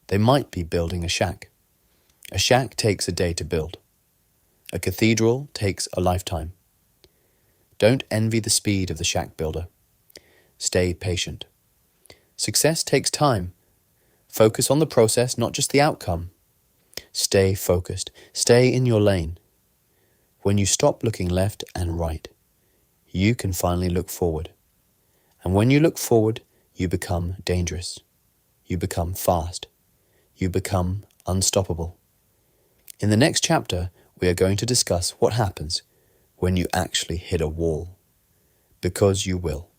They might be building a shack. A shack takes a day to build. A cathedral takes a lifetime. Don't envy the speed of the shack builder. Stay patient. Success takes time. Focus on the process, not just the outcome. Stay focused. Stay in your lane. When you stop looking left and right, you can finally look forward. And when you look forward, you become dangerous. you become fast. You become unstoppable. In the next chapter, we are going to discuss what happens when you actually hit a wall. Because you will.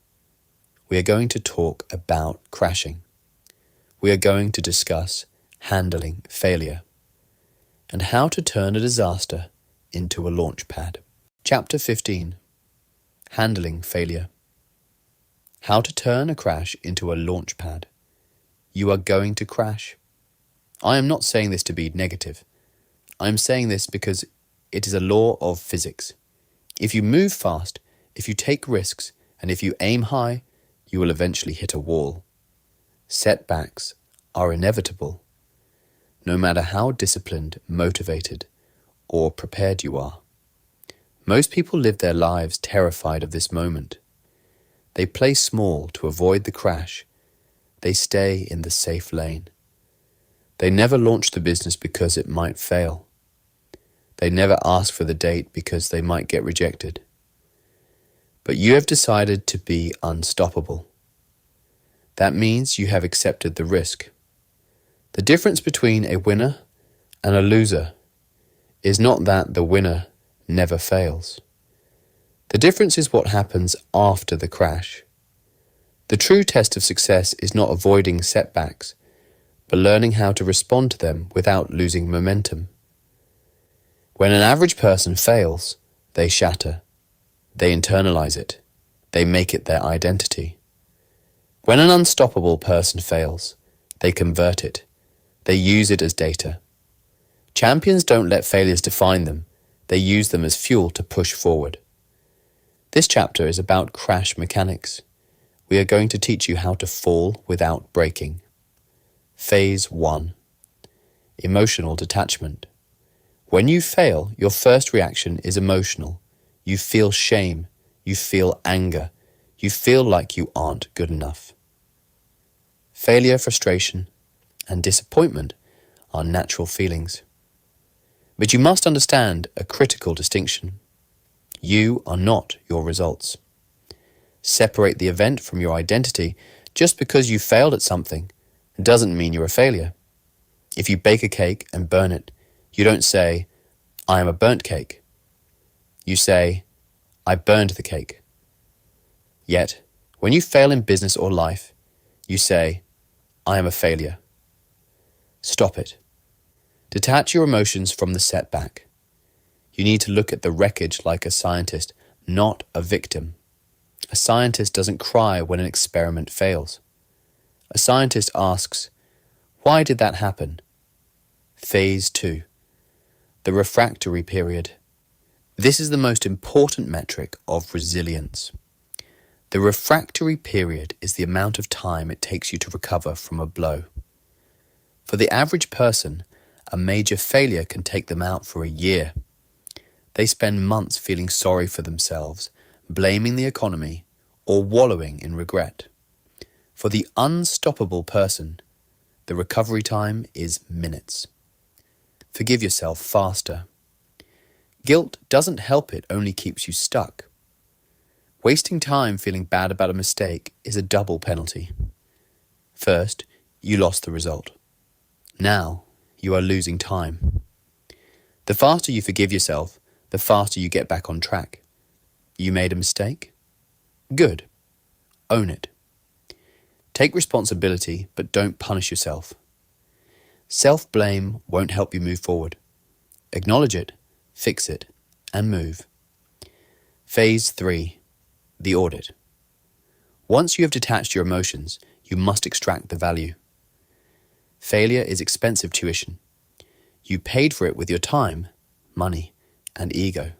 We are going to talk about crashing. We are going to discuss handling failure and how to turn a disaster into a launch pad. Chapter 15. Handling failure. How to turn a crash into a launch pad. You are going to crash. I am not saying this to be negative. I am saying this because it is a law of physics. If you move fast, if you take risks, and if you aim high, you will eventually hit a wall. Setbacks are inevitable, no matter how disciplined, motivated, or prepared you are. Most people live their lives terrified of this moment. They play small to avoid the crash. They stay in the safe lane. They never launch the business because it might fail. They never ask for the date because they might get rejected. But you have decided to be unstoppable. That means you have accepted the risk. The difference between a winner and a loser is not that the winner never fails. The difference is what happens after the crash. The true test of success is not avoiding setbacks, but learning how to respond to them without losing momentum. When an average person fails, they shatter. They internalize it. They make it their identity. When an unstoppable person fails, they convert it. They use it as data. Champions don't let failures define them. They use them as fuel to push forward. This chapter is about crash mechanics. We are going to teach you how to fall without breaking. Phase 1. Emotional detachment. When you fail, your first reaction is emotional. You feel shame. You feel anger. You feel like you aren't good enough. Failure, frustration, and disappointment are natural feelings. But you must understand a critical distinction. You are not your results. Separate the event from your identity. Just because you failed at something doesn't mean you're a failure. If you bake a cake and burn it, you don't say, "I am a burnt cake." You say, "I burned the cake." Yet, when you fail in business or life, you say, "I am a failure." Stop it. Detach your emotions from the setback. You need to look at the wreckage like a scientist, not a victim. A scientist doesn't cry when an experiment fails. A scientist asks, "Why did that happen?" Phase 2. The refractory period. This is the most important metric of resilience. The refractory period is the amount of time it takes you to recover from a blow. For the average person, a major failure can take them out for a year. They spend months feeling sorry for themselves, blaming the economy, or wallowing in regret. For the unstoppable person, the recovery time is minutes. Forgive yourself faster. Guilt doesn't help, it only keeps you stuck. Wasting time feeling bad about a mistake is a double penalty. First, you lost the result. Now, you are losing time. The faster you forgive yourself, the faster you get back on track. You made a mistake? Good. Own it. Take responsibility, but don't punish yourself. Self-blame won't help you move forward. Acknowledge it, fix it, and move. Phase 3. The audit. Once you have detached your emotions, you must extract the value. Failure is expensive tuition. You paid for it with your time, money, and ego.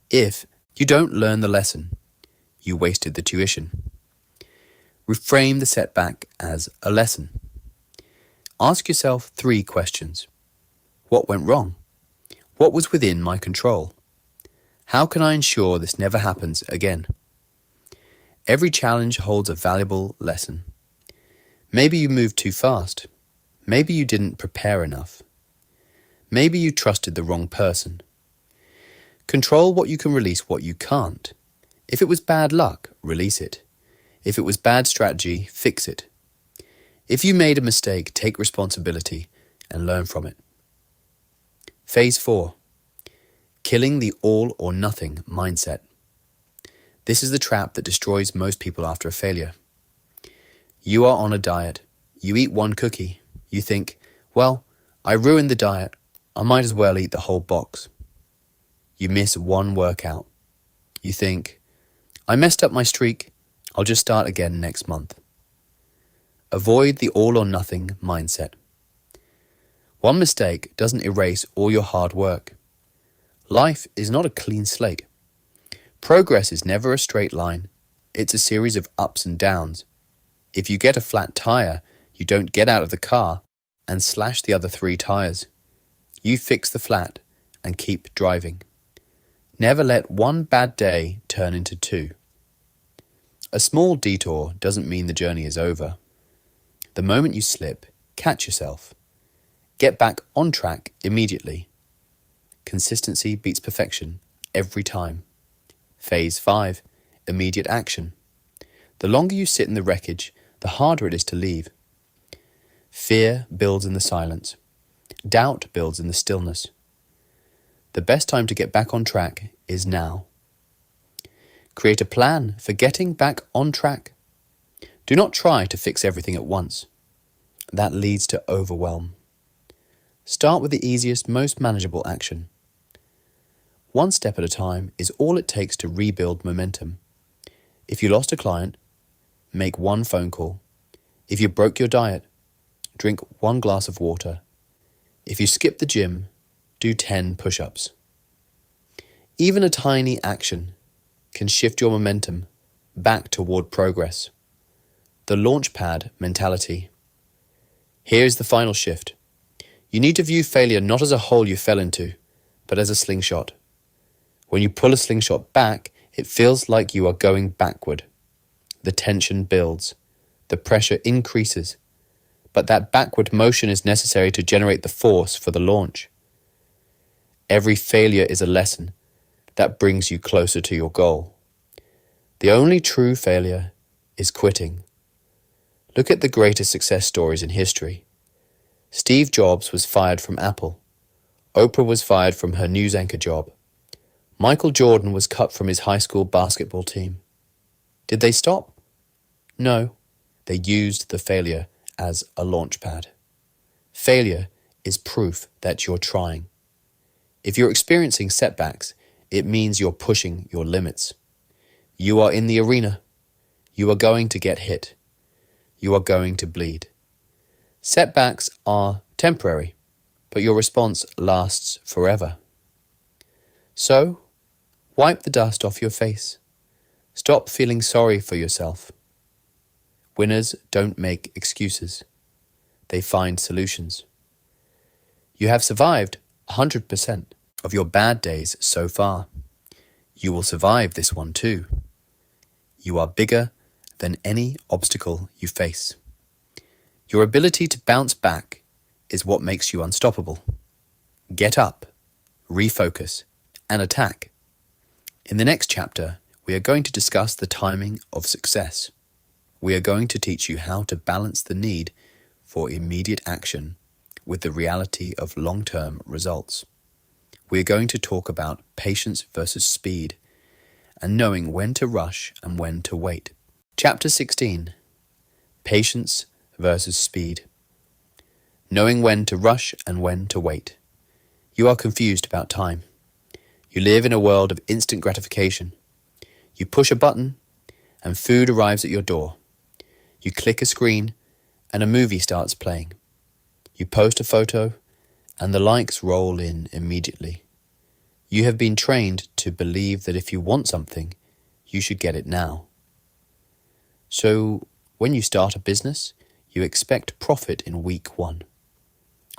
If you don't learn the lesson, you wasted the tuition. Reframe the setback as a lesson. Ask yourself 3 questions. What went wrong? What was within my control? How can I ensure this never happens again? Every challenge holds a valuable lesson. Maybe you moved too fast. Maybe you didn't prepare enough. Maybe you trusted the wrong person. Control what you can, release what you can't. If it was bad luck, release it. If it was bad strategy, fix it. If you made a mistake, take responsibility and learn from it. Phase 4. Killing the all or nothing mindset. This is the trap that destroys most people after a failure. You are on a diet. You eat one cookie. You think, well, I ruined the diet. I might as well eat the whole box. You miss one workout. You think, I messed up my streak. I'll just start again next month. Avoid the all or nothing mindset. One mistake doesn't erase all your hard work. Life is not a clean slate. Progress is never a straight line. It's a series of ups and downs. If you get a flat tire, you don't get out of the car and slash the other 3 tires. You fix the flat and keep driving. Never let one bad day turn into 2. A small detour doesn't mean the journey is over. The moment you slip, catch yourself. Get back on track immediately. Consistency beats perfection every time. Phase 5. Immediate action. The longer you sit in the wreckage, the harder it is to leave. Fear builds in the silence. Doubt builds in the stillness. The best time to get back on track is now. Create a plan for getting back on track. Do not try to fix everything at once. That leads to overwhelm. Start with the easiest, most manageable action. One step at a time is all it takes to rebuild momentum. If you lost a client, make 1 phone call. If you broke your diet, drink 1 glass of water. If you skip the gym, do 10 push-ups. Even a tiny action can shift your momentum back toward progress. The launchpad mentality. Here's the final shift. You need to view failure not as a hole you fell into, but as a slingshot. When you pull a slingshot back, it feels like you are going backward. The tension builds. The pressure increases. But that backward motion is necessary to generate the force for the launch. Every failure is a lesson that brings you closer to your goal. The only true failure is quitting. Look at the greatest success stories in history. Steve Jobs was fired from Apple. Oprah was fired from her news anchor job. Michael Jordan was cut from his high school basketball team. Did they stop? No, they used the failure as a launch pad. Failure is proof that you're trying. If you're experiencing setbacks, it means you're pushing your limits. You are in the arena. You are going to get hit. You are going to bleed. Setbacks are temporary, but your response lasts forever. So, wipe the dust off your face. Stop feeling sorry for yourself. Winners don't make excuses. They find solutions. You have survived 100% of your bad days so far. You will survive this one too. You are bigger than any obstacle you face. Your ability to bounce back is what makes you unstoppable. Get up, refocus, and attack. In the next chapter, we are going to discuss the timing of success. We are going to teach you how to balance the need for immediate action with the reality of long-term results. We are going to talk about patience versus speed and knowing when to rush and when to wait. Chapter 16. Patience versus speed. Knowing when to rush and when to wait. You are confused about time. You live in a world of instant gratification. You push a button and food arrives at your door. You click a screen and a movie starts playing. You post a photo and the likes roll in immediately. You have been trained to believe that if you want something, you should get it now. So, when you start a business, you expect profit in week 1.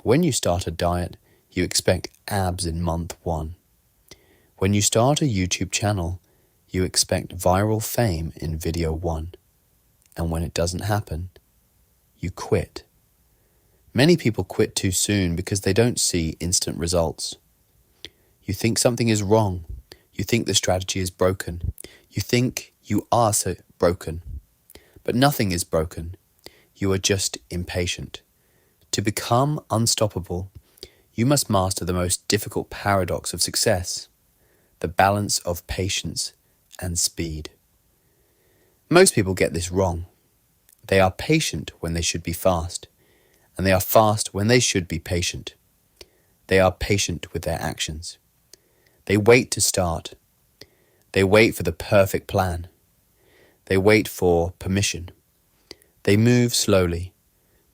When you start a diet, you expect abs in month 1. When you start a YouTube channel, you expect viral fame in video 1. And when it doesn't happen, you quit. Many people quit too soon because they don't see instant results. You think something is wrong. You think the strategy is broken. You think you are so broken. But nothing is broken. You are just impatient. To become unstoppable, you must master the most difficult paradox of success, the balance of patience and speed. Most people get this wrong. They are patient when they should be fast, and they are fast when they should be patient. They are patient with their actions. They wait to start. They wait for the perfect plan. They wait for permission. They move slowly,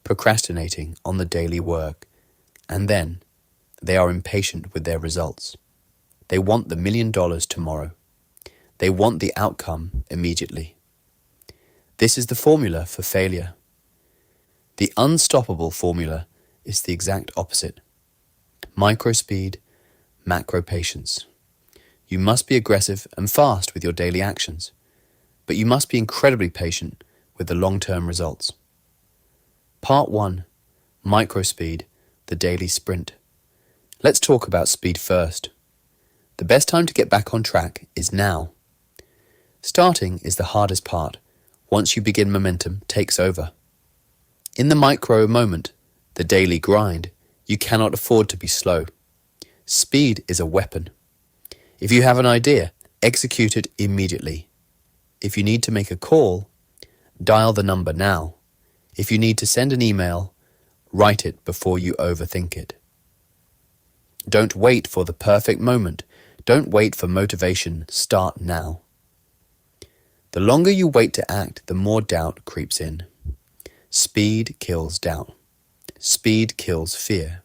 procrastinating on the daily work, and then they are impatient with their results. They want the $1 million tomorrow. They want the outcome immediately. This is the formula for failure. The unstoppable formula is the exact opposite. Micro speed, macro patience. You must be aggressive and fast with your daily actions, but you must be incredibly patient with the long-term results. Part 1. Micro speed, the daily sprint. Let's talk about speed first. The best time to get back on track is now. Starting is the hardest part. Once you begin, momentum takes over. In the micro moment, the daily grind, you cannot afford to be slow. Speed is a weapon. If you have an idea, execute it immediately. If you need to make a call, dial the number now. If you need to send an email, write it before you overthink it. Don't wait for the perfect moment. Don't wait for motivation. Start now. The longer you wait to act, the more doubt creeps in. Speed kills doubt. Speed kills fear.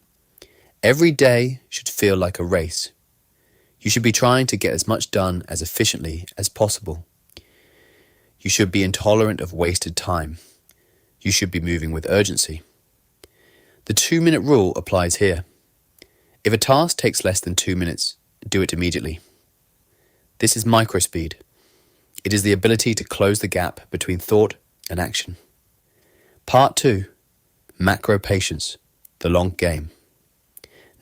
Every day should feel like a race. You should be trying to get as much done as efficiently as possible. You should be intolerant of wasted time. You should be moving with urgency. The 2-minute rule applies here. If a task takes less than 2 minutes, do it immediately. This is microspeed. It is the ability to close the gap between thought and action. Part 2. Macro patience, the long game.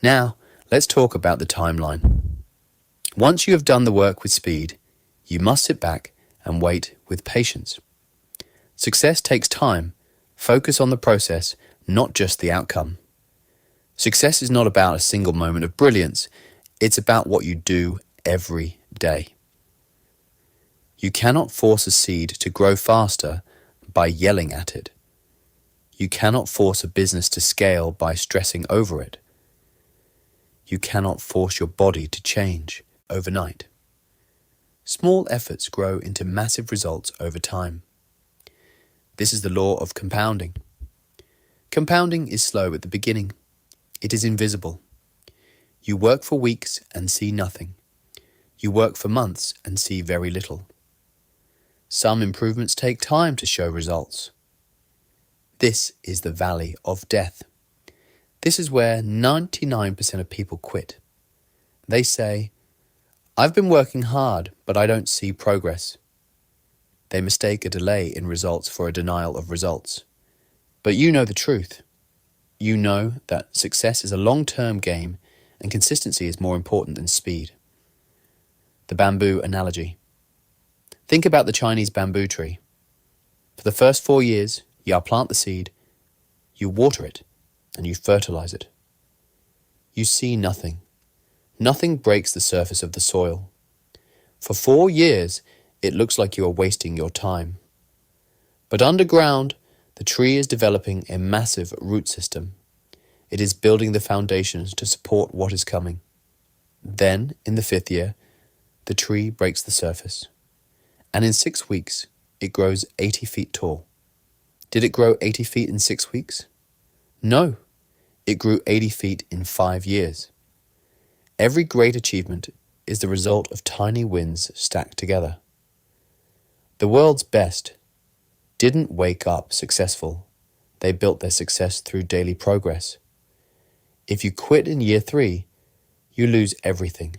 Now, let's talk about the timeline. Once you have done the work with speed, you must sit back and wait with patience. Success takes time. Focus on the process, not just the outcome. Success is not about a single moment of brilliance. It's about what you do every day. You cannot force a seed to grow faster by yelling at it. You cannot force a business to scale by stressing over it. You cannot force your body to change overnight. Small efforts grow into massive results over time. This is the law of compounding. Compounding is slow at the beginning. It is invisible. You work for weeks and see nothing. You work for months and see very little. Some improvements take time to show results. This is the valley of death. This is where 99% of people quit. They say, "I've been working hard, but I don't see progress." They mistake a delay in results for a denial of results. But you know the truth. You know that success is a long-term game and consistency is more important than speed. The bamboo analogy. Think about the Chinese bamboo tree. For the first 4 years, you plant the seed, you water it, and you fertilize it. You see nothing. Nothing breaks the surface of the soil. For 4 years, it looks like you are wasting your time. But underground, the tree is developing a massive root system. It is building the foundations to support what is coming. Then, in the 5th year, the tree breaks the surface. And in 6 weeks, it grows 80 feet tall. Did it grow 80 feet in 6 weeks? No, it grew 80 feet in 5 years. Every great achievement is the result of tiny wins stacked together. The world's best didn't wake up successful. They built their success through daily progress. If you quit in year 3, you lose everything.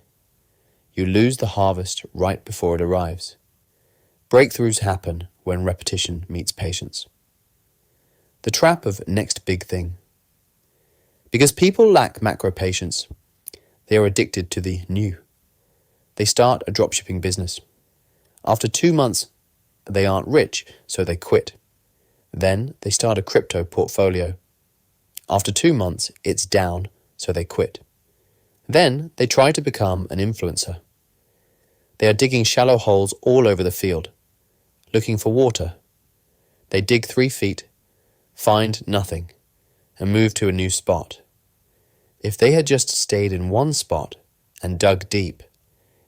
You lose the harvest right before it arrives. Breakthroughs happen when repetition meets patience. The trap of next big thing. Because people lack macro patience, they are addicted to the new. They start a dropshipping business. After 2 months, they aren't rich, so they quit. Then they start a crypto portfolio. After 2 months, it's down, so they quit. Then they try to become an influencer. They are digging shallow holes all over the field, looking for water. They dig 3 feet, find nothing, and move to a new spot. If they had just stayed in one spot and dug deep,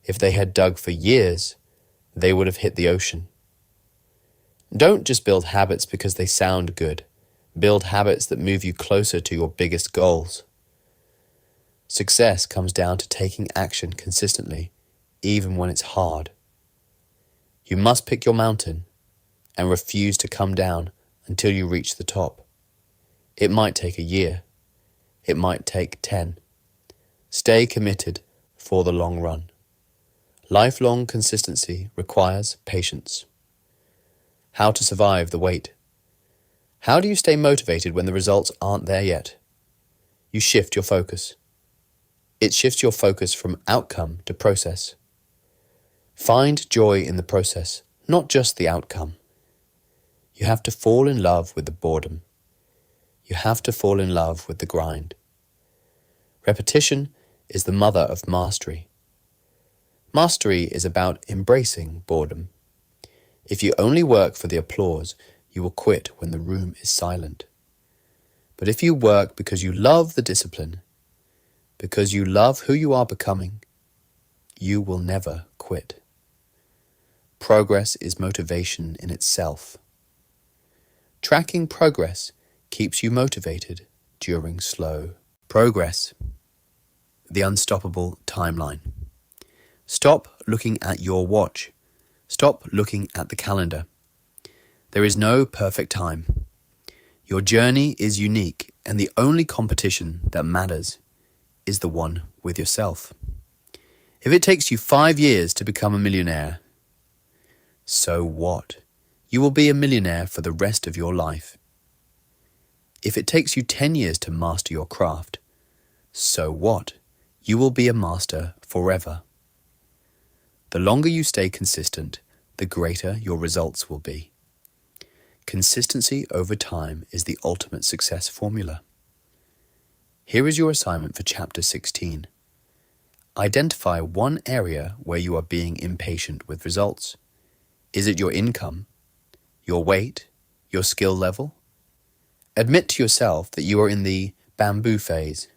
if they had dug for years, they would have hit the ocean. Don't just build habits because they sound good. Build habits that move you closer to your biggest goals. Success comes down to taking action consistently, even when it's hard. You must pick your mountain and refuse to come down until you reach the top. It might take a year. It might take 10. Stay committed for the long run. Lifelong consistency requires patience. How to survive the wait. How do you stay motivated when the results aren't there yet? You shift your focus. It shifts your focus from outcome to process. Find joy in the process, not just the outcome. You have to fall in love with the boredom. You have to fall in love with the grind. Repetition is the mother of mastery. Mastery is about embracing boredom. If you only work for the applause, you will quit when the room is silent. But if you work because you love the discipline, because you love who you are becoming, you will never quit. Progress is motivation in itself. Tracking progress keeps you motivated during slow progress. The unstoppable timeline. Stop looking at your watch. Stop looking at the calendar. There is no perfect time. Your journey is unique, and the only competition that matters is the one with yourself. If it takes you 5 years to become a millionaire, so what? You will be a millionaire for the rest of your life. If it takes you 10 years to master your craft, so what? You will be a master forever. The longer you stay consistent, the greater your results will be. Consistency over time is the ultimate success formula. Here is your assignment for Chapter 16. Identify one area where you are being impatient with results. Is it your income, your weight, your skill level? Admit to yourself that you are in the bamboo phase.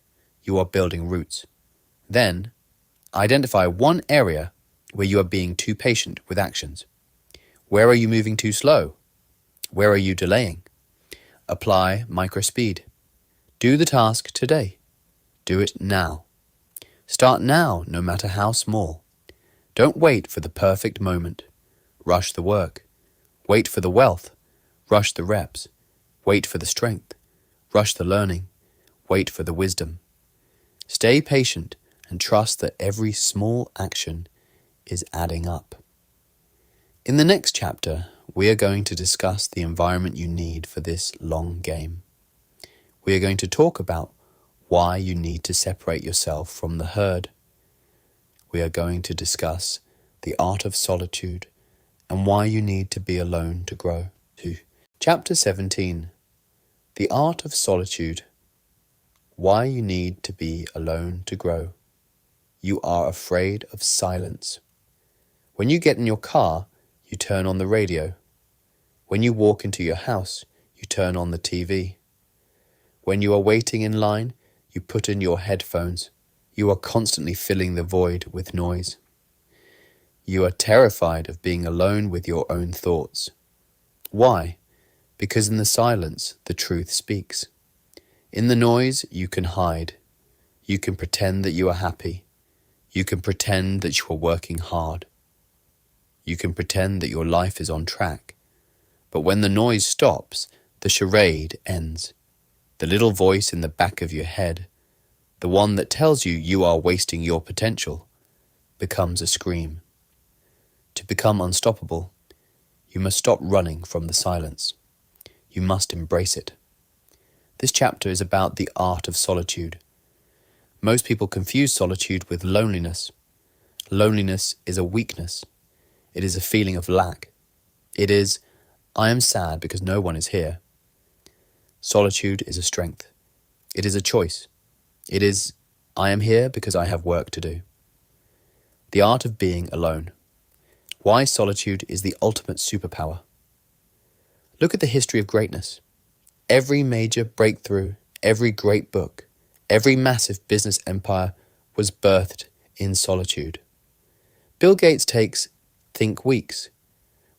You are building roots. Then, identify one area where you are being too patient with actions. Where are you moving too slow? Where are you delaying? Apply microspeed. Do the task today. Do it now. Start now, no matter how small. Don't wait for the perfect moment. Rush the work. Wait for the wealth. Rush the reps. Wait for the strength. Rush the learning. Wait for the wisdom. Stay patient and trust that every small action is adding up. In the next chapter, we are going to discuss the environment you need for this long game. We are going to talk about why you need to separate yourself from the herd. We are going to discuss the art of solitude and why you need to be alone to grow. Chapter 17. The art of solitude. Why you need to be alone to grow. You are afraid of silence. When you get in your car, you turn on the radio. When you walk into your house, you turn on the TV. When you are waiting in line, you put in your headphones. You are constantly filling the void with noise. You are terrified of being alone with your own thoughts. Why? Because in the silence, the truth speaks. In the noise, you can hide. You can pretend that you are happy. You can pretend that you are working hard. You can pretend that your life is on track. But when the noise stops, the charade ends. The little voice in the back of your head, the one that tells you you are wasting your potential, becomes a scream. To become unstoppable, you must stop running from the silence. You must embrace it. This chapter is about the art of solitude. Most people confuse solitude with loneliness. Loneliness is a weakness. It is a feeling of lack. It is I am sad because no one is here. Solitude is a strength. It is a choice. It is, I am here because I have work to do. The art of being alone. Why solitude is the ultimate superpower. Look at the history of greatness. Every major breakthrough, every great book, every massive business empire was birthed in solitude. Bill Gates takes Think Weeks,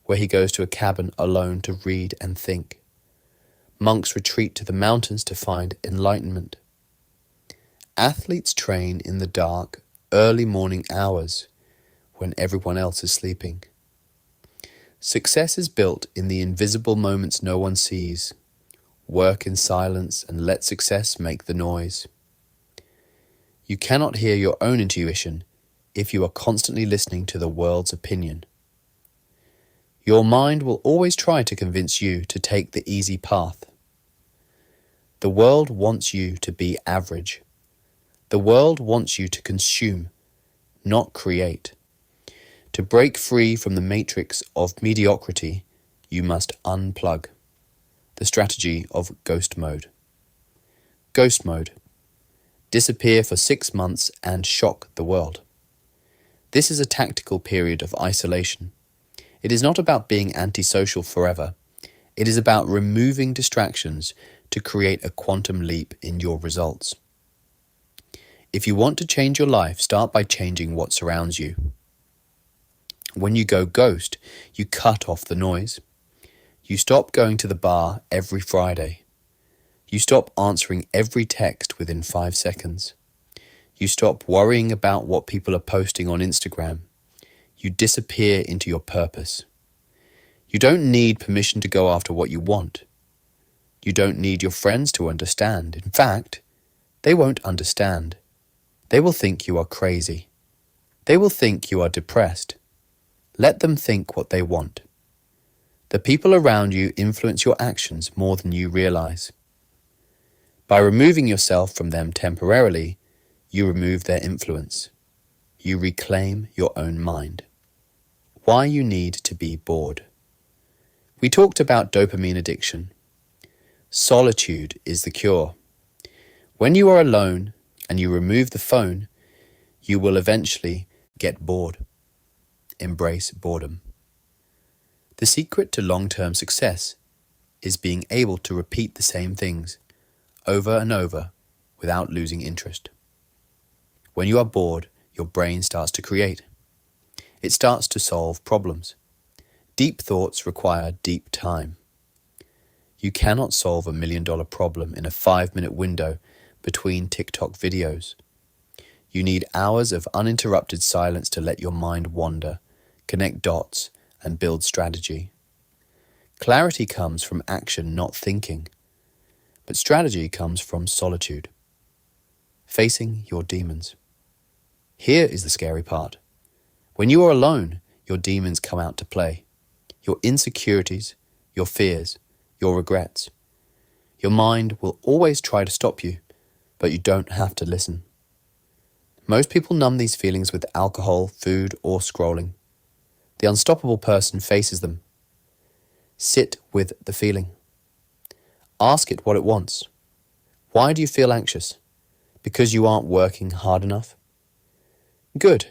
where he goes to a cabin alone to read and think. Monks retreat to the mountains to find enlightenment. Athletes train in the dark, early morning hours when everyone else is sleeping. Success is built in the invisible moments no one sees. Work in silence and let success make the noise. You cannot hear your own intuition if you are constantly listening to the world's opinion. Your mind will always try to convince you to take the easy path. The world wants you to be average. The world wants you to consume, not create. To break free from the matrix of mediocrity, you must unplug. The strategy of ghost mode. Ghost mode. Disappear for 6 months and shock the world. This is a tactical period of isolation. It is not about being antisocial forever. It is about removing distractions to create a quantum leap in your results. If you want to change your life, start by changing what surrounds you. When you go ghost, you cut off the noise. You stop going to the bar every Friday. You stop answering every text within 5 seconds. You stop worrying about what people are posting on Instagram. You disappear into your purpose. You don't need permission to go after what you want. You don't need your friends to understand. In fact, they won't understand. They will think you are crazy. They will think you are depressed. Let them think what they want. The people around you influence your actions more than you realize. By removing yourself from them temporarily, you remove their influence. You reclaim your own mind. Why you need to be bored. We talked about dopamine addiction. Solitude is the cure. When you are alone and you remove the phone, you will eventually get bored. Embrace boredom. The secret to long-term success is being able to repeat the same things over and over without losing interest. When you are bored, your brain starts to create. It starts to solve problems. Deep thoughts require deep time. You cannot solve $1 million problem in a 5-minute window between TikTok videos. You need hours of uninterrupted silence to let your mind wander, connect dots, and build strategy. Clarity comes from action, not thinking. But strategy comes from solitude. Facing your demons. Here is the scary part. When you are alone, your demons come out to play. Your insecurities, your fears, your regrets. Your mind will always try to stop you, but you don't have to listen. Most people numb these feelings with alcohol, food, or scrolling. The unstoppable person faces them. Sit with the feeling. Ask it what it wants. Why do you feel anxious? Because you aren't working hard enough? Good.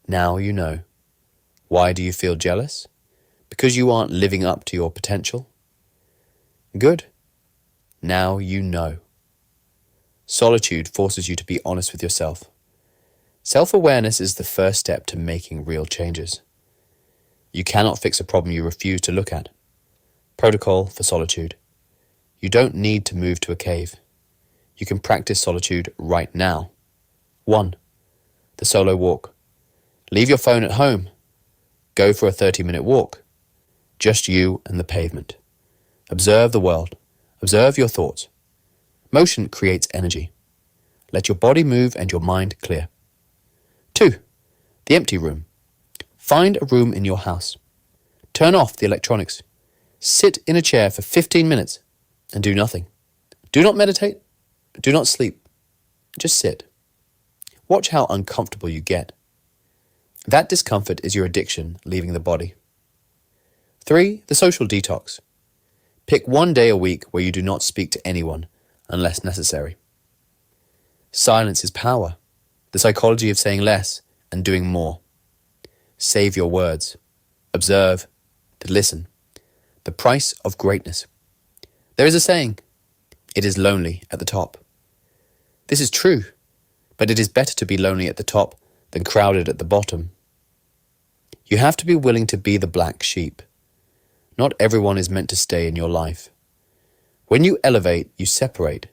Now you know. Why do you feel jealous? Because you aren't living up to your potential? Good. Now you know. Solitude forces you to be honest with yourself. Self-awareness is the first step to making real changes. You cannot fix a problem you refuse to look at. Protocol for solitude. You don't need to move to a cave. You can practice solitude right now. 1. The solo walk. Leave your phone at home. Go for a 30-minute walk. Just you and the pavement. Observe the world. Observe your thoughts. Motion creates energy. Let your body move and your mind clear. 2. The empty room. Find a room in your house. Turn off the electronics. Sit in a chair for 15 minutes and do nothing. Do not meditate. Do not sleep. Just sit. Watch how uncomfortable you get. That discomfort is your addiction leaving the body. 3. The social detox. Pick one day a week where you do not speak to anyone unless necessary. Silence is power, the psychology of saying less and doing more. Save your words. Observe, then listen. The price of greatness. There is a saying, it is lonely at the top. This is true, but it is better to be lonely at the top than crowded at the bottom. You have to be willing to be the black sheep. Not everyone is meant to stay in your life. When you elevate, you separate.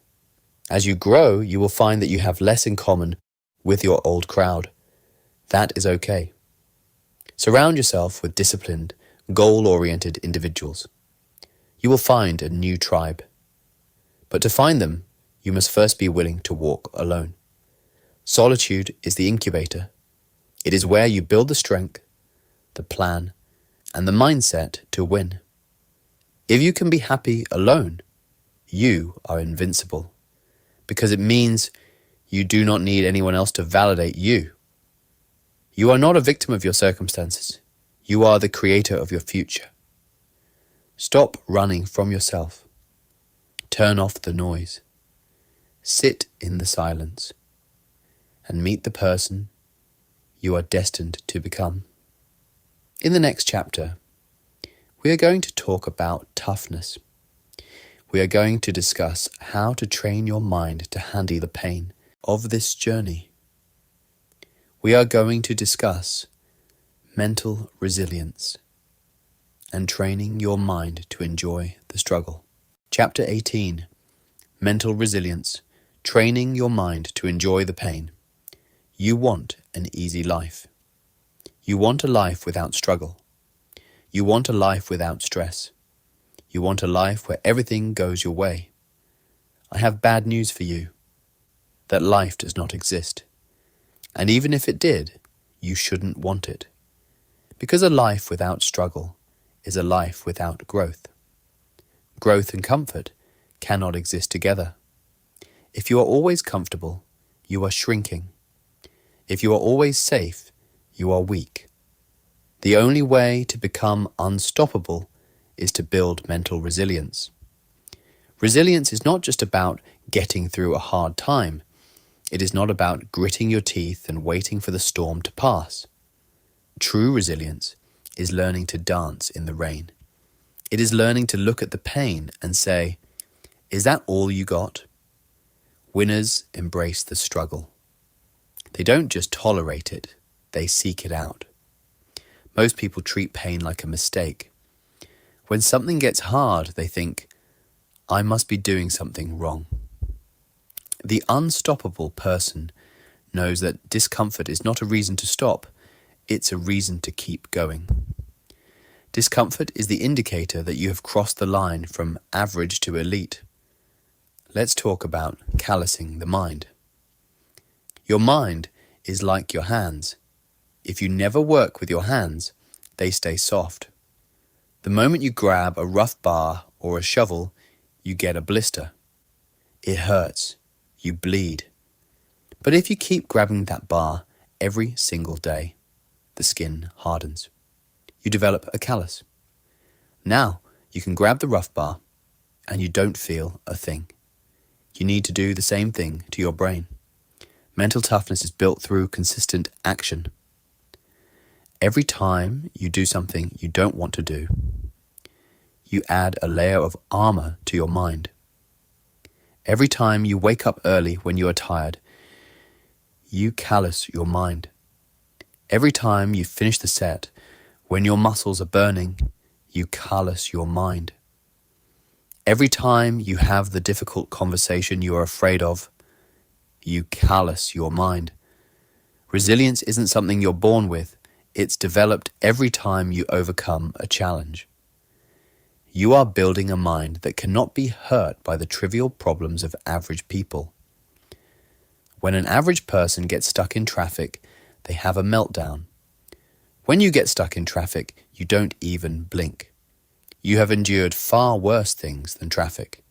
As you grow, you will find that you have less in common with your old crowd. That is okay. Surround yourself with disciplined, goal-oriented individuals. You will find a new tribe. But to find them, you must first be willing to walk alone. Solitude is the incubator. It is where you build the strength, the plan, and the mindset to win. If you can be happy alone, you are invincible, because it means you do not need anyone else to validate you. You are not a victim of your circumstances. You are the creator of your future. Stop running from yourself. Turn off the noise. Sit in the silence and meet the person you are destined to become. In the next chapter, we are going to talk about toughness. We are going to discuss how to train your mind to handle the pain of this journey. We are going to discuss mental resilience and training your mind to enjoy the struggle. Chapter 18, Mental Resilience, Training Your Mind to Enjoy the Pain. You want an easy life. You want a life without struggle. You want a life without stress. You want a life where everything goes your way. I have bad news for you. That life does not exist. And even if it did, you shouldn't want it. Because a life without struggle is a life without growth. Growth and comfort cannot exist together. If you are always comfortable, you are shrinking. If you are always safe, you are weak. The only way to become unstoppable is to build mental resilience. Resilience is not just about getting through a hard time. It is not about gritting your teeth and waiting for the storm to pass. True resilience is learning to dance in the rain. It is learning to look at the pain and say, is that all you got? Winners embrace the struggle. They don't just tolerate it, they seek it out. Most people treat pain like a mistake. When something gets hard, they think, I must be doing something wrong. The unstoppable person knows that discomfort is not a reason to stop, it's a reason to keep going. Discomfort is the indicator that you have crossed the line from average to elite. Let's talk about callousing the mind. Your mind is like your hands. If you never work with your hands, they stay soft. The moment you grab a rough bar or a shovel, you get a blister. It hurts. You bleed. But if you keep grabbing that bar every single day, the skin hardens. You develop a callus. Now you can grab the rough bar and you don't feel a thing. You need to do the same thing to your brain. Mental toughness is built through consistent action. Every time you do something you don't want to do, you add a layer of armor to your mind. Every time you wake up early when you are tired, you callous your mind. Every time you finish the set, when your muscles are burning, you callous your mind. Every time you have the difficult conversation you are afraid of, you callous your mind. Resilience isn't something you're born with, it's developed every time you overcome a challenge. You are building a mind that cannot be hurt by the trivial problems of average people. When an average person gets stuck in traffic, they have a meltdown. When you get stuck in traffic, you don't even blink. You have endured far worse things than traffic.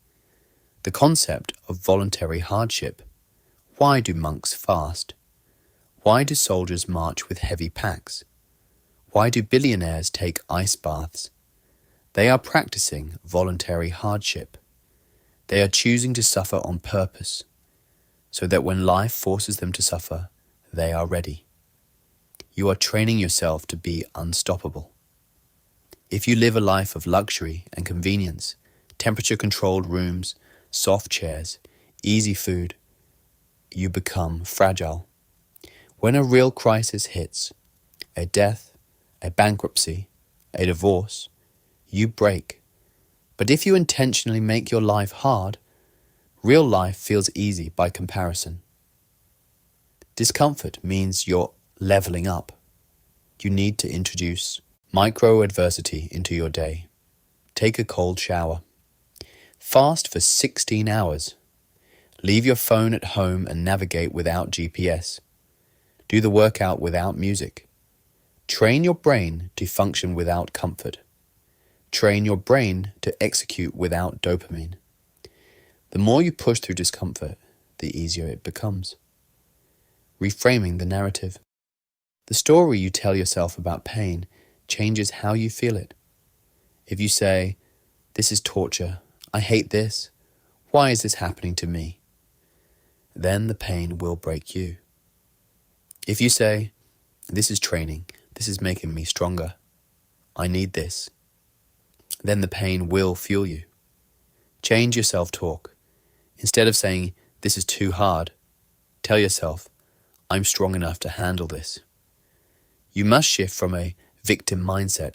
The concept of voluntary hardship. Why do monks fast? Why do soldiers march with heavy packs? Why do billionaires take ice baths? They are practicing voluntary hardship. They are choosing to suffer on purpose, so that when life forces them to suffer, they are ready. You are training yourself to be unstoppable. If you live a life of luxury and convenience, temperature-controlled rooms, soft chairs, easy food, you become fragile. When a real crisis hits, a death, a bankruptcy, a divorce, you break. But if you intentionally make your life hard, real life feels easy by comparison. Discomfort means you're leveling up. You need to introduce micro-adversity into your day. Take a cold shower. Fast for 16 hours. Leave your phone at home and navigate without GPS. Do the workout without music. Train your brain to function without comfort. Train your brain to execute without dopamine. The more you push through discomfort, the easier it becomes. Reframing the narrative. The story you tell yourself about pain changes how you feel it. If you say, "This is torture, I hate this, why is this happening to me?" then the pain will break you. If you say, "This is training, this is making me stronger, I need this," then the pain will fuel you. Change your self-talk. Instead of saying, "This is too hard," tell yourself, "I'm strong enough to handle this." You must shift from a victim mindset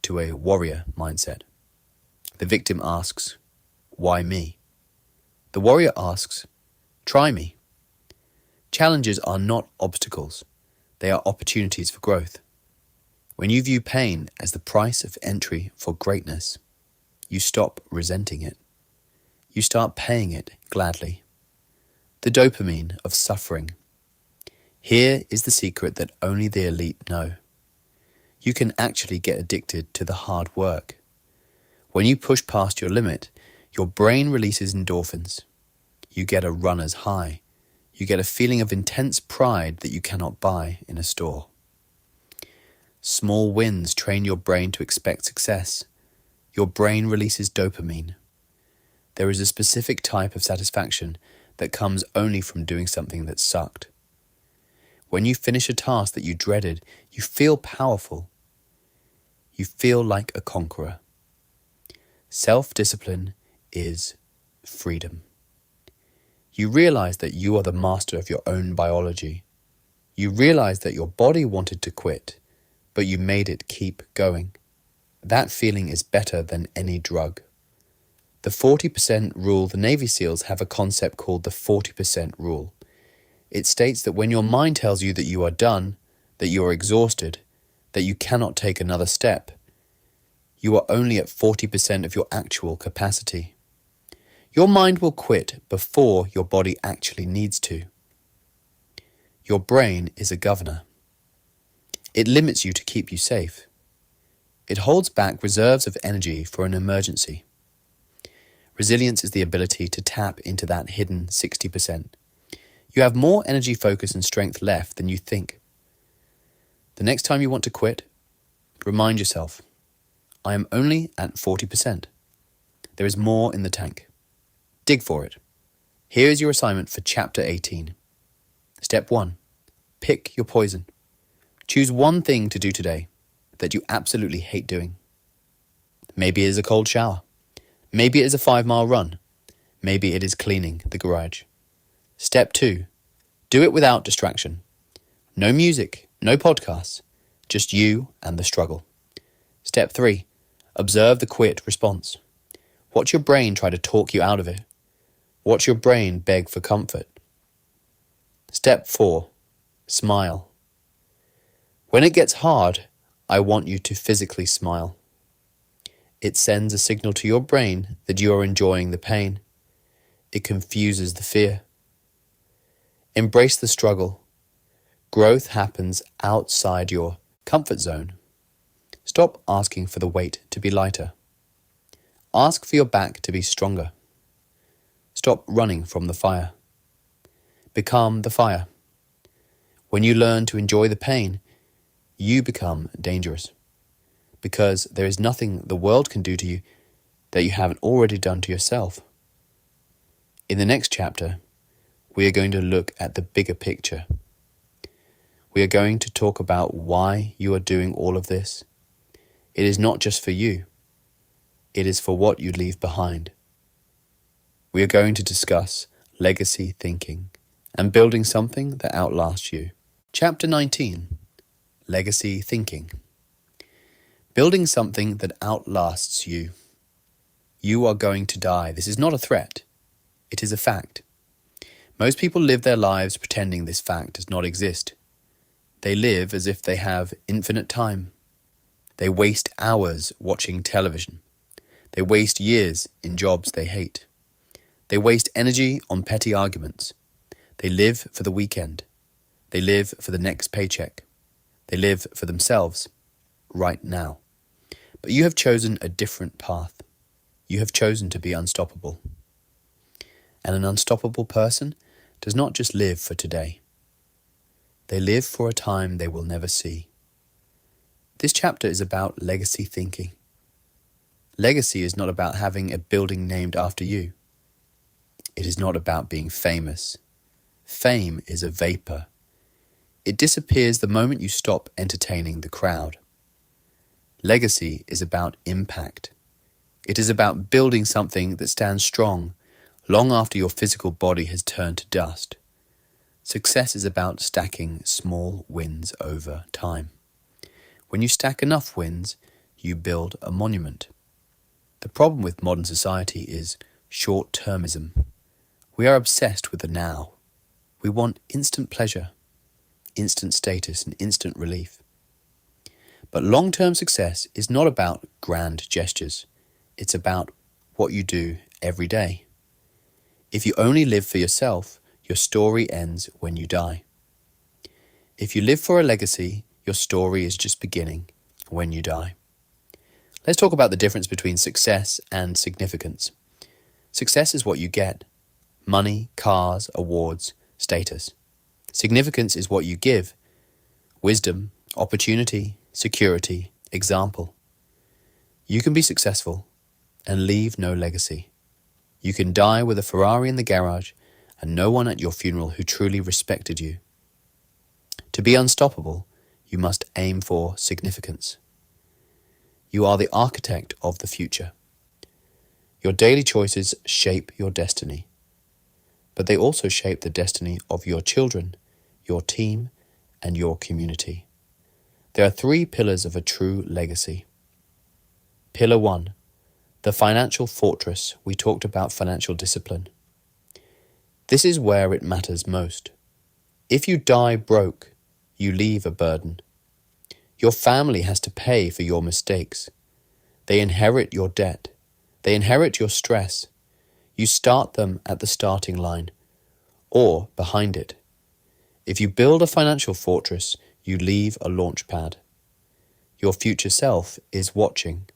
to a warrior mindset. The victim asks, "Why me?" The warrior asks, "Try me." Challenges are not obstacles. They are opportunities for growth. When you view pain as the price of entry for greatness, you stop resenting it. You start paying it gladly. The dopamine of suffering. Here is the secret that only the elite know. You can actually get addicted to the hard work. When you push past your limit, your brain releases endorphins. You get a runner's high. You get a feeling of intense pride that you cannot buy in a store. Small wins train your brain to expect success. Your brain releases dopamine. There is a specific type of satisfaction that comes only from doing something that sucked. When you finish a task that you dreaded, you feel powerful. You feel like a conqueror. Self-discipline is freedom. You realize that you are the master of your own biology. You realize that your body wanted to quit, but you made it keep going. That feeling is better than any drug. The 40% rule, the Navy SEALs have a concept called the 40% rule. It states that when your mind tells you that you are done, that you are exhausted, that you cannot take another step, you are only at 40% of your actual capacity. Your mind will quit before your body actually needs to. Your brain is a governor. It limits you to keep you safe. It holds back reserves of energy for an emergency. Resilience is the ability to tap into that hidden 60%. You have more energy, focus, and strength left than you think. The next time you want to quit, remind yourself, I am only at 40%. There is more in the tank. Dig for it. Here is your assignment for Chapter 18. Step 1. Pick your poison. Choose one thing to do today that you absolutely hate doing. Maybe it is a cold shower. Maybe it is a 5-mile run. Maybe it is cleaning the garage. Step 2. Do it without distraction. No music, no podcasts, just you and the struggle. Step 3. Observe the quit response. Watch your brain try to talk you out of it. Watch your brain beg for comfort. Step 4. Smile. When it gets hard, I want you to physically smile. It sends a signal to your brain that you are enjoying the pain. It confuses the fear. Embrace the struggle. Growth happens outside your comfort zone. Stop asking for the weight to be lighter. Ask for your back to be stronger. Stop running from the fire. Become the fire. When you learn to enjoy the pain, you become dangerous. because there is nothing the world can do to you that you haven't already done to yourself. In the next chapter, we are going to look at the bigger picture. We are going to talk about why you are doing all of this. It is not just for you. It is for what you leave behind. We are going to discuss legacy thinking and building something that outlasts you. Chapter 19, Legacy Thinking. Building something that outlasts you. You are going to die. This is not a threat. It is a fact. Most people live their lives pretending this fact does not exist. They live as if they have infinite time. They waste hours watching television. They waste years in jobs they hate. They waste energy on petty arguments. They live for the weekend. They live for the next paycheck. They live for themselves, right now. But you have chosen a different path. You have chosen to be unstoppable. And an unstoppable person does not just live for today. They live for a time they will never see. This chapter is about legacy thinking. Legacy is not about having a building named after you. It is not about being famous. Fame is a vapor. It disappears the moment you stop entertaining the crowd. Legacy is about impact. It is about building something that stands strong long after your physical body has turned to dust. Success is about stacking small wins over time. When you stack enough wins, you build a monument. The problem with modern society is short-termism. We are obsessed with the now. We want instant pleasure, instant status, and instant relief. But long-term success is not about grand gestures. It's about what you do every day. If you only live for yourself, your story ends when you die. If you live for a legacy, your story is just beginning when you die. Let's talk about the difference between success and significance. Success is what you get. Money, cars, awards, status. Significance is what you give. Wisdom, opportunity, security, example. You can be successful and leave no legacy. You can die with a Ferrari in the garage and no one at your funeral who truly respected you. To be unstoppable, you must aim for significance. You are the architect of the future. Your daily choices shape your destiny, but they also shape the destiny of your children, your team, and your community. There are 3 pillars of a true legacy. Pillar 1, the financial fortress. We talked about financial discipline. This is where it matters most. If you die broke, you leave a burden. Your family has to pay for your mistakes. They inherit your debt. They inherit your stress. You start them at the starting line or behind it. If you build a financial fortress, you leave a launch pad. Your future self is watching,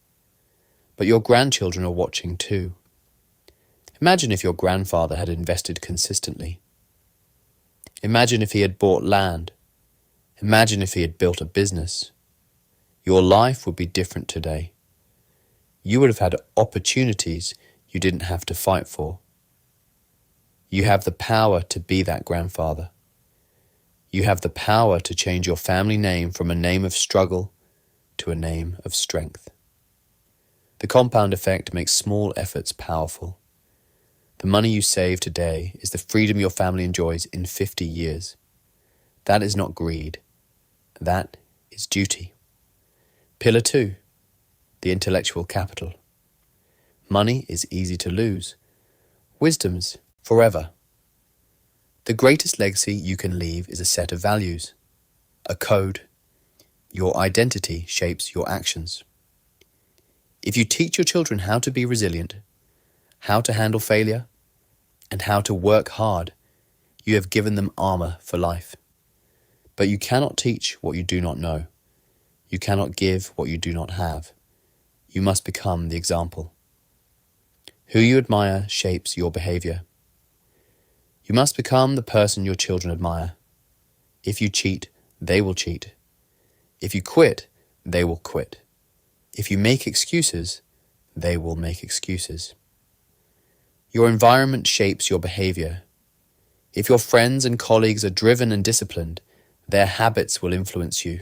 but your grandchildren are watching too. Imagine if your grandfather had invested consistently. Imagine if he had bought land. Imagine if he had built a business. Your life would be different today. You would have had opportunities you didn't have to fight for. You have the power to be that grandfather. You have the power to change your family name from a name of struggle to a name of strength. The compound effect makes small efforts powerful. The money you save today is the freedom your family enjoys in 50 years. That is not greed. That is duty. Pillar 2, the intellectual capital. Money is easy to lose. Wisdom's forever. The greatest legacy you can leave is a set of values, a code. Your identity shapes your actions. If you teach your children how to be resilient, how to handle failure, and how to work hard, you have given them armor for life. But you cannot teach what you do not know. You cannot give what you do not have. You must become the example. Who you admire shapes your behavior. You must become the person your children admire. If you cheat, they will cheat. If you quit, they will quit. If you make excuses, they will make excuses. Your environment shapes your behavior. If your friends and colleagues are driven and disciplined, their habits will influence you.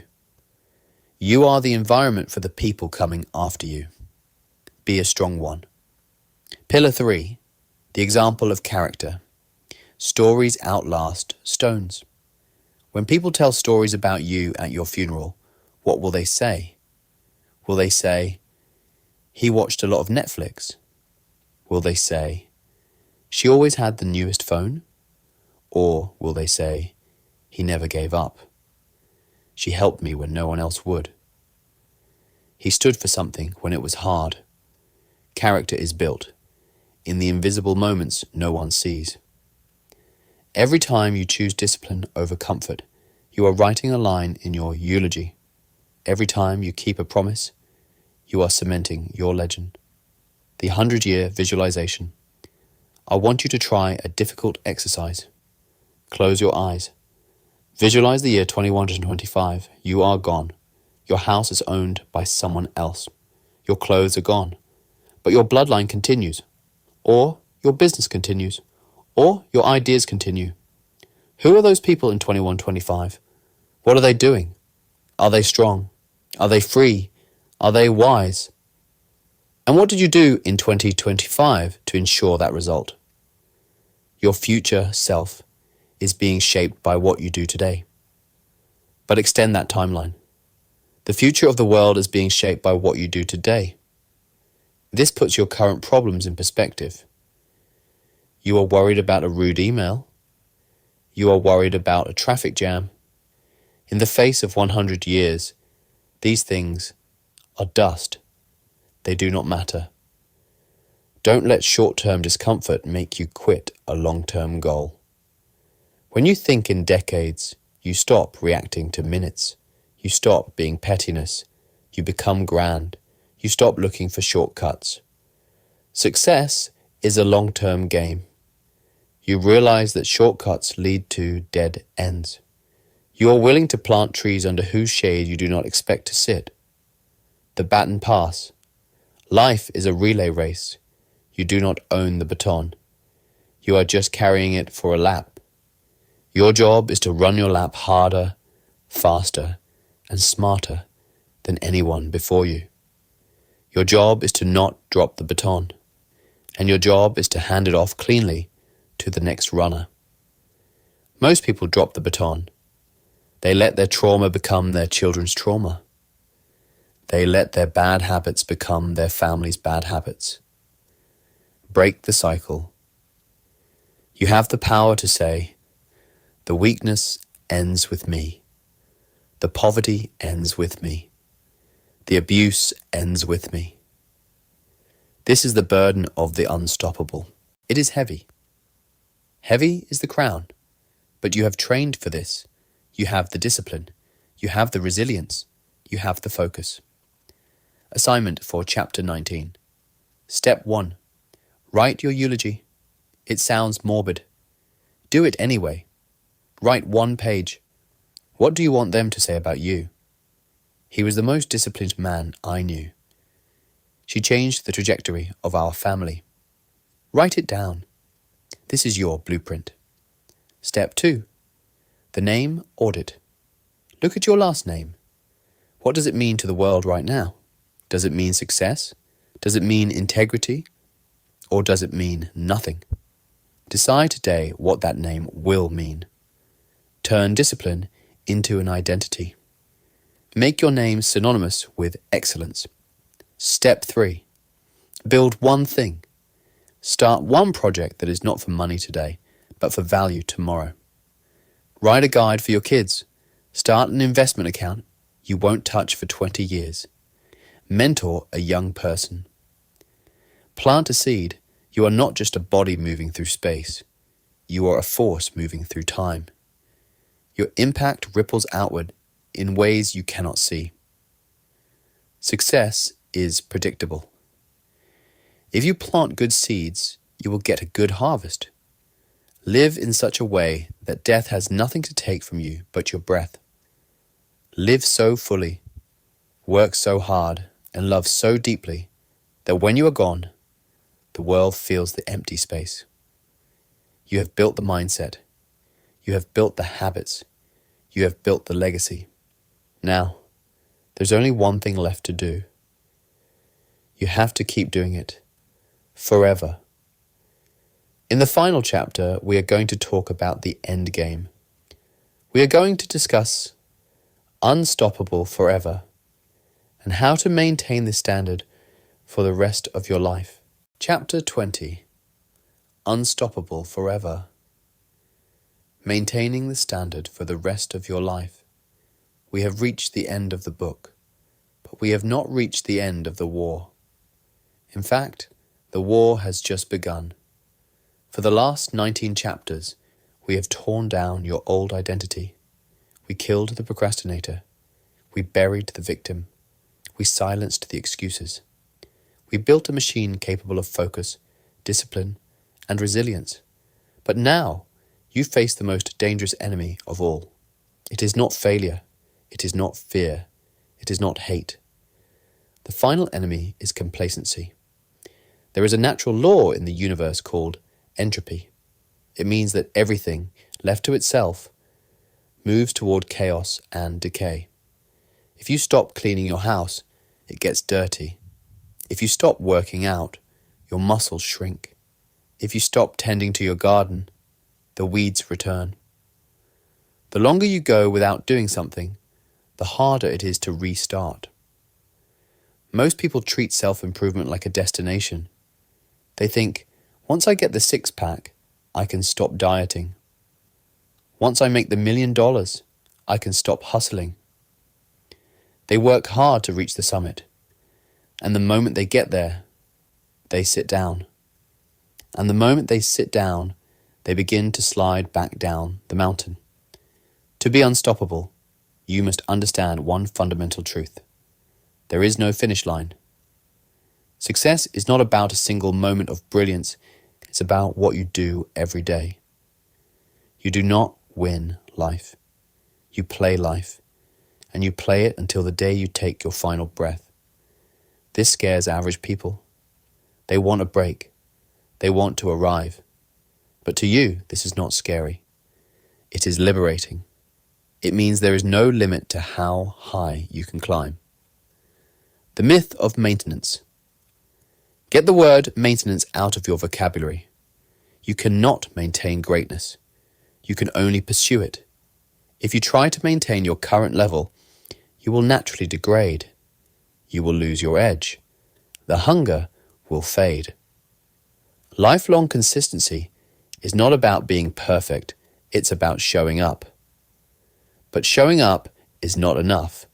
You are the environment for the people coming after you. Be a strong one. Pillar 3, the example of character. Stories outlast stones. When people tell stories about you at your funeral, what will they say? Will they say, "He watched a lot of Netflix"? Will they say, "She always had the newest phone"? Or will they say, "He never gave up. She helped me when no one else would. He stood for something when it was hard." Character is built in the invisible moments no one sees. Every time you choose discipline over comfort, you are writing a line in your eulogy. Every time you keep a promise, you are cementing your legend. The 100-year visualization. I want you to try a difficult exercise. Close your eyes. Visualize the year 2125. You are gone. Your house is owned by someone else. Your clothes are gone. But your bloodline continues. Or your business continues. Or your ideas continue. Who are those people in 2125? What are they doing? Are they strong? Are they free? Are they wise? And what did you do in 2025 to ensure that result? Your future self is being shaped by what you do today. But extend that timeline. The future of the world is being shaped by what you do today. This puts your current problems in perspective. You are worried about a rude email. You are worried about a traffic jam. In the face of 100 years, these things are dust. They do not matter. Don't let short-term discomfort make you quit a long-term goal. When you think in decades, you stop reacting to minutes. You stop being pettiness. You become grand. You stop looking for shortcuts. Success is a long-term game. You realize that shortcuts lead to dead ends. You are willing to plant trees under whose shade you do not expect to sit. The baton pass. Life is a relay race. You do not own the baton. You are just carrying it for a lap. Your job is to run your lap harder, faster, and smarter than anyone before you. Your job is to not drop the baton. And your job is to hand it off cleanly to the next runner. Most people drop the baton. They let their trauma become their children's trauma. They let their bad habits become their family's bad habits. Break the cycle. You have the power to say, "The weakness ends with me. The poverty ends with me. The abuse ends with me." This is the burden of the unstoppable. It is heavy. Heavy is the crown, but you have trained for this. You have the discipline. You have the resilience. You have the focus. Assignment for Chapter 19. Step 1. Write your eulogy. It sounds morbid. Do it anyway. Write 1 page. What do you want them to say about you? He was the most disciplined man I knew. She changed the trajectory of our family. Write it down. This is your blueprint. Step 2. The name audit. Look at your last name. What does it mean to the world right now? Does it mean success? Does it mean integrity? Or does it mean nothing? Decide today what that name will mean. Turn discipline into an identity. Make your name synonymous with excellence. Step 3. Build 1 thing. Start 1 project that is not for money today, but for value tomorrow. Write a guide for your kids. Start an investment account you won't touch for 20 years. Mentor a young person. Plant a seed. You are not just a body moving through space. You are a force moving through time. Your impact ripples outward in ways you cannot see. Success is predictable. If you plant good seeds, you will get a good harvest. Live in such a way that death has nothing to take from you but your breath. Live so fully, work so hard and love so deeply that when you are gone, the world feels the empty space. You have built the mindset. You have built the habits. You have built the legacy. Now, there's only one thing left to do. You have to keep doing it. Forever. In the final chapter, we are going to talk about the end game. We are going to discuss unstoppable forever and how to maintain this standard for the rest of your life. Chapter 20. Unstoppable forever. Maintaining the standard for the rest of your life. We have reached the end of the book, but we have not reached the end of the war. In fact, the war has just begun. For the last 19 chapters, we have torn down your old identity. We killed the procrastinator. We buried the victim. We silenced the excuses. We built a machine capable of focus, discipline, and resilience. But now, you face the most dangerous enemy of all. It is not failure. It is not fear. It is not hate. The final enemy is complacency. There is a natural law in the universe called entropy. It means that everything, left to itself, moves toward chaos and decay. If you stop cleaning your house, it gets dirty. If you stop working out, your muscles shrink. If you stop tending to your garden, the weeds return. The longer you go without doing something, the harder it is to restart. Most people treat self-improvement like a destination. They think, once I get the six-pack, I can stop dieting. Once I make the $1 million, I can stop hustling. They work hard to reach the summit, and the moment they get there, they sit down. And the moment they sit down, they begin to slide back down the mountain. To be unstoppable, you must understand one fundamental truth. There is no finish line. Success is not about a single moment of brilliance. It's about what you do every day. You do not win life. You play life, and you play it until the day you take your final breath. This scares average people. They want a break. They want to arrive. But to you, this is not scary. It is liberating. It means there is no limit to how high you can climb. The myth of maintenance. Get the word maintenance out of your vocabulary. You cannot maintain greatness. You can only pursue it. If you try to maintain your current level, you will naturally degrade. You will lose your edge. The hunger will fade. Lifelong consistency is not about being perfect. It's about showing up. But showing up is not enough.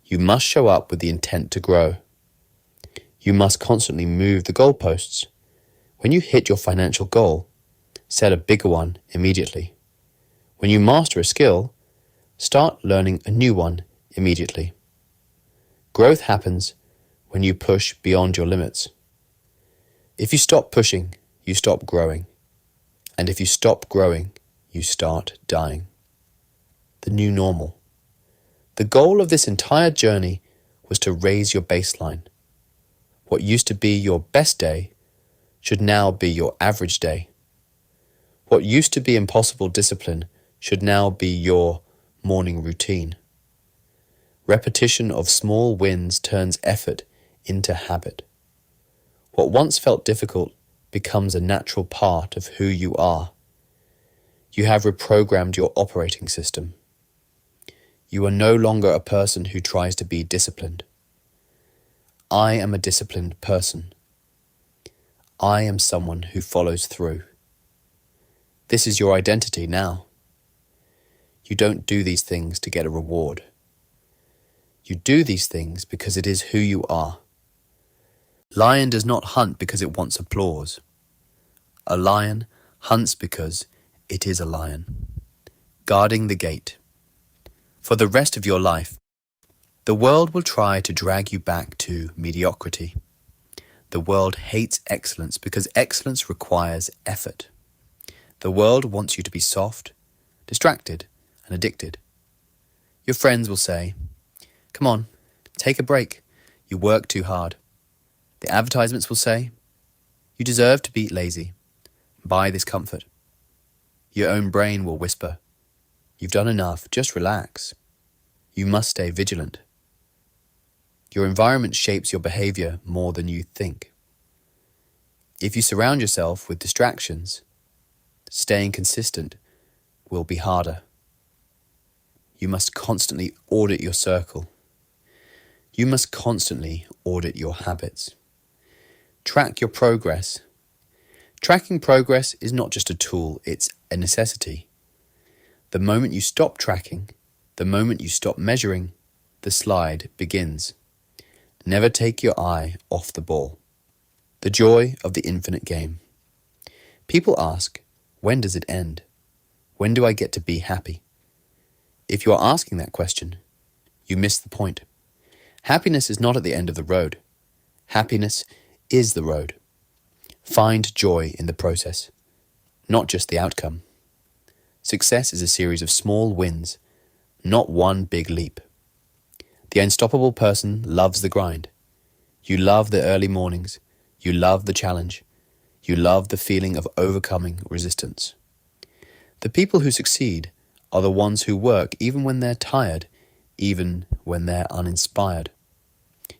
You must show up with the intent to grow. You must constantly move the goalposts. When you hit your financial goal, set a bigger one immediately. When you master a skill, start learning a new one immediately. Growth happens when you push beyond your limits. If you stop pushing, you stop growing. And if you stop growing, you start dying. The new normal. The goal of this entire journey was to raise your baseline. What used to be your best day should now be your average day. What used to be impossible discipline should now be your morning routine. Repetition of small wins turns effort into habit. What once felt difficult becomes a natural part of who you are. You have reprogrammed your operating system. You are no longer a person who tries to be disciplined. I am a disciplined person. I am someone who follows through. This is your identity now. You don't do these things to get a reward. You do these things because it is who you are. Lion does not hunt because it wants applause. A lion hunts because it is a lion. Guarding the gate. For the rest of your life, the world will try to drag you back to mediocrity. The world hates excellence because excellence requires effort. The world wants you to be soft, distracted, and addicted. Your friends will say, "Come on, take a break. You work too hard. The advertisements will say, you deserve to be lazy. Buy this comfort. Your own brain will whisper, you've done enough, just relax. You must stay vigilant. Your environment shapes your behavior more than you think. If you surround yourself with distractions, staying consistent will be harder. You must constantly audit your circle. You must constantly audit your habits. Track your progress. Tracking progress is not just a tool, it's a necessity. The moment you stop tracking, the moment you stop measuring, the slide begins. Never take your eye off the ball. The joy of the infinite game. People ask, when does it end? When do I get to be happy? If you are asking that question, you miss the point. Happiness is not at the end of the road. Happiness is the road. Find joy in the process, not just the outcome. Success is a series of small wins, not one big leap. The unstoppable person loves the grind. You love the early mornings. You love the challenge. You love the feeling of overcoming resistance. The people who succeed are the ones who work even when they're tired, even when they're uninspired.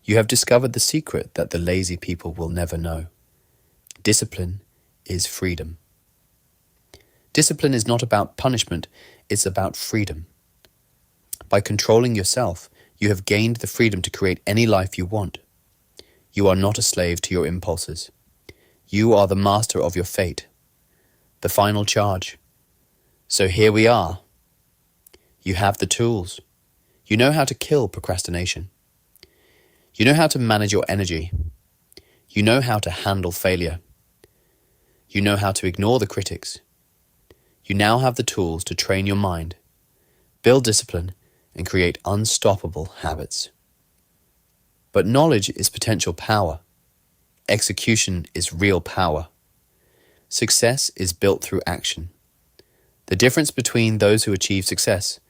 You have discovered the secret that the lazy people will never know. Discipline is freedom. Discipline is not about punishment, it's about freedom. By controlling yourself, you have gained the freedom to create any life you want. You are not a slave to your impulses. You are the master of your fate. The final charge. So here we are. You have the tools. You know how to kill procrastination. You know how to manage your energy. You know how to handle failure. You know how to ignore the critics. You now have the tools to train your mind, build discipline, and create unstoppable habits. But knowledge is potential power. Execution is real power. Success is built through action. The difference between those who achieve success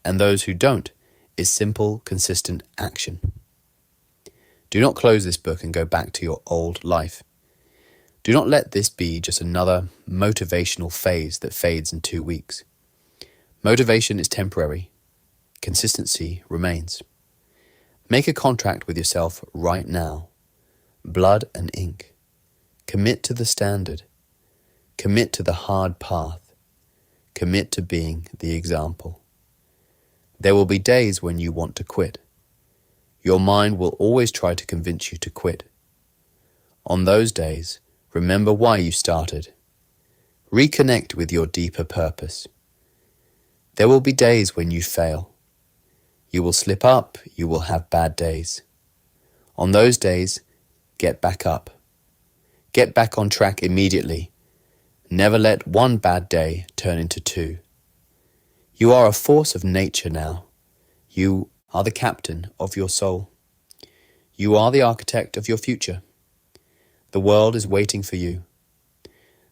and those who don't is simple, consistent action. Do not close this book and go back to your old life. Do not let this be just another motivational phase that fades in 2 weeks. Motivation is temporary. Consistency remains. Make a contract with yourself right now. Blood and ink. Commit to the standard. Commit to the hard path. Commit to being the example. There will be days when you want to quit. Your mind will always try to convince you to quit. On those days, remember why you started. Reconnect with your deeper purpose. There will be days when you fail. You will slip up, you will have bad days. On those days, get back up. Get back on track immediately. Never let one bad day turn into 2. You are a force of nature now. You are the captain of your soul. You are the architect of your future. The world is waiting for you.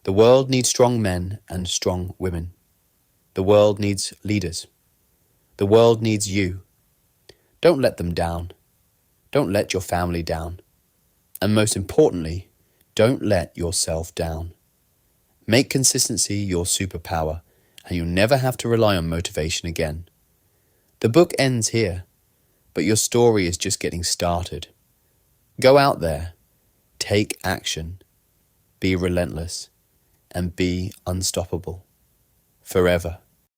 The world needs strong men and strong women. The world needs leaders. The world needs you. Don't let them down. Don't let your family down. And most importantly, don't let yourself down. Make consistency your superpower, and you'll never have to rely on motivation again. The book ends here, but your story is just getting started. Go out there, take action, be relentless, and be unstoppable forever.